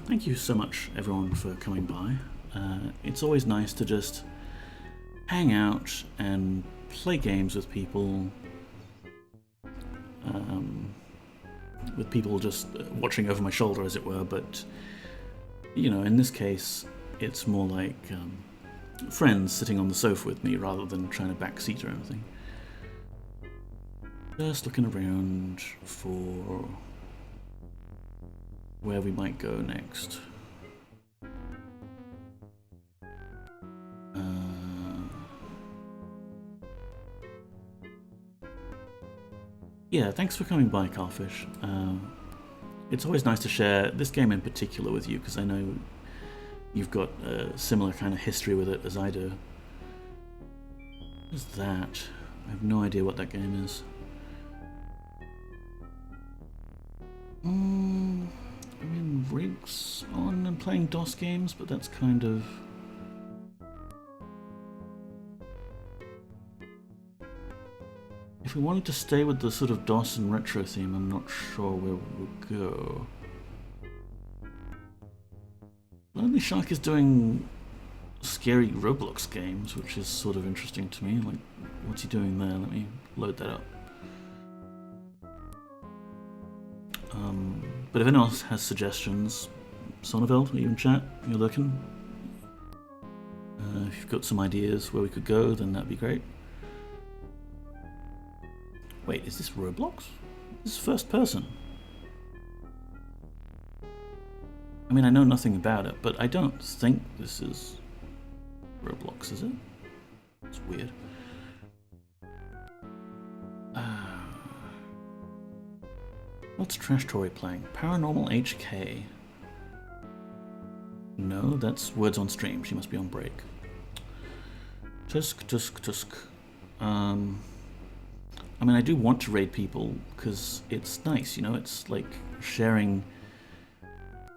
Thank you so much everyone for coming by. It's always nice to just hang out and play games with people. With people just watching over my shoulder, as it were, but you know, in this case, it's more like friends sitting on the sofa with me rather than trying to backseat or anything. Just looking around for where we might go next. Yeah, thanks for coming by, Carfish. It's always nice to share this game in particular with you, because I know you've got a similar kind of history with it as I do. What is that? I have no idea what that game is. I mean, Rig's on and playing DOS games, but that's kind of... If we wanted to stay with the sort of DOS and retro theme, I'm not sure where we would go. Lonely Shark is doing scary Roblox games, which is sort of interesting to me. Like, what's he doing there? Let me load that up. But if anyone else has suggestions, Sonneveld, are you in chat? You're looking? If you've got some ideas where we could go, then that'd be great. Wait, is this Roblox? This is first person. I mean, I know nothing about it, but I don't think this is Roblox, is it? It's weird. What's Trash Tory playing? Paranormal HK. No, that's Words on Stream. She must be on break. Tusk. I mean, I do want to raid people because it's nice, you know? It's like sharing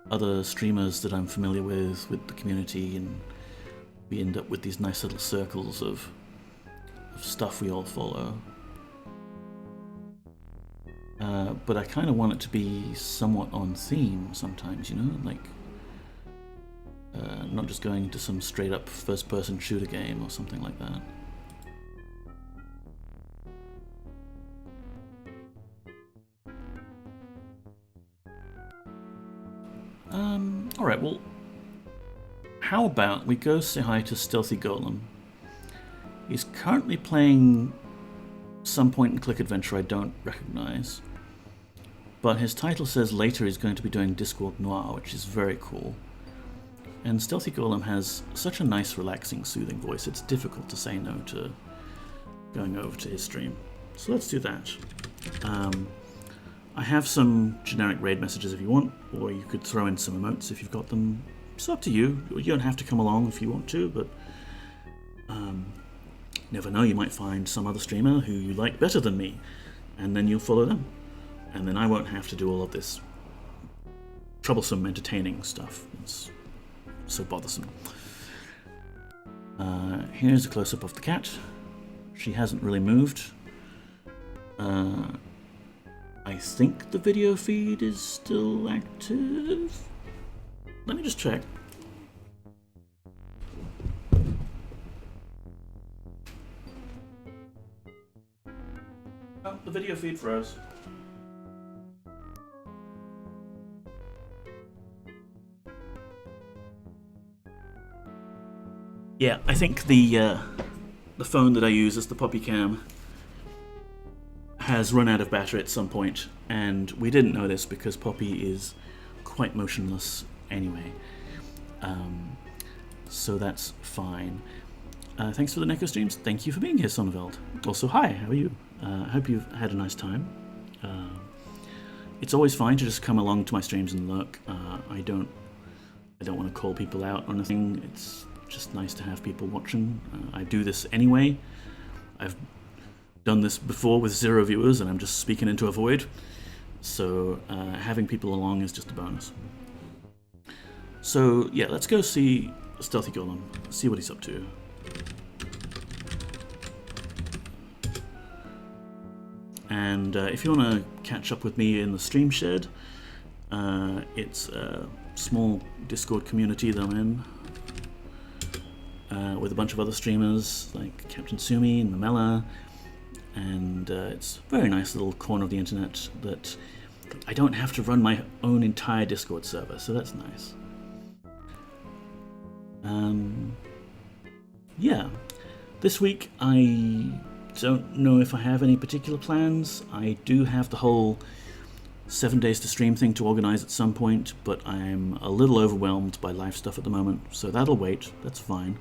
other streamers that I'm familiar with the community, and we end up with these nice little circles of stuff we all follow. But I kind of want it to be somewhat on theme sometimes, you know? Like, not just going to some straight up first person shooter game or something like that. Alright, well, how about we go say hi to Stealthy Golem. He's currently playing some point and click adventure I don't recognize, but his title says later he's going to be doing Discworld Noir, which is very cool. And Stealthy Golem has such a nice, relaxing, soothing voice, it's difficult to say no to going over to his stream. So let's do that. I have some generic raid messages if you want, or you could throw in some emotes if you've got them it's up to you. You don't have to come along if you want to, but never know, you might find some other streamer who you like better than me, and then you'll follow them. And then I won't have to do all of this troublesome entertaining stuff. It's so bothersome. Here's a close-up of the cat. She hasn't really moved. I think the video feed is still active. Let me just check. Oh, the video feed froze. Yeah, I think the phone that I use as the Poppy Cam has run out of battery at some point, and we didn't know this because Poppy is quite motionless anyway. So that's fine. Thanks for the Neko streams. Thank you for being here, Sonneveld. Also, hi, how are you? I hope you've had a nice time. It's always fine to just come along to my streams and look. I don't want to call people out or anything. It's just nice to have people watching. I do this anyway. I've done this before with 0 viewers and I'm just speaking into a void. So having people along is just a bonus. So yeah, let's go see Stealthy Golem, see what he's up to. And if you want to catch up with me in the stream shed, it's a small Discord community that I'm in with a bunch of other streamers like Captain Sumi and Mamela, and it's a very nice little corner of the internet that I don't have to run my own entire Discord server, so that's nice. Yeah, this week I don't know if I have any particular plans. I do have the whole 7 days to stream thing to organize at some point, but I'm a little overwhelmed by life stuff at the moment, so that'll wait. That's fine.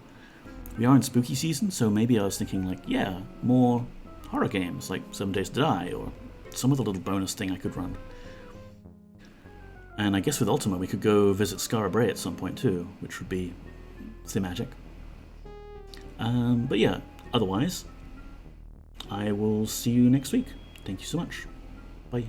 We are in spooky season, so maybe I was thinking like, yeah, more horror games like 7 Days to Die or some other little bonus thing I could run. And I guess with Ultima we could go visit Skara Brae at some point too, which would be thematic. But yeah, otherwise, I will see you next week. Thank you so much. Bye.